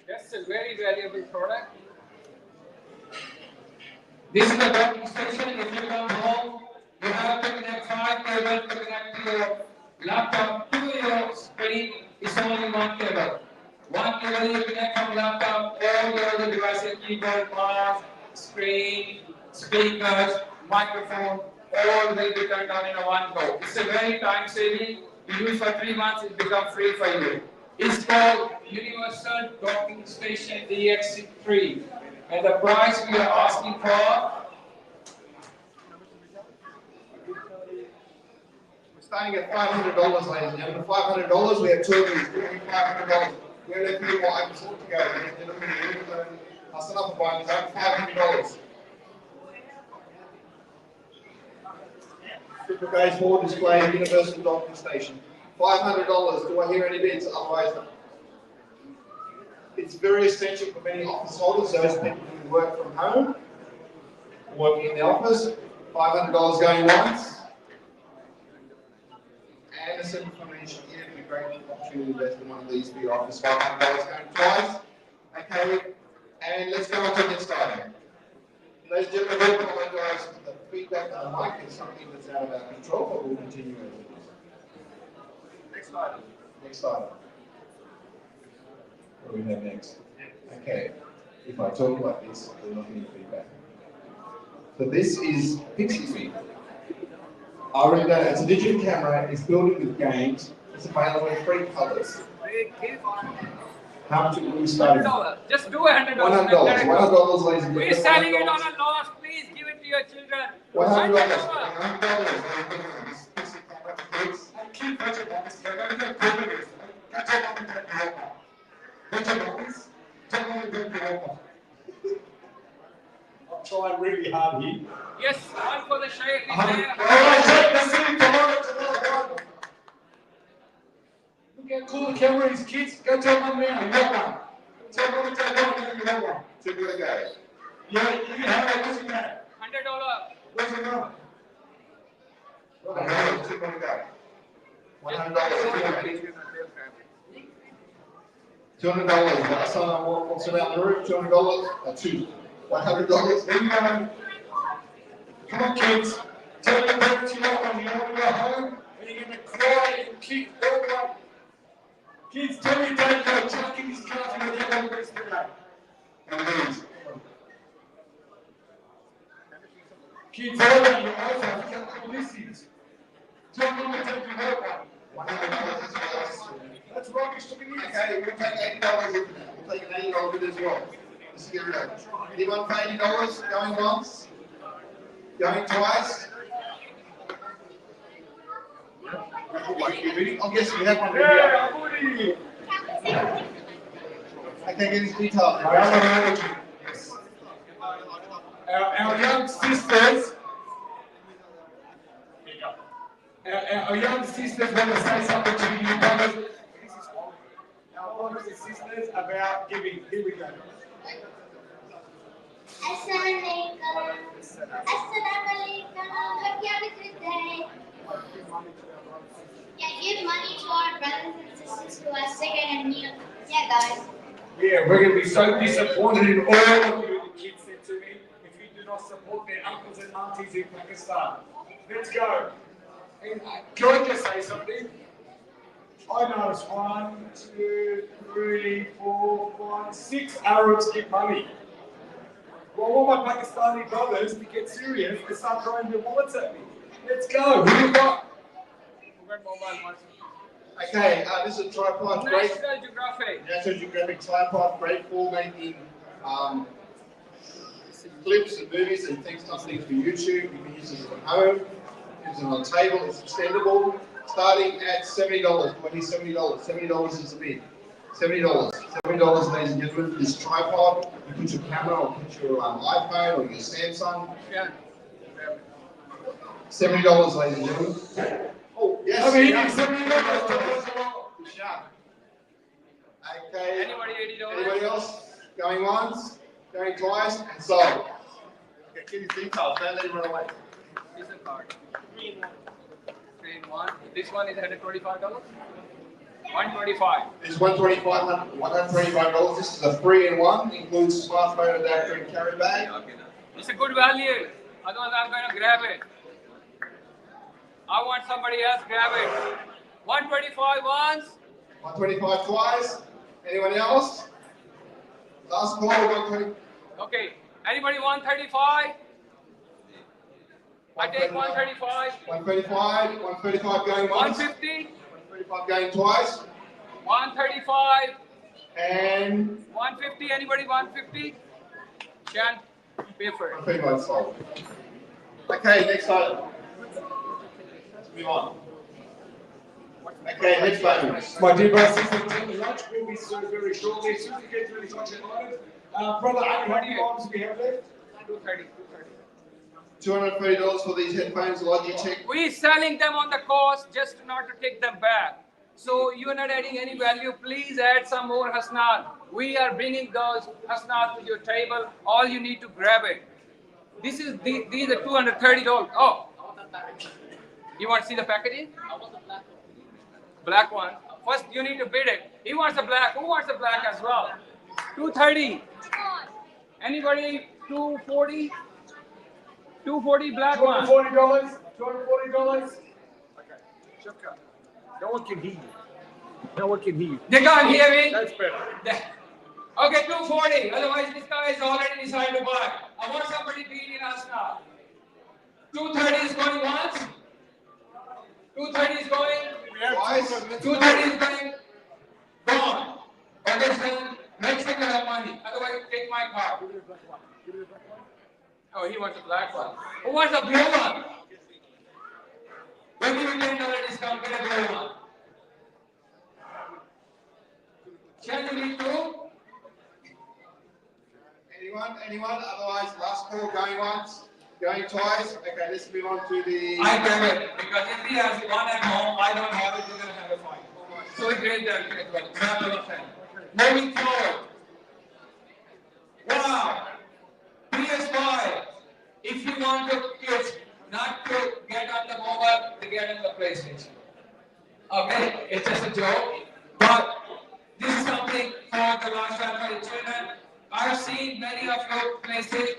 N: That's a very valuable product. This is the docking station. If you come home, you have to connect 5 cables to connect to your laptop to your screen. It's only 1 cable. 1 cable you connect from laptop, all the other devices, keyboard, mouse, screen, speakers, microphone, all will be turned on in a 1 go. It's a very time saving. You use for 3 months, it becomes free for you. It's called Universal Docking Station DX3. And the price we are asking for.
B: We're starting at $500, ladies and gentlemen. $500, we have 2 of these. $500. We have a few more items to go, ladies and gentlemen. I'll set up a buy $500. Super base board display, Universal Docking Station. $500. Do I hear any bids? Otherwise, it's very essential for many office holders, those people who work from home, working in the office.
R: $500 going once. And a second combination here, it'd be great opportunity to invest in one of these for your office. $500 going twice. Okay, and let's go on to the next item. Ladies and gentlemen, I apologize for the feedback on the mic. It's something that's out of our control, but we'll continue it. Next item. Next item. What do we have next? Okay, if I talk like this, there's not any feedback. So this is Pixie. I already know it's a digital camera, it's built in with games, it's available in 3 colors. How much are we starting?
N: Just do $100.
R: $100. $100, ladies and gentlemen.
N: We're selling it on a loss. Please give it to your children.
R: $100.
B: I'm trying really hard here.
N: Yes, one for the Shaykh.
B: Look how cool the camera is, kids. Go tell mum now, you got one. Tell mum you got one.
R: Two good guys.
B: Yeah, you can have it, what's in that?
N: $100.
B: Where's the number?
R: Right, two good guys. $100. $200. Last time I walked around the room, $200. Two. $100.
B: There you go. Come on, kids. Tell your parents you got one. You want to go home and you're going to cry and kick all the kids, tell your dad you're going to chuck in his car and you're going to get all the rest of the day. Kids, all about your iPhone. Look how cool this is. Tell mum to take your help one. That's rubbish. Look at this.
R: Okay, we'll take $80 with that. We'll take an $80 with it as well. Let's get rid of it. Anyone pay $80 going once? Going twice? I'm guessing we have one.
B: Yeah,
R: I can't get his details.
B: Our young sisters, our young sisters want to say something to you, brothers. Our brothers and sisters about giving. Here we go.
T: Assalamualaikum. Assalamualaikum. Hope you have a good day. Yeah, give money to our brothers and sisters who are sick and in need. Yeah, guys.
B: Yeah, we're going to be so disappointed in all of you, the kids said to me, if you do not support their uncles and aunties in Pakistan. Let's go. And can I just say something? I noticed 1, 2, 3, 4, 5, 6 Arabs give money. Well, I want my Pakistani brothers to get serious and start throwing their wallets at me. Let's go. Who you got?
R: Okay, this is a tripod break.
N: National Geographic.
R: National Geographic tripod break for making clips and movies and things, something for YouTube. You can use it at home. Use it on a table. It's extendable. Starting at $70. What is $70? $70 is a bid. $70. $70, ladies and gentlemen, for this tripod. You put your camera or put your iPhone or your Samsung.
N: Yeah.
R: $70, ladies and gentlemen. Oh, yes.
B: I mean,
R: okay.
N: Anybody $80?
R: Anybody else? Going once, going twice, and sold. Okay, give your details. Don't let him run away.
N: Visa card. 3 in 1. This one is $125. 125.
R: It's $125. This is a 3-in-1. Includes smartphone, adapter, and carry bag.
N: It's a good value. Otherwise, I'm going to grab it. I want somebody else grab it. 125 once.
R: 125 twice. Anyone else? Last call, 120.
N: Okay. Anybody 135? I take 135.
R: 135. 135 going once.
N: 150.
R: 135 going twice.
N: 135.
R: And
N: 150. Anybody 150? Can pay for it.
R: 135 sold. Okay, next item. Let's move on. Okay, next item.
B: My dear brothers and sisters, lunch will be served very shortly. As soon as you get through the content items, brother, how many items we have left?
N: 230.
R: $230 for these headphones, Logitech.
N: We're selling them on the cost just not to take them back. So you're not adding any value. Please add some more hasnat. We are bringing those hasnat to your table. All you need to grab it. These are $230. Oh, you want to see the packaging? Black one. First, you need to bid it. He wants a black. Who wants a black as well? 230. Anybody? 240. 240 black one.
B: $240. $240.
Q: No one can hear you. No one can hear you.
N: They can't hear me.
Q: That's better.
N: Okay, 240. Otherwise, this guy is already decided to buy. I want somebody beating us now. 230 is going once. 230 is going twice. 230 is going gone. Okay, son. Next thing I have money. Otherwise, take my car. Oh, he wants a black one. Who wants a blue one? We'll give you $10 discount. Get a blue one. Shall you need two?
R: Anyone? Otherwise, last call, going once, going twice. Okay, let's move on to the...
N: I grab it, because if he has one at home, I don't have it, we're going to have a fight. So great that moving forward. Wow. PS5. If you want your kids not to get on the mobile, they get on the PlayStation. Okay, it's just a joke, but this is something for the launch pad for the children. I've seen many of your places,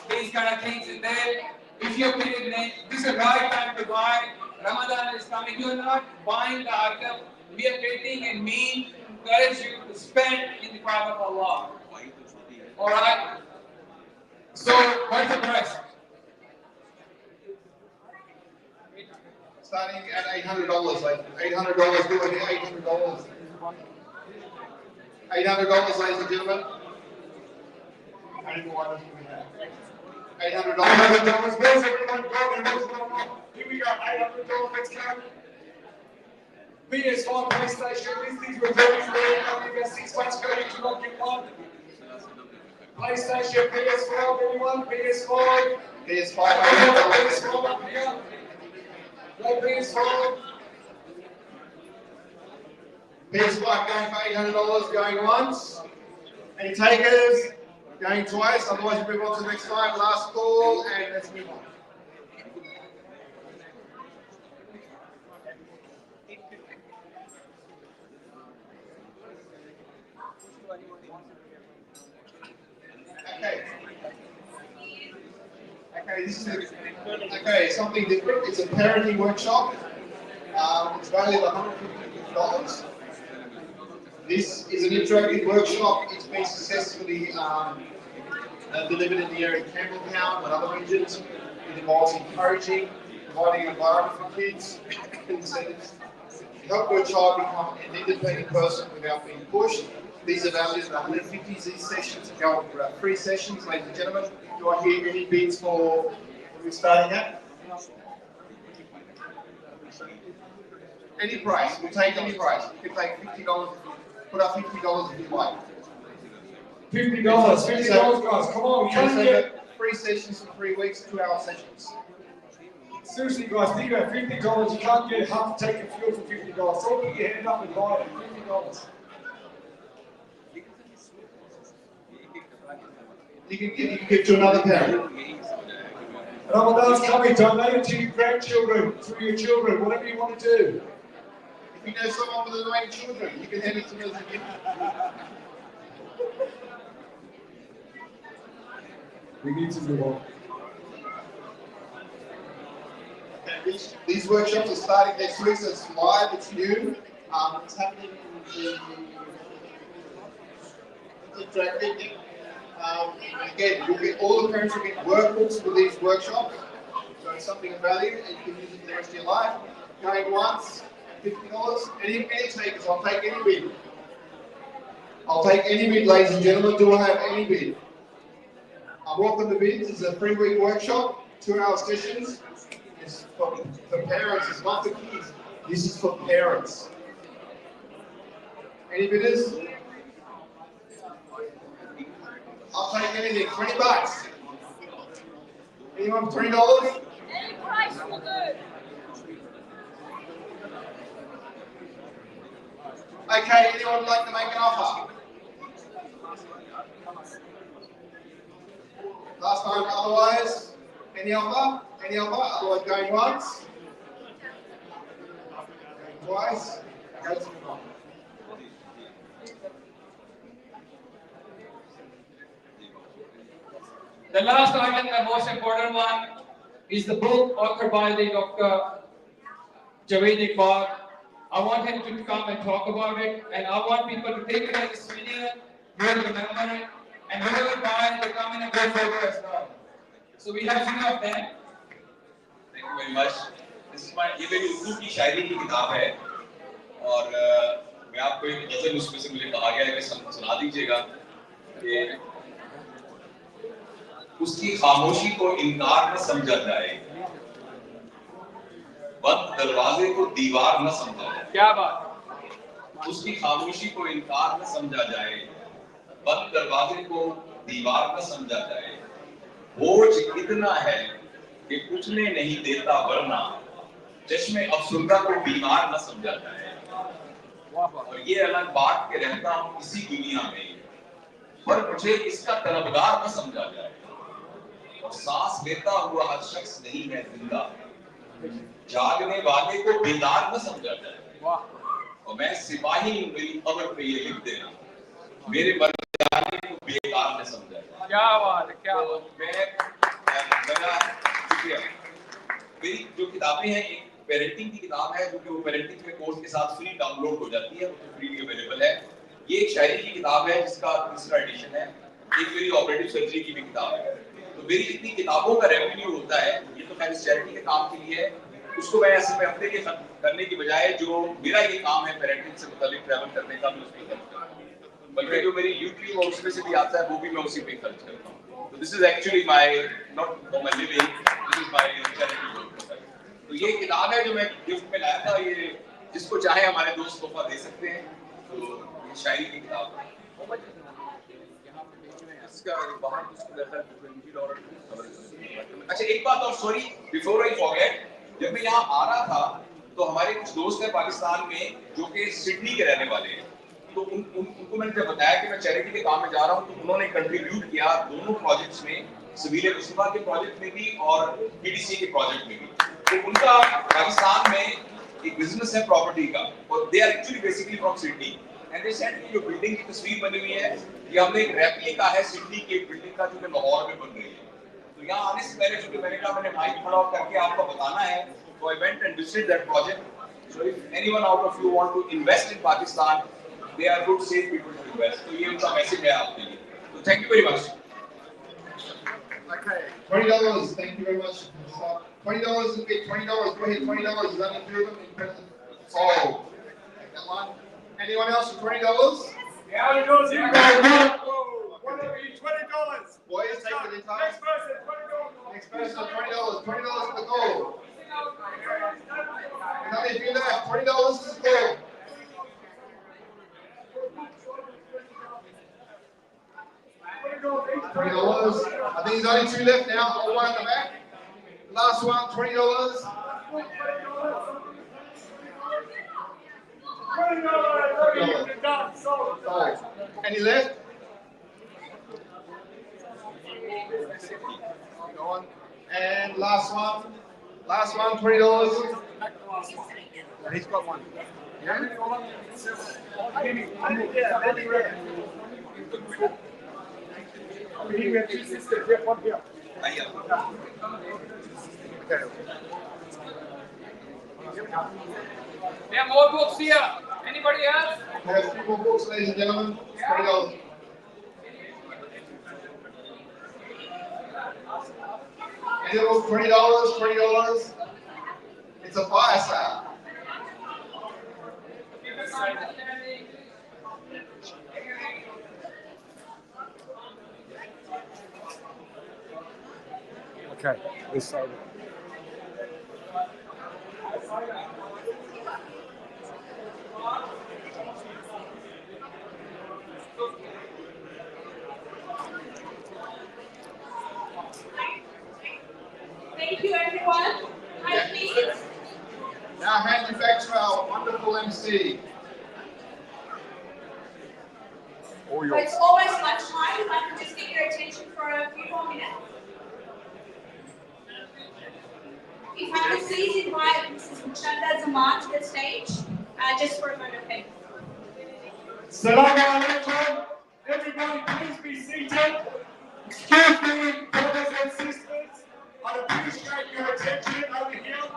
N: these kind of things in there. If you're feeling this is the right time to buy. Ramadan is coming. You're not buying the item. We are creating a mean to encourage you to spend in the path of Allah. Alright? So, what's the price?
R: Starting at $800, like $800, do it here, $800. $800, ladies and gentlemen. $800.
B: Where's everyone going? Here we go, $800, let's go. PS5 PlayStation, these were very rare, only about 6 months ago, you could not get one. PlayStation, PS5, anyone? PS5?
R: PS5,
B: PS5 up here. No PS5.
R: PS5 going for $800, going once. Any takers? Going twice, otherwise we move on to the next time. Last call, and let's move on. Okay, this is something different. It's a parenting workshop. It's valued at $150. This is an interactive workshop. It's been successfully delivered in the area of Campbelltown and other regions. It involves encouraging, providing an environment for kids, incentives, to help your child become an independent person without being pushed. These are valued at 150. These sessions go for 3 sessions, ladies and gentlemen. Do I hear any bids for what we're starting at? Any price, we'll take any price. You can take $50, put up $50 if you like.
B: $50, guys, come on, come and get
R: 3 sessions for 3 weeks, 2-hour sessions.
B: Seriously, guys, think about $50. You can't get half to take a fuel for $50. So put your hand up and buy it. $50.
R: You can give to another parent.
B: Ramadan's coming, donate it to your grandchildren, to your children, whatever you want to do.
R: If you know someone with annoying children, you can hand it to them as a gift.
B: We need to move on.
R: These workshops are starting next week, so it's live, it's new. It's happening in interactive. Again, you'll get, all the parents will get workbooks for these workshops. So it's something of value and you can use it for the rest of your life. Going once, $50. Any takers, I'll take any bid. I'll take any bid, ladies and gentlemen. Do I have any bid? Welcome to bids. It's a 3-week workshop, 2-hour sessions. It's for parents, it's not for kids. This is for parents. Any bidders? I'll take anything, $20. Anyone, $20?
T: Any price will do.
R: Okay, anyone would like to make an offer? Last time, otherwise, any offer? Any offer? Otherwise, going once? Going twice? Okay, let's move on.
N: The last item, the most important one, is the book authored by the Dr. Javed Iqbal. I want him to come and talk about it, and I want people to take it as a souvenir, really remember it, and whoever buy, they come in and go forward as well. So we have few of them.
M: Thank you very much. This is my ये मेरी उर्दू की शायरी की किताब है और मैं आपको एक गज़ल उसमें से मुझे कहा गया है कि सुना दीजिएगा कि उसकी खामोशी को इनकार न समझा जाए, बंद दरवाजे को दीवार न समझा जाए।
N: क्या बात?
M: उसकी खामोशी को इनकार न समझा जाए, बंद दरवाजे को दीवार न समझा जाए। बोझ इतना है कि उठने नहीं देता, वरना चश्मे अफसुर्दा को बीमार न समझा जाए। और ये अलग बात के रहता हूँ इसी दुनिया में, पर मुझे इसका तलबगार न समझा जाए। और सांस लेता हुआ हर शख्स नहीं है जिंदा, जागने वाले को बेदार न समझा जाए। और मैं सिपाही हूँ, मेरी कब्र पे ये लिख देना, मेरे मर जाने को बेकार न समझा जाए।
N: क्या बात है, क्या बात।
M: मेरा शुक्रिया। मेरी जो किताबें हैं, एक पेरेंटिंग की किताब है जो कि वो पेरेंटिंग के कोर्स के साथ फ्री डाउनलोड हो जाती है, वो तो फ्री अवेलेबल है। ये एक शायरी की किताब है जिसका तीसरा एडिशन है। एक मेरी ऑपरेटिव सर्जरी की भी किताब है। तो मेरी जितनी किताबों का रेवेन्यू होता है, ये तो खैर चैरिटी के काम के लिए है, उसको मैं ऐसे में हफ्ते के करने की बजाय जो मेरा ये काम है पेरेंटिंग से मुताबिक ट्रैवल करने का, मैं उसमें खर्च करता हूँ। बल्कि जो मेरी यूट्यूब और उसमें से भी आता है वो भी मैं उसी पे खर्च करता हूँ। तो this is actually my not for my living, this is my charity work. तो ये किताब है जो मैं गिफ्ट में लाया था, ये जिसको चाहे हमारे दोस्त तोहफा दे सकते हैं। तो ये शायरी की किताब है। इसका बाहर उसको देता है $20। अच्छा एक बात और, सॉरी बिफोर आई फॉरगेट, जब मैं यहाँ आ रहा था तो हमारे कुछ दोस्त हैं पाकिस्तान में जो कि सिडनी के रहने वाले हैं। तो उनको मैंने जब बताया कि मैं चैरिटी के काम में जा रहा हूँ, तो उन्होंने कंट्रीब्यूट किया दोनों प्रोजेक्ट्स में, सबीले मुस्तफा के प्रोजेक्ट में भी और TDC के प्रोजेक्ट में भी। तो उनका पाकिस्तान में एक बिजनेस है प्रॉपर्टी का, और they are actually basically from Sydney. And they said कि जो बिल्डिंग की तस्वीर बनी हुई है, ये हमने एक रेप्लिका है सिडनी की एक बिल्डिंग का जो कि लाहौर में बन रही है। तो यहाँ आने से पहले चूंकि मैंने कहा मैंने माइक खड़ा करके आपको बताना है, so I went and visited that project. So if anyone out of you want to invest in Pakistan, they are good, safe people to invest. तो ये उनका मैसेज है आपके लिए। So thank you very much.
R: Okay, $20. Thank you very much. $20 is big. $20. Go ahead. $20. Is that included in present? Oh, take that one. Anyone else for $20?
A: Yeah, it goes in. One of each, $20.
R: Boys, take it in time.
A: Next person, $20.
R: Next person, $20. $20 for the goal. And how many of you left? $20 is the goal. $20. I think there's only two left now. Got one at the back. Last one, $20. $20. Any left? Go on. And last one. Last one, $20. He's got one. Yeah? We have two sisters. We have one here. Okay.
N: There are more books here. Anybody else?
R: We have a few more books, ladies and gentlemen. $20. Any of those $20? $20. It's a fire sale.
Q: Okay, this side.
D: Thank you, everyone. Hi, please.
R: Now hand you back to our wonderful MC.
D: It's almost lunchtime. If I can just get your attention for a few more minutes. If I could please invite Mrs. Chanda Zaman to the stage, just for a moment, please.
B: Assalamu alaikum. Everybody, please be seated. Excuse me, brothers and sisters. I appreciate your attention over here.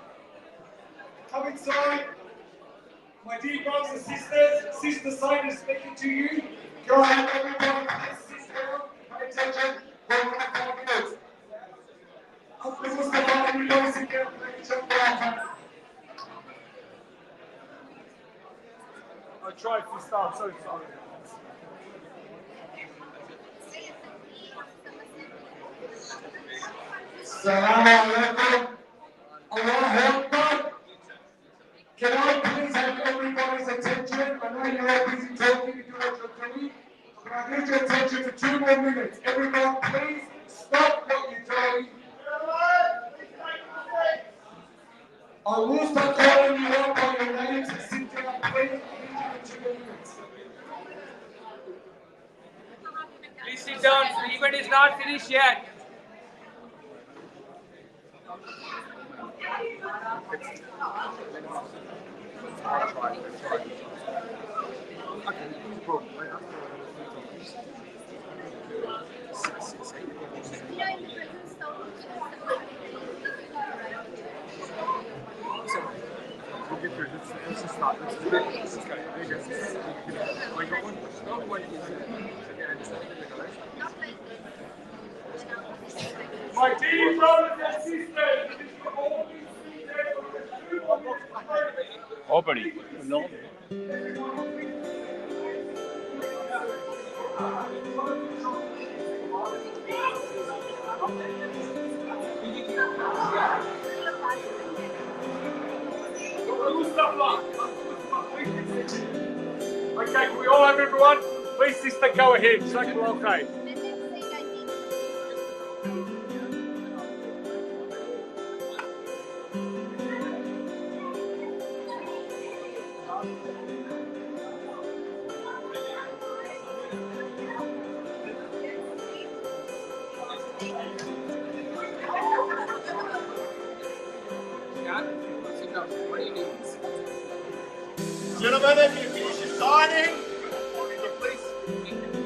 B: Come inside. My dear brothers and sisters, Sister Said is speaking to you. Go ahead, everybody, please sit down. Pay attention. For 5 minutes. Uncle Mustafa, everybody sit down. Please jump down. I tried to start, so sorry. Assalamu alaikum. Allahu Akbar. Can I please have everybody's attention? I know you're all busy talking to what you're doing, but I need your attention for 2 more minutes. Everyone, please stop what you're doing. I will start calling you up on your names and sit down, please. I need you for 2 more minutes.
N: Please sit down. The event is not finished yet.
B: My dear brothers and sisters,
O: Opening. No.
B: Okay, can we all have everyone? Please, sister, go ahead. Second, okay.
R: Gentlemen, if you finish your signing,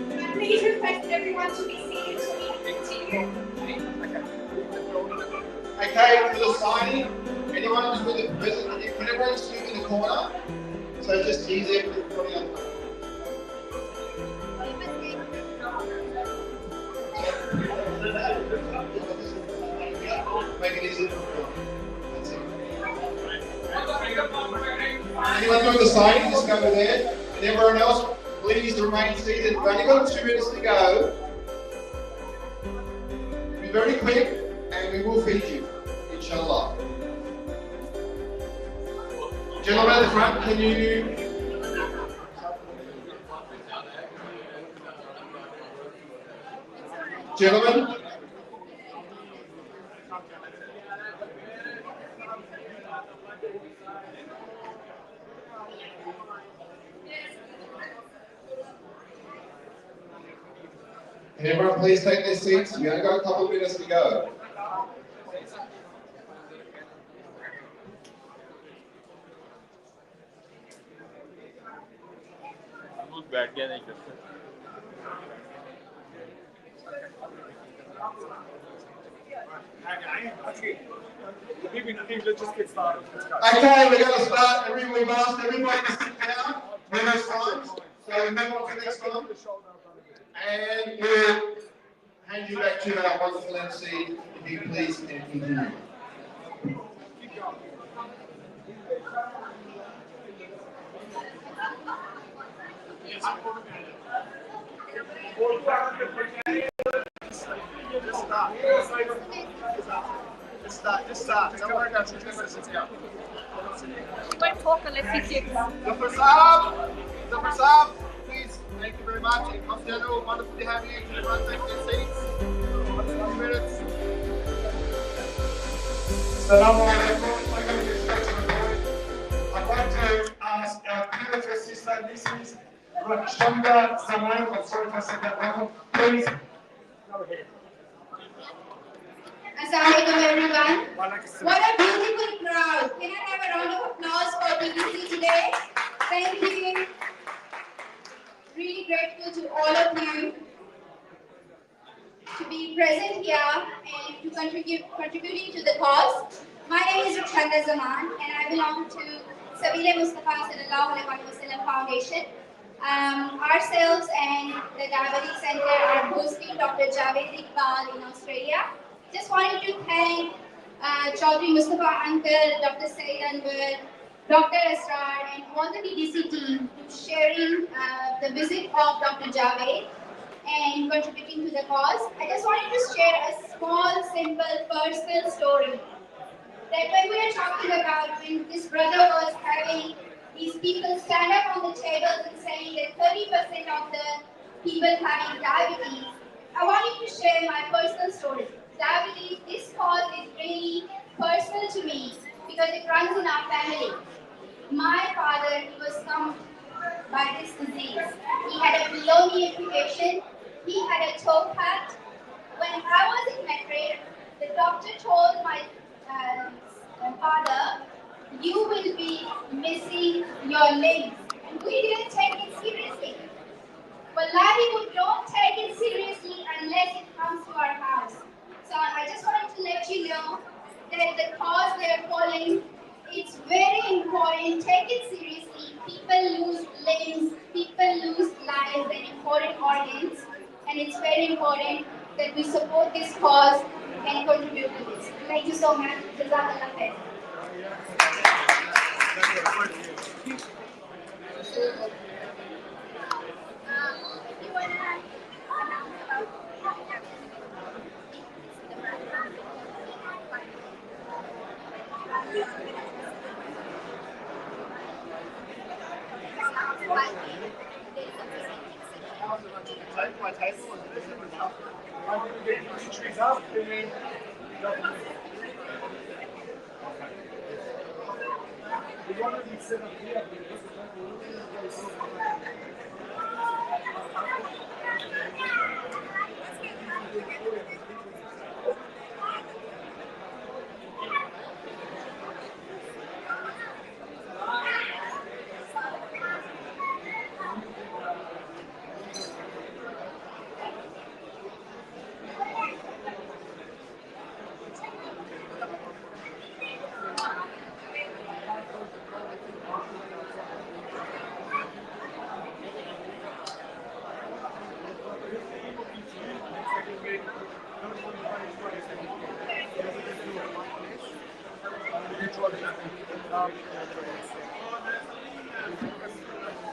D: Can I please request everyone to be seated so we can continue?
R: okay, for the signing, anyone who's with the president, everyone's stood in the corner, so just easy for everybody on. Make it easy. That's it. Anyone doing the signing, just go over there. And everyone else, please remain seated. We've only got 2 minutes to go. Be very quick, and we will feed you, inshallah. Gentlemen at the front, can you... Gentlemen? Can everyone please take their seats? We only got a couple of minutes to go.
O: बैठ गया नहीं करते
R: Okay, we're going to start. We've asked everybody to sit down. Next time. So we move on to the next one. And we'll hand you back to our wonderful MC, if you please, and continue. Just start. Don't worry about it. Let's go.
K: Don't talk unless you
R: The Prasad, please, thank you very much. And Consul General, wonderful to have you. Everyone take their seats. 2 minutes.
B: Assalamu alaikum. I'm going to get straight to the point. I'd like to ask our beautiful sister, Mrs. Rakshanda Zaman, I'm sorry if I said that wrong. Please, go ahead.
D: Assalamualaikum everyone. What a beautiful crowd. Can I have a round of applause for TDC today? Thank you. Really grateful to all of you to be present here and to contributing to the cause. My name is Rukhsanda Zaman and I belong to Sabile Mustafa Sallallahu Alaihi Wasallam Foundation. Ourselves and the Diabetes Center are hosting Dr. Javed Iqbal in Australia. Just wanted to thank Chaudhry Mustafa Uncle, Dr. Said Anwar, Dr. Asrar and all the TDC team to sharing the visit of Dr. Javed and contributing to the cause. I just wanted to share a small, simple, personal story. That when we are talking about when this brother was having these people stand up on the tables and saying that 30% of the people having diabetes, I wanted to share my personal story. Diabetes, this cause is really personal to me because it runs in our family. My father, he was stung by this disease. He had a below knee amputation. He had a toe cut. When I was in Madrid, the doctor told my father, you will be missing your limbs. And we didn't take it seriously. Wallahi, we don't take it seriously unless it comes to our house. So I just wanted to let you know that the cause they are following, it's very important. Take it seriously. People lose limbs, people lose lives and important organs. And it's very important that we support this cause and contribute to this. Thank you so much. Jazakallah khair.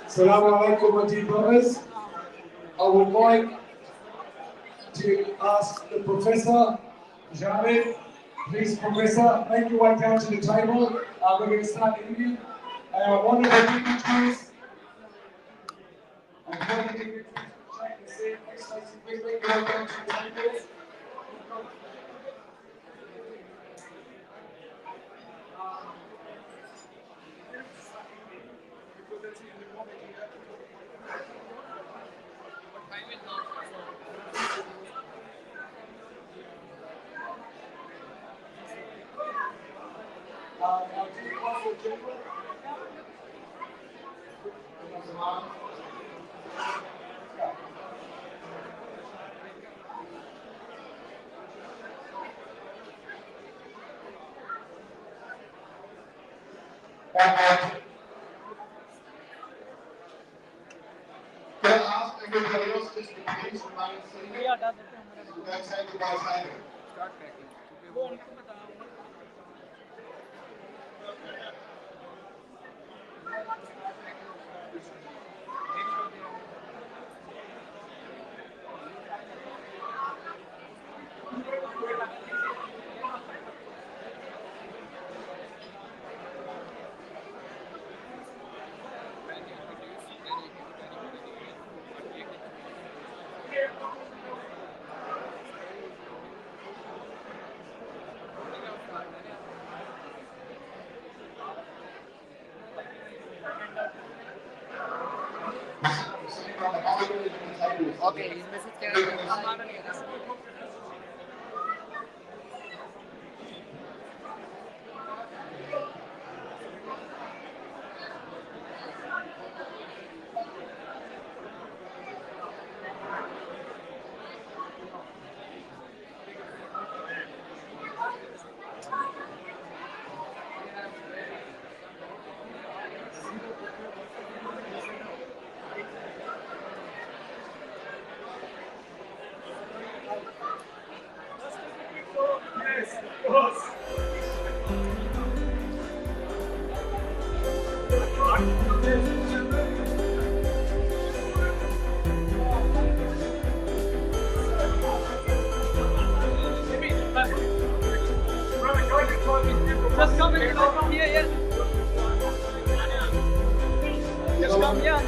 B: Assalamu alaikum, my dear brothers. I would like to ask the Professor Javed, please, Professor, make your way down to the table. We're going to start the interview. Wonderful dignitaries. Important dignitaries. Check the seat. Next place, quickly go down to the tables.
R: Can I ask everybody else just to please remain seated? Don't say goodbye, say
P: Okay,
N: Just come here, yeah. Just come here.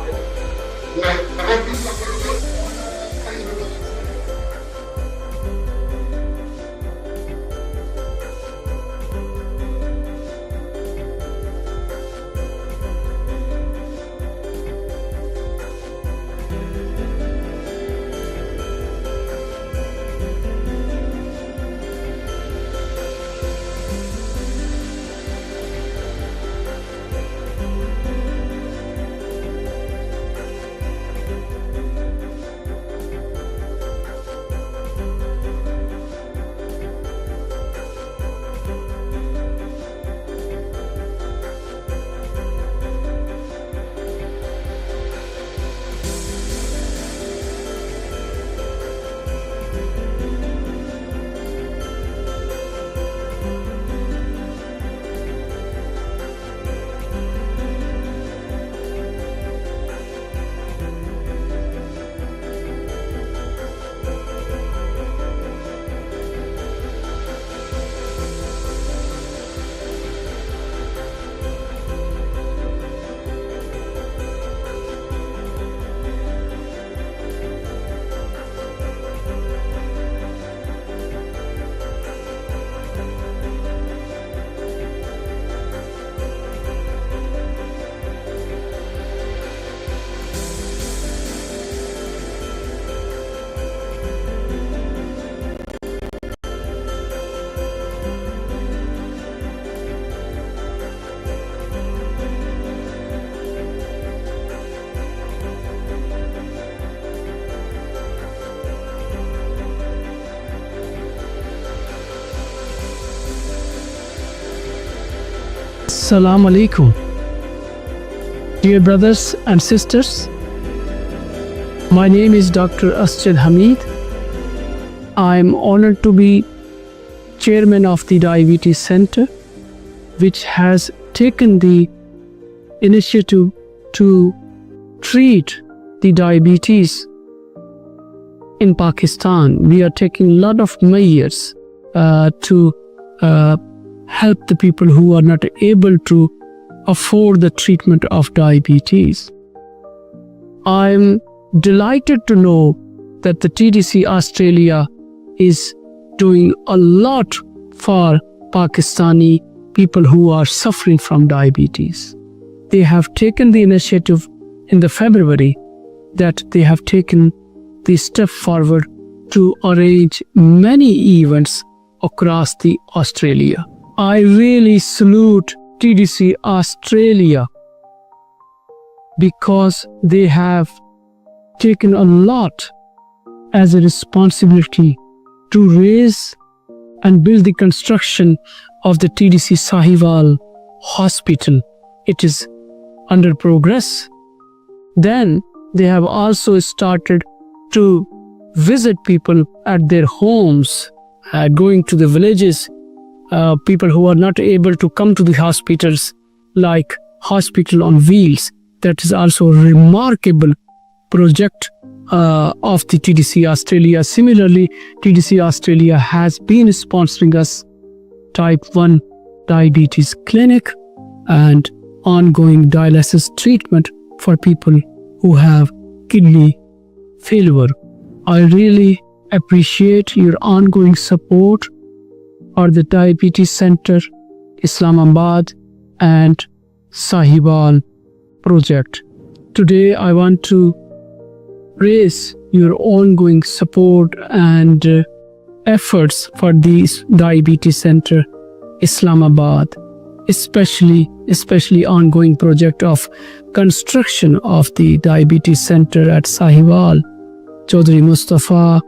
U: Assalamu alaikum. Dear brothers and sisters, my name is Dr. Asjad Hamid. I am honored to be chairman of the Diabetes Center, which has taken the initiative to treat the diabetes in Pakistan. We are taking a lot of measures to help the people who are not able to afford the treatment of diabetes. I'm delighted to know that the TDC Australia is doing a lot for Pakistani people who are suffering from diabetes. They have taken the initiative in the February that they have taken the step forward to arrange many events across the Australia. I really salute TDC Australia because they have taken a lot as a responsibility to raise and build the construction of the TDC Sahiwal hospital. It is under progress. Then they have also started to visit people at their homes, going to the villages, people who are not able to come to the hospitals, like Hospital on Wheels. That is also a remarkable project of the TDC Australia. Similarly, TDC Australia has been sponsoring us Type 1 Diabetes Clinic and ongoing dialysis treatment for people who have kidney failure. I really appreciate your ongoing support for the Diabetes Center, Islamabad and Sahiwal project. Today I want to praise your ongoing support and efforts for the Diabetes Center, Islamabad, especially ongoing project of construction of the Diabetes Center at Sahiwal. Chaudhry Mustafa,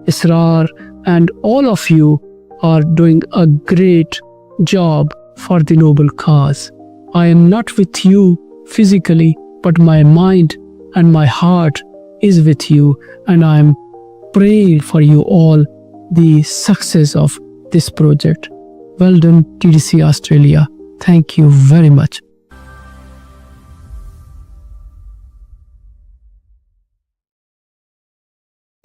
U: Israr, and all of you are doing a great job for the noble cause. I am not with you physically, but my mind and my heart is with you, and I am praying for you all the success of this project. Well done, TDC Australia. Thank you very much.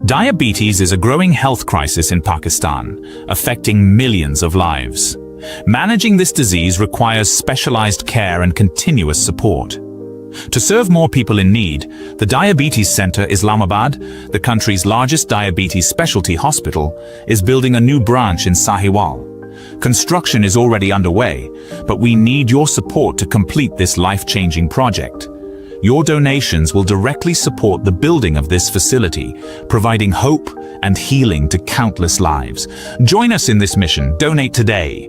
I: Diabetes is a growing health crisis in Pakistan, affecting millions of lives. Managing this disease requires specialized care and continuous support. To serve more people in need, the Diabetes Center Islamabad, the country's largest diabetes specialty hospital, is building a new branch in Sahiwal. Construction is already underway, but we need your support to complete this life-changing project. Your donations will directly support the building of this facility, providing hope and healing to countless lives. Join us in this mission. Donate today.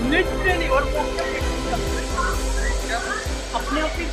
E: Literally, और अपने आप ही